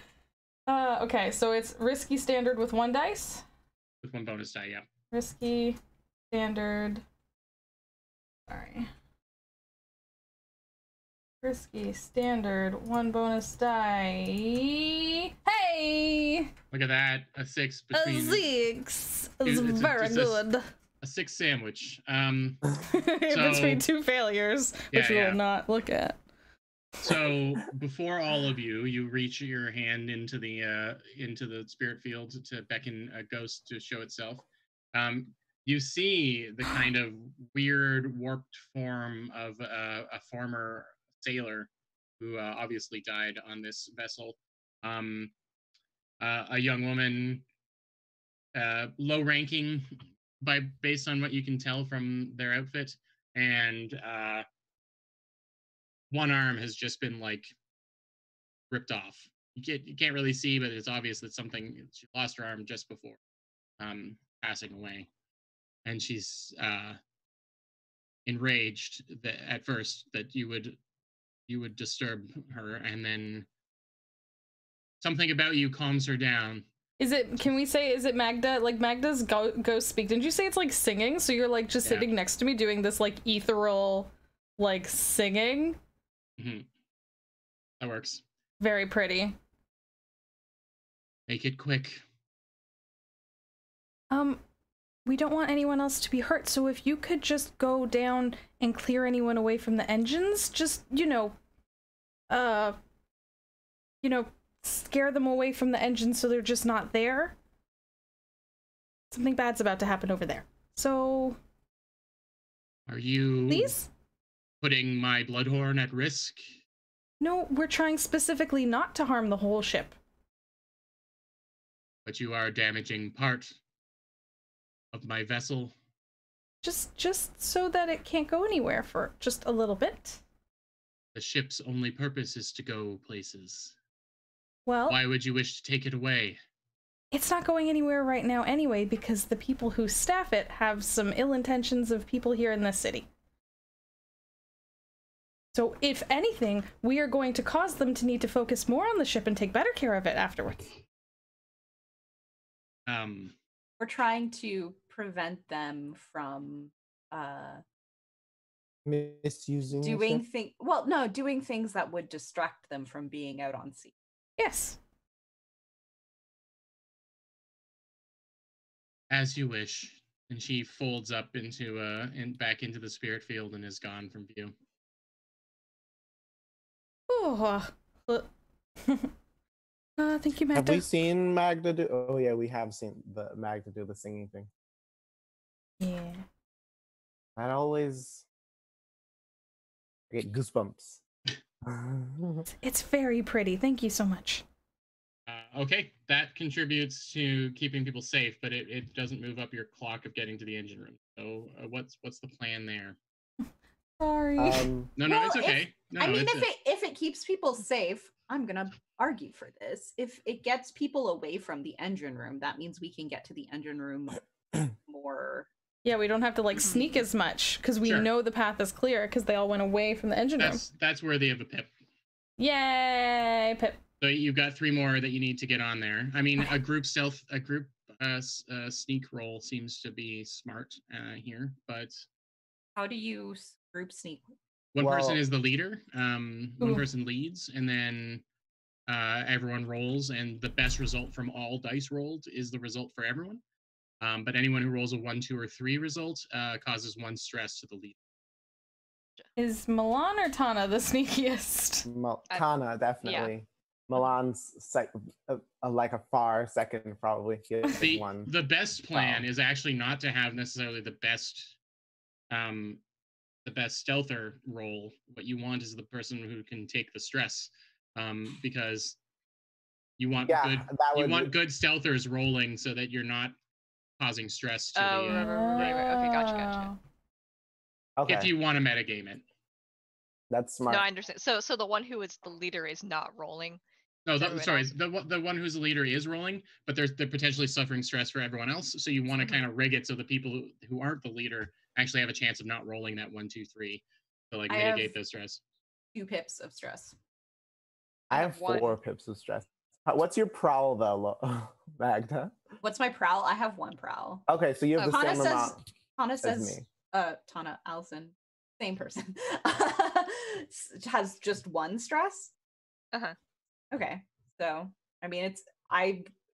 okay, so it's risky standard with 1 dice. With 1 bonus die, yeah. Risky standard. Sorry. Risky standard 1 bonus die. Hey! Look at that. A 6 between. A 6. It's very good. A 6 sandwich. Between 2 failures, which we will not look at. So before all of you reach your hand into the spirit field to beckon a ghost to show itself. You see the kind of weird warped form of a former sailor who obviously died on this vessel. A young woman, low ranking based on what you can tell from their outfit, and 1 arm has just been like ripped off. You can't really see, but it's obvious that she lost her arm just before passing away, and she's enraged at first that you would disturb her, and then something about you calms her down. Is it Magda? Like, Magda's ghost speak. Didn't you say it's like singing? So you're like just sitting next to me doing this like ethereal, like, singing? Mm-hmm. That works. Very pretty. Make it quick. We don't want anyone else to be hurt, so if you could just go down and clear anyone away from the engines, just, scare them away from the engines so they're just not there. Something bad's about to happen over there. So... Are you... Please? Putting my bloodhorn at risk? No, we're trying specifically not to harm the whole ship. But you are damaging part of my vessel. Just so that it can't go anywhere for just a little bit. The ship's only purpose is to go places. Well... Why would you wish to take it away? It's not going anywhere right now anyway, because the people who staff it have some ill intentions of people here in this city. So, if anything, we are going to cause them to need to focus more on the ship and take better care of it afterwards. We're trying to prevent them from misusing doing things that would distract them from being out on sea. Yes. As you wish. And she folds up into and back into the spirit field and is gone from view. Oh, thank you, Magda. Have we seen Magda do? Oh yeah, we have seen the Magda do the singing thing. Yeah. That always I get goosebumps. It's very pretty. Thank you so much. Okay, that contributes to keeping people safe, but it doesn't move up your clock of getting to the engine room. So what's the plan there? Sorry. No, it's okay. If it keeps people safe, I'm gonna argue for this. If it gets people away from the engine room, that means we can get to the engine room more. Yeah, we don't have to like sneak as much because we know the path is clear because they all went away from the engine room. That's worthy of a pip. Yay, pip. So you've got 3 more that you need to get on there. I mean, a group sneak roll seems to be smart here, but how do you group sneak? One person is the leader. One person leads, and then everyone rolls, and the best result from all dice rolled is the result for everyone. But anyone who rolls a 1, 2, or 3 result causes 1 stress to the leader. Is Milan or Tana the sneakiest? Tana, definitely. Milan's like a far second, probably. The best plan is actually not to have necessarily the best stealther role. What you want is the person who can take the stress, because you want good stealthers rolling so that you're not causing stress to the. Right. Okay, gotcha. Okay. If you want to metagame it. That's smart. No, I understand. So the one who is the leader is not rolling. No, the one who's the leader is rolling, but they're potentially suffering stress for everyone else. So you want to kind of rig it so the people who aren't the leader actually have a chance of not rolling that 1, 2, 3 to like mitigate the stress. 2 pips of stress. I have 4 pips of stress. What's your prowl though, Magda? What's my prowl? I have 1 prowl. Okay, so you have the same amount. Tana says, as me. Tana, Allison, same person, has just 1 stress. Okay, so I mean,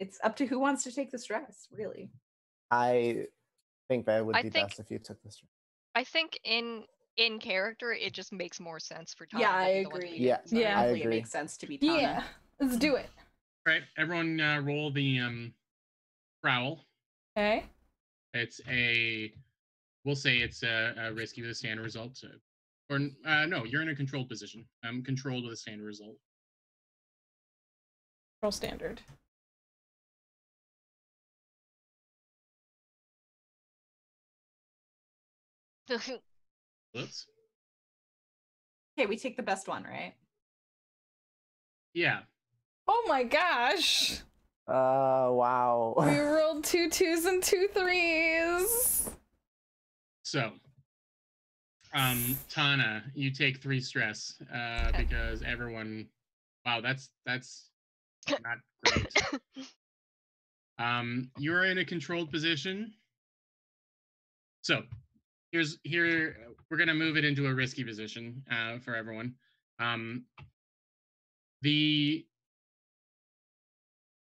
it's up to who wants to take the stress, really. I think that would be best if you took the stress. I think in character, it just makes more sense for Tana. Yeah, I agree. I agree. It makes sense to be Tana. Yeah, let's do it. All right, everyone, roll the prowl. Okay. It's we'll say it's a risky with a standard result, or no, you're in a controlled position. Controlled with a standard result. Roll standard. Whoops. Okay, we take the best one, right? Yeah. Oh my gosh. Wow. We rolled 2 2s and 2 3s. So, Tana, you take 3 stress because everyone. Wow, that's not great. You're in a controlled position. So, here we're gonna move it into a risky position for everyone.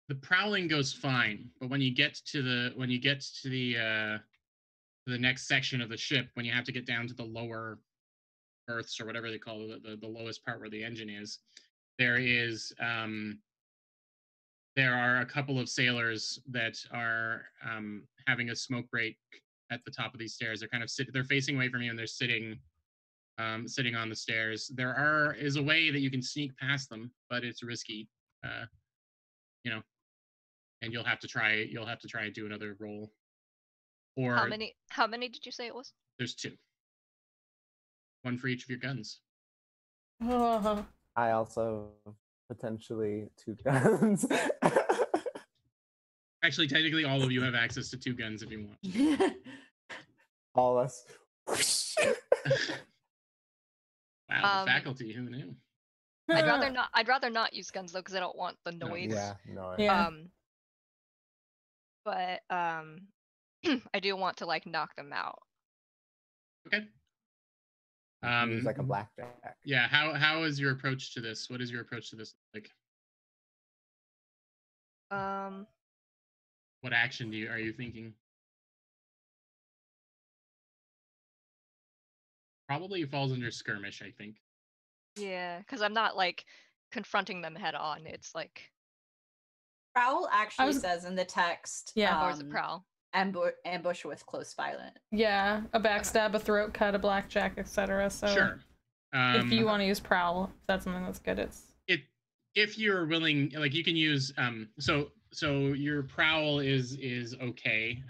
The prowling goes fine, but when you get to the next section of the ship, when you have to get down to the lower berths or whatever they call it, the lowest part where the engine is, there are a couple of sailors that are having a smoke break at the top of these stairs. They're kind of they're facing away from you, and they're sitting on the stairs. There is a way that you can sneak past them, but it's risky, and you'll have to try and do another roll. Or how many did you say it was? There's 2. 1 for each of your guns. I also potentially 2 guns. Actually, technically, all of you have access to 2 guns if you want. All of us. Wow, the faculty, who knew? I'd rather not use guns though, because I don't want the noise. But I do want to like knock them out. Okay. Use like a blackjack. Yeah. How is your approach to this? What is your approach to this like? What action are you thinking? Probably falls under skirmish, I think. Yeah, because I'm not like confronting them head on. It's like prowl actually says in the text. Yeah, or is it prowl? Ambush with close violent. Yeah, a backstab, a throat cut, a blackjack, etc. So sure. If you want to use prowl, if that's something that's good. If you're willing, like you can use so your prowl is okay,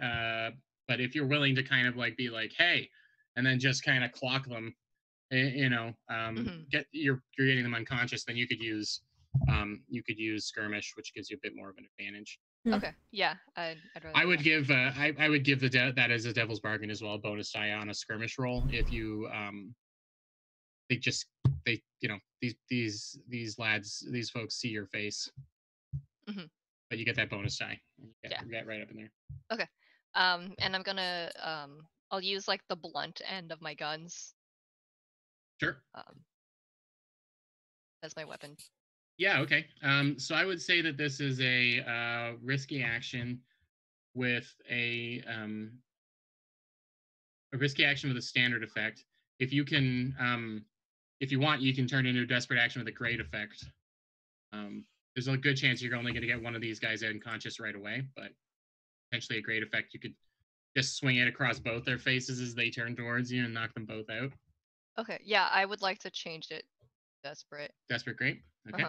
but if you're willing to kind of like be like, hey, and then just kind of clock them, you're getting them unconscious, then you could use skirmish, which gives you a bit more of an advantage. Okay, yeah, I'd rather. I would give that as a devil's bargain as well, a bonus die on a skirmish roll if you these lads, these folks see your face, but you get that bonus die. You get right up in there. Okay, and I'm gonna I'll use like the blunt end of my guns. Sure. As my weapon. Yeah. Okay. So I would say that this is a risky action with a risky action with a standard effect. If you can, if you want, you can turn it into a desperate action with a great effect. there's a good chance you're only going to get one of these guys unconscious right away, but potentially a great effect. You could just swing it across both their faces as they turn towards you and knock them both out. Okay, yeah, I would like to change it. Desperate. Desperate, great. Okay.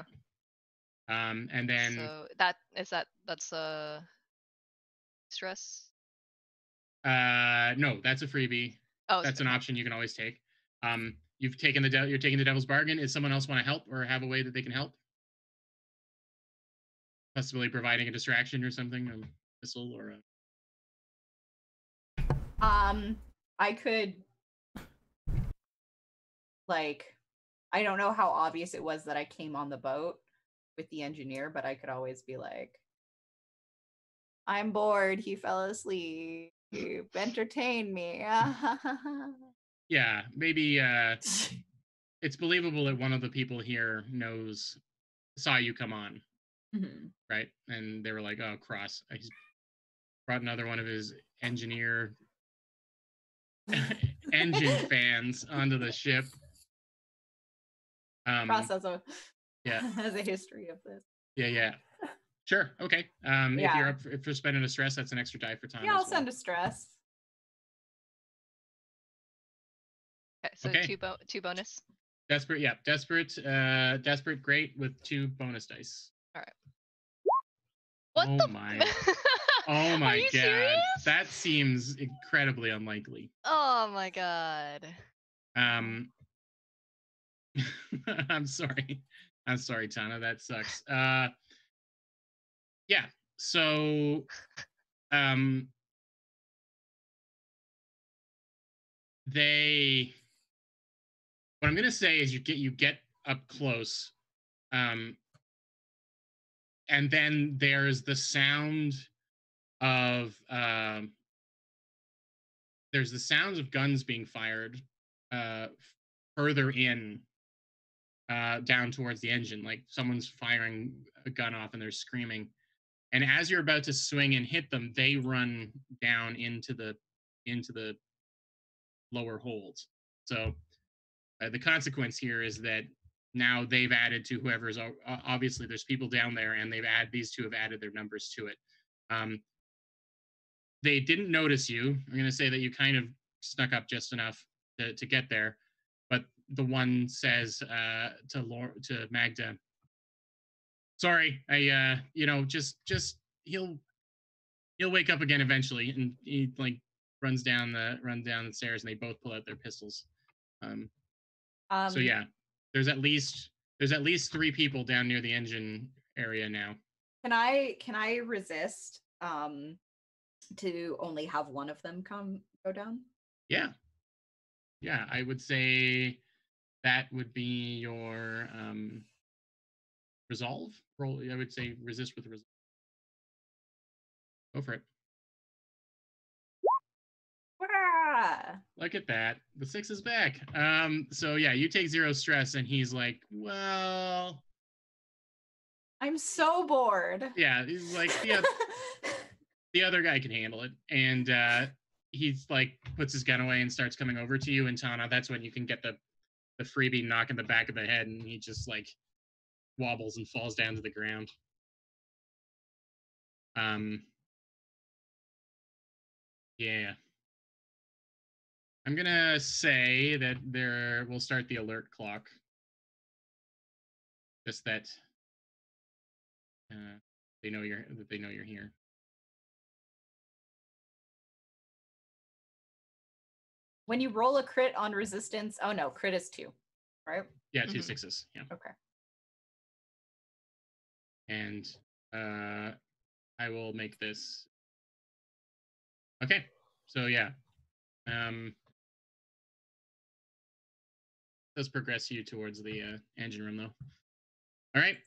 And then so that's stress. No, that's a freebie. Oh, that's an option you can always take. You're taking the devil's bargain. Does someone else want to help or have a way that they can help? Possibly providing a distraction or something, a missile or a. I could, like, I don't know how obvious it was that I came on the boat with the engineer, but I could always be like, I'm bored, he fell asleep, entertain me. Yeah, maybe it's believable that one of the people here saw you come on, right? And they were like, oh, Cross, he's brought another one of his engine fans onto the ship. Cross has a history of this. Yeah. Sure. Okay. If you're up for spending a stress, that's an extra die for time. Yeah, I'll send a stress. Okay, so two bonus. Desperate, yeah. Desperate, great with 2 bonus dice. All right. What Oh my god. Serious? That seems incredibly unlikely. Oh my god. I'm sorry. Tana. That sucks. Yeah. So what I'm gonna say is you get up close, and then there's the sound of guns being fired further in, down towards the engine, like someone's firing a gun off and they're screaming. And as you're about to swing and hit them, they run down into the lower holds. So the consequence here is that now they've added to whoever's, obviously there's people down there, and these 2 have added their numbers to it. They didn't notice you. I'm going to say that you kind of snuck up just enough to get there. But the one says to Magda, sorry, I just he'll wake up again eventually. And he like runs down the stairs, and they both pull out their pistols. So yeah, there's at least 3 people down near the engine area now. Can I resist to only have one of them go down? Yeah, I would say that would be your resolve roll. I would say resist with resolve. Go for it. Look at that. The 6 is back. So yeah, you take 0 stress, and he's like, well, I'm so bored. Yeah, he's like, the other guy can handle it. And he's like puts his gun away and starts coming over to you, and Tana, that's when you can get the freebie knock in the back of the head, and he just like wobbles and falls down to the ground. Yeah. I'm gonna say that we'll start the alert clock. Just that they know you're here. When you roll a crit on resistance, oh no, crit is 2, right? Yeah, 2 6s. Yeah. Okay. And I will make this. Okay. So yeah. Let's progress you towards the engine room, though. All right.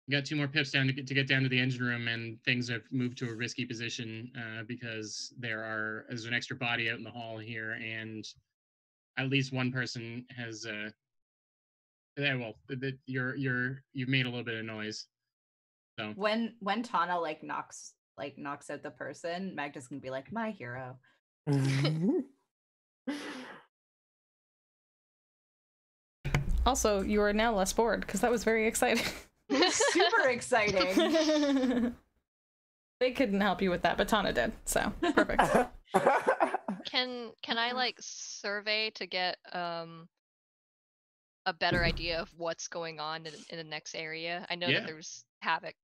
We got 2 more pips down to get down to the engine room, and things have moved to a risky position because there's an extra body out in the hall here, and at least one person has you've made a little bit of noise. So when Tana knocks out the person, Magda's gonna be like, my hero. Also, you are now less bored because that was very exciting. Super exciting. They couldn't help you with that, but Tana did, so perfect. Can I like survey to get a better idea of what's going on in the next area? I know that there's havoc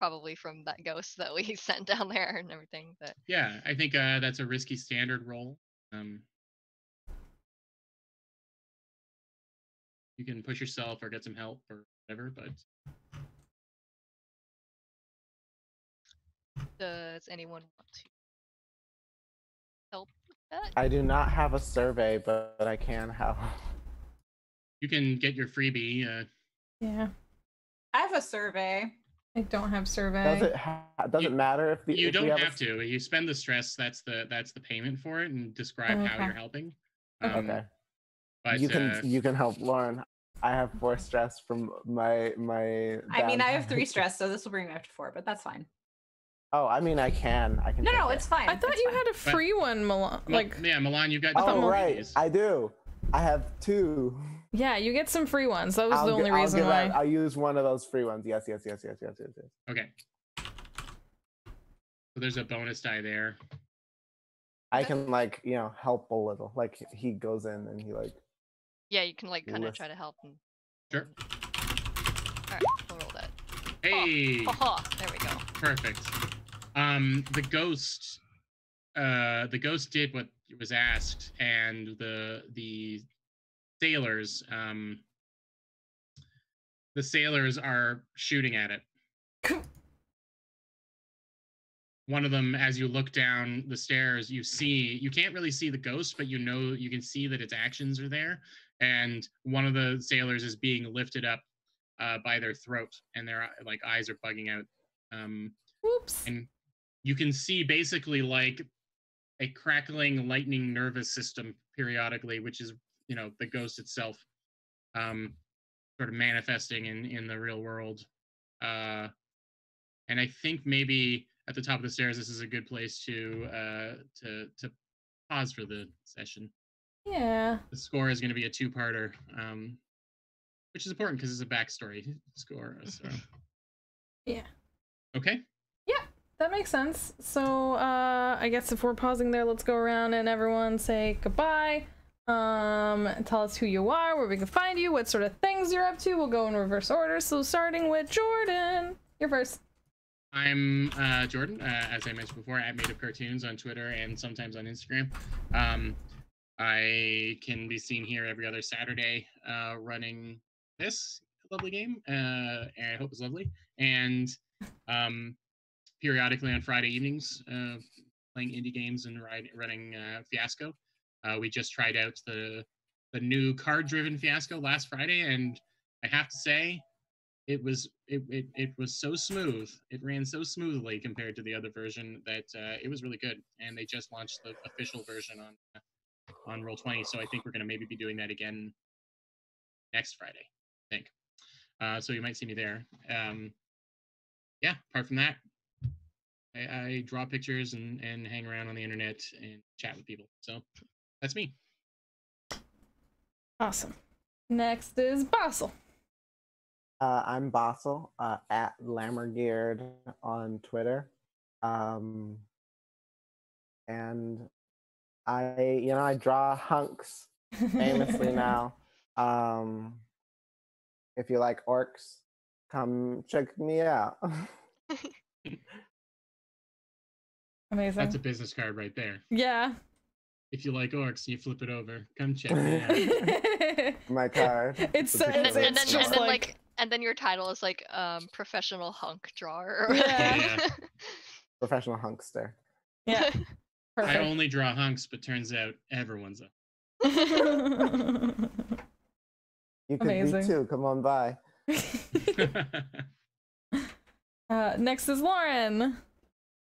probably from that ghost that we sent down there and everything, but yeah, I think that's a risky standard roll. You can push yourself or get some help or whatever, but does anyone want to help with that? I do not have a survey, but I can help. You can get your freebie. Yeah. I have a survey. I don't have survey. Does it matter if you don't have to? You spend the stress. That's the payment for it, and describe how you're helping. Okay. But you can help Lauren. I have 4 stress from my. I mean, I have 3 stress, so this will bring me up to 4, but that's fine. Oh, I mean, I can. No, it's fine. I thought you had a free one, Milan. Milan, you got. Oh, right. I do. I have 2. Yeah, you get some free ones. That was the only reason why. I'll use one of those free ones. Yes. Okay. So there's a bonus die there. I can help a little. Like he goes in and he Yeah, you can kind of try to help. Sure. All right, we'll roll that. Hey. There we go. Perfect. The ghost did what was asked, and the sailors are shooting at it. One of them, as you look down the stairs, you can't really see the ghost, but you can see that its actions are there. And one of the sailors is being lifted up by their throat, and their eyes are bugging out. Whoops. And you can see basically a crackling lightning nervous system periodically, which is the ghost itself sort of manifesting in the real world. And I think maybe at the top of the stairs, this is a good place to pause for the session. Yeah. The score is going to be a 2-parter, which is important because it's a backstory score. So. Yeah. Okay. Yeah, that makes sense. So I guess if we're pausing there, let's go around and everyone say goodbye. Tell us who you are, where we can find you, what sort of things you're up to. We'll go in reverse order. So starting with Jordan, you're first. I'm Jordan, as I mentioned before, at Made of Cartoons on Twitter and sometimes on Instagram. I can be seen here every other Saturday running this lovely game, and I hope it's lovely. And periodically on Friday evenings, playing indie games and running Fiasco. We just tried out the new card-driven Fiasco last Friday, and I have to say, it was so smooth. It ran so smoothly compared to the other version that it was really good. And they just launched the official version on Roll20, so I think we're going to maybe be doing that again next Friday, I think. So you might see me there. Yeah, apart from that, I draw pictures and hang around on the internet and chat with people. So that's me. Awesome. Next is Basel. I'm Basel, at Lammergeared on Twitter. And I draw hunks famously now. If you like orcs, come check me out. Amazing. That's a business card right there. Yeah. If you like orcs, you flip it over. Come check me out. My card. And then your title is professional hunk drawer. Yeah. Professional hunkster. Yeah. Perfect. I only draw hunks, but turns out everyone's a. You could be too. Come on by. Next is Lauren.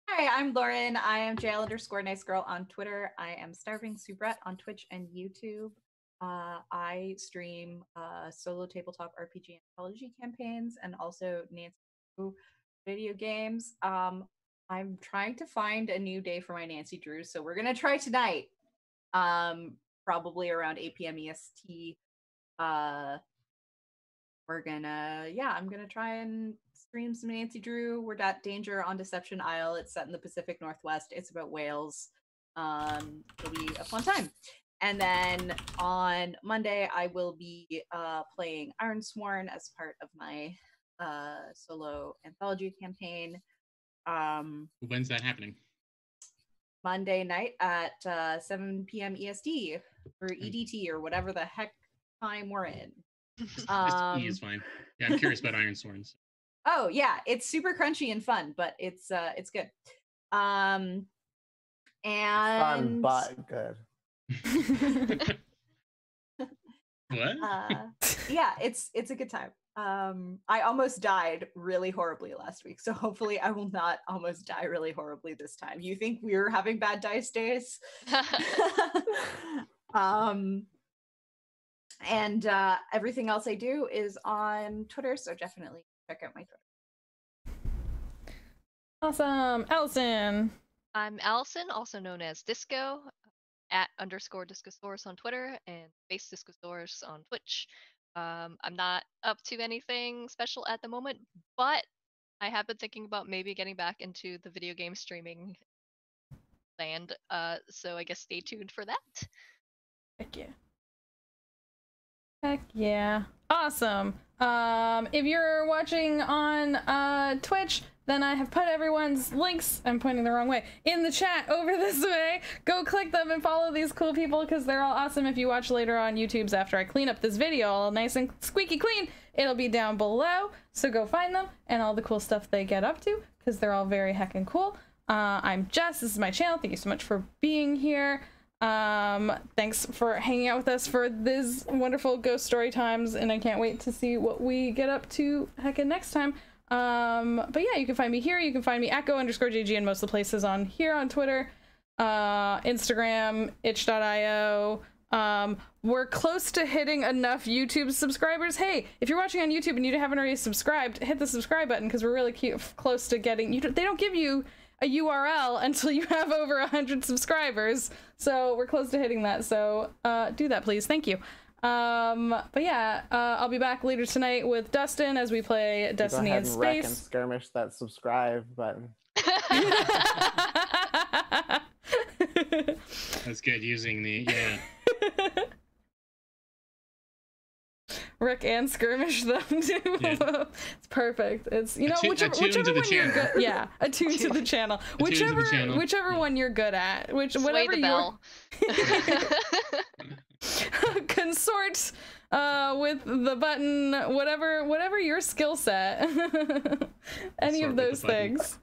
Hi, I'm Lauren. I am jail_nice_girl on Twitter. I am Starving Soubrette on Twitch and YouTube. I stream solo tabletop RPG anthology campaigns and also Nancy Drew video games. I'm trying to find a new day for my Nancy Drew, so we're gonna try tonight. Probably around 8 p.m. EST. we're gonna, I'm gonna try and stream some Nancy Drew. We're at Danger on Deception Isle. It's set in the Pacific Northwest. It's about whales. It'll be a fun time. And then on Monday, I will be playing Ironsworn as part of my solo anthology campaign. When's that happening? Monday night at 7 p.m. EST or EDT or whatever the heck time we're in. Just E is fine. Yeah, I'm curious about Ironsworn. Oh yeah, it's super crunchy and fun, but it's good. And fun but good. What? Yeah, it's a good time. I almost died really horribly last week, so hopefully I will not almost die really horribly this time. You think we're having bad dice days? And everything else I do is on Twitter, so definitely check out my Twitter. Awesome. Allison. I'm Allison, also known as Disco, @_Discosaurus on Twitter, and Base Discosaurus on Twitch. I'm not up to anything special at the moment, but I have been thinking about maybe getting back into the video game streaming land, so I guess stay tuned for that. Heck yeah. Heck yeah. Awesome. If you're watching on Twitch, then I have put everyone's links, I'm pointing the wrong way, in the chat over this way. Go click them and follow these cool people because they're all awesome. If you watch later on YouTube's after I clean up this video all nice and squeaky clean, it'll be down below. So go find them and all the cool stuff they get up to because they're all very heckin' cool. I'm Jess, this is my channel. Thank you so much for being here. Thanks for hanging out with us for this wonderful ghost story times, and I can't wait to see what we get up to heckin' next time. But yeah, you can find me here. You can find me at @go_JG in most of the places on here on Twitter, Instagram, itch.io. We're close to hitting enough YouTube subscribers. Hey, if you're watching on YouTube and you haven't already subscribed, hit the subscribe button because we're really close to getting, they don't give you a URL until you have over 100 subscribers. So we're close to hitting that. So, do that, please. Thank you. But yeah, I'll be back later tonight with Dustin as we play Destiny in Space. Wreck and skirmish that subscribe button. That's good using the, yeah. Wreck and skirmish them too. Yeah. It's perfect. It's, you know, whichever one you're good. Yeah, attune to the channel. Whichever one you're good at. Whatever bell. Consort with the button, whatever your skill set. Any of those things.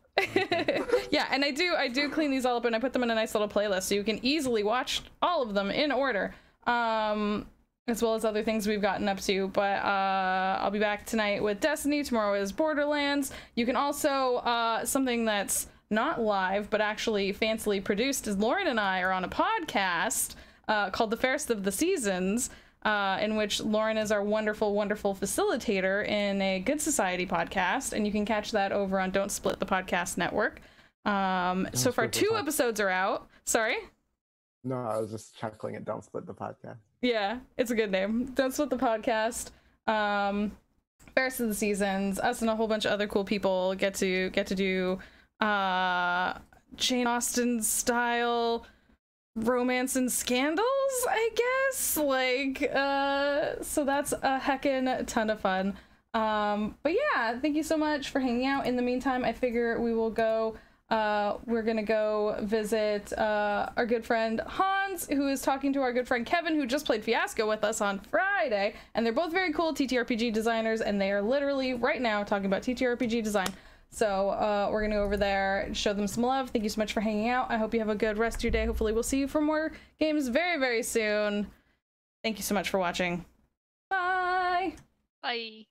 Yeah, and I do clean these all up and I put them in a nice little playlist so you can easily watch all of them in order. As well as other things we've gotten up to, but I'll be back tonight with Destiny. Tomorrow is Borderlands. You can also, something that's not live, but actually fancily produced, is Lauren and I are on a podcast called The Fairest of the Seasons, in which Lauren is our wonderful, wonderful facilitator in a Good Society podcast, and you can catch that over on Don't Split the Podcast Network. So far, 2 episodes are out. Sorry? No, I was just chuckling at Don't Split the Podcast. Yeah, it's a good name. Don't Split the Podcast. Fairest of the Seasons. Us and a whole bunch of other cool people get to do Jane Austen style romance and scandals, I guess. Like, so that's a heckin' ton of fun. But yeah, thank you so much for hanging out. In the meantime, I figure we will go. We're gonna go visit our good friend Hans, who is talking to our good friend Kevin, who just played Fiasco with us on Friday, and they're both very cool TTRPG designers, and they are literally right now talking about TTRPG design. So we're gonna go over there and show them some love. Thank you so much for hanging out. I hope you have a good rest of your day. Hopefully we'll see you for more games very, very soon. Thank you so much for watching. Bye! Bye!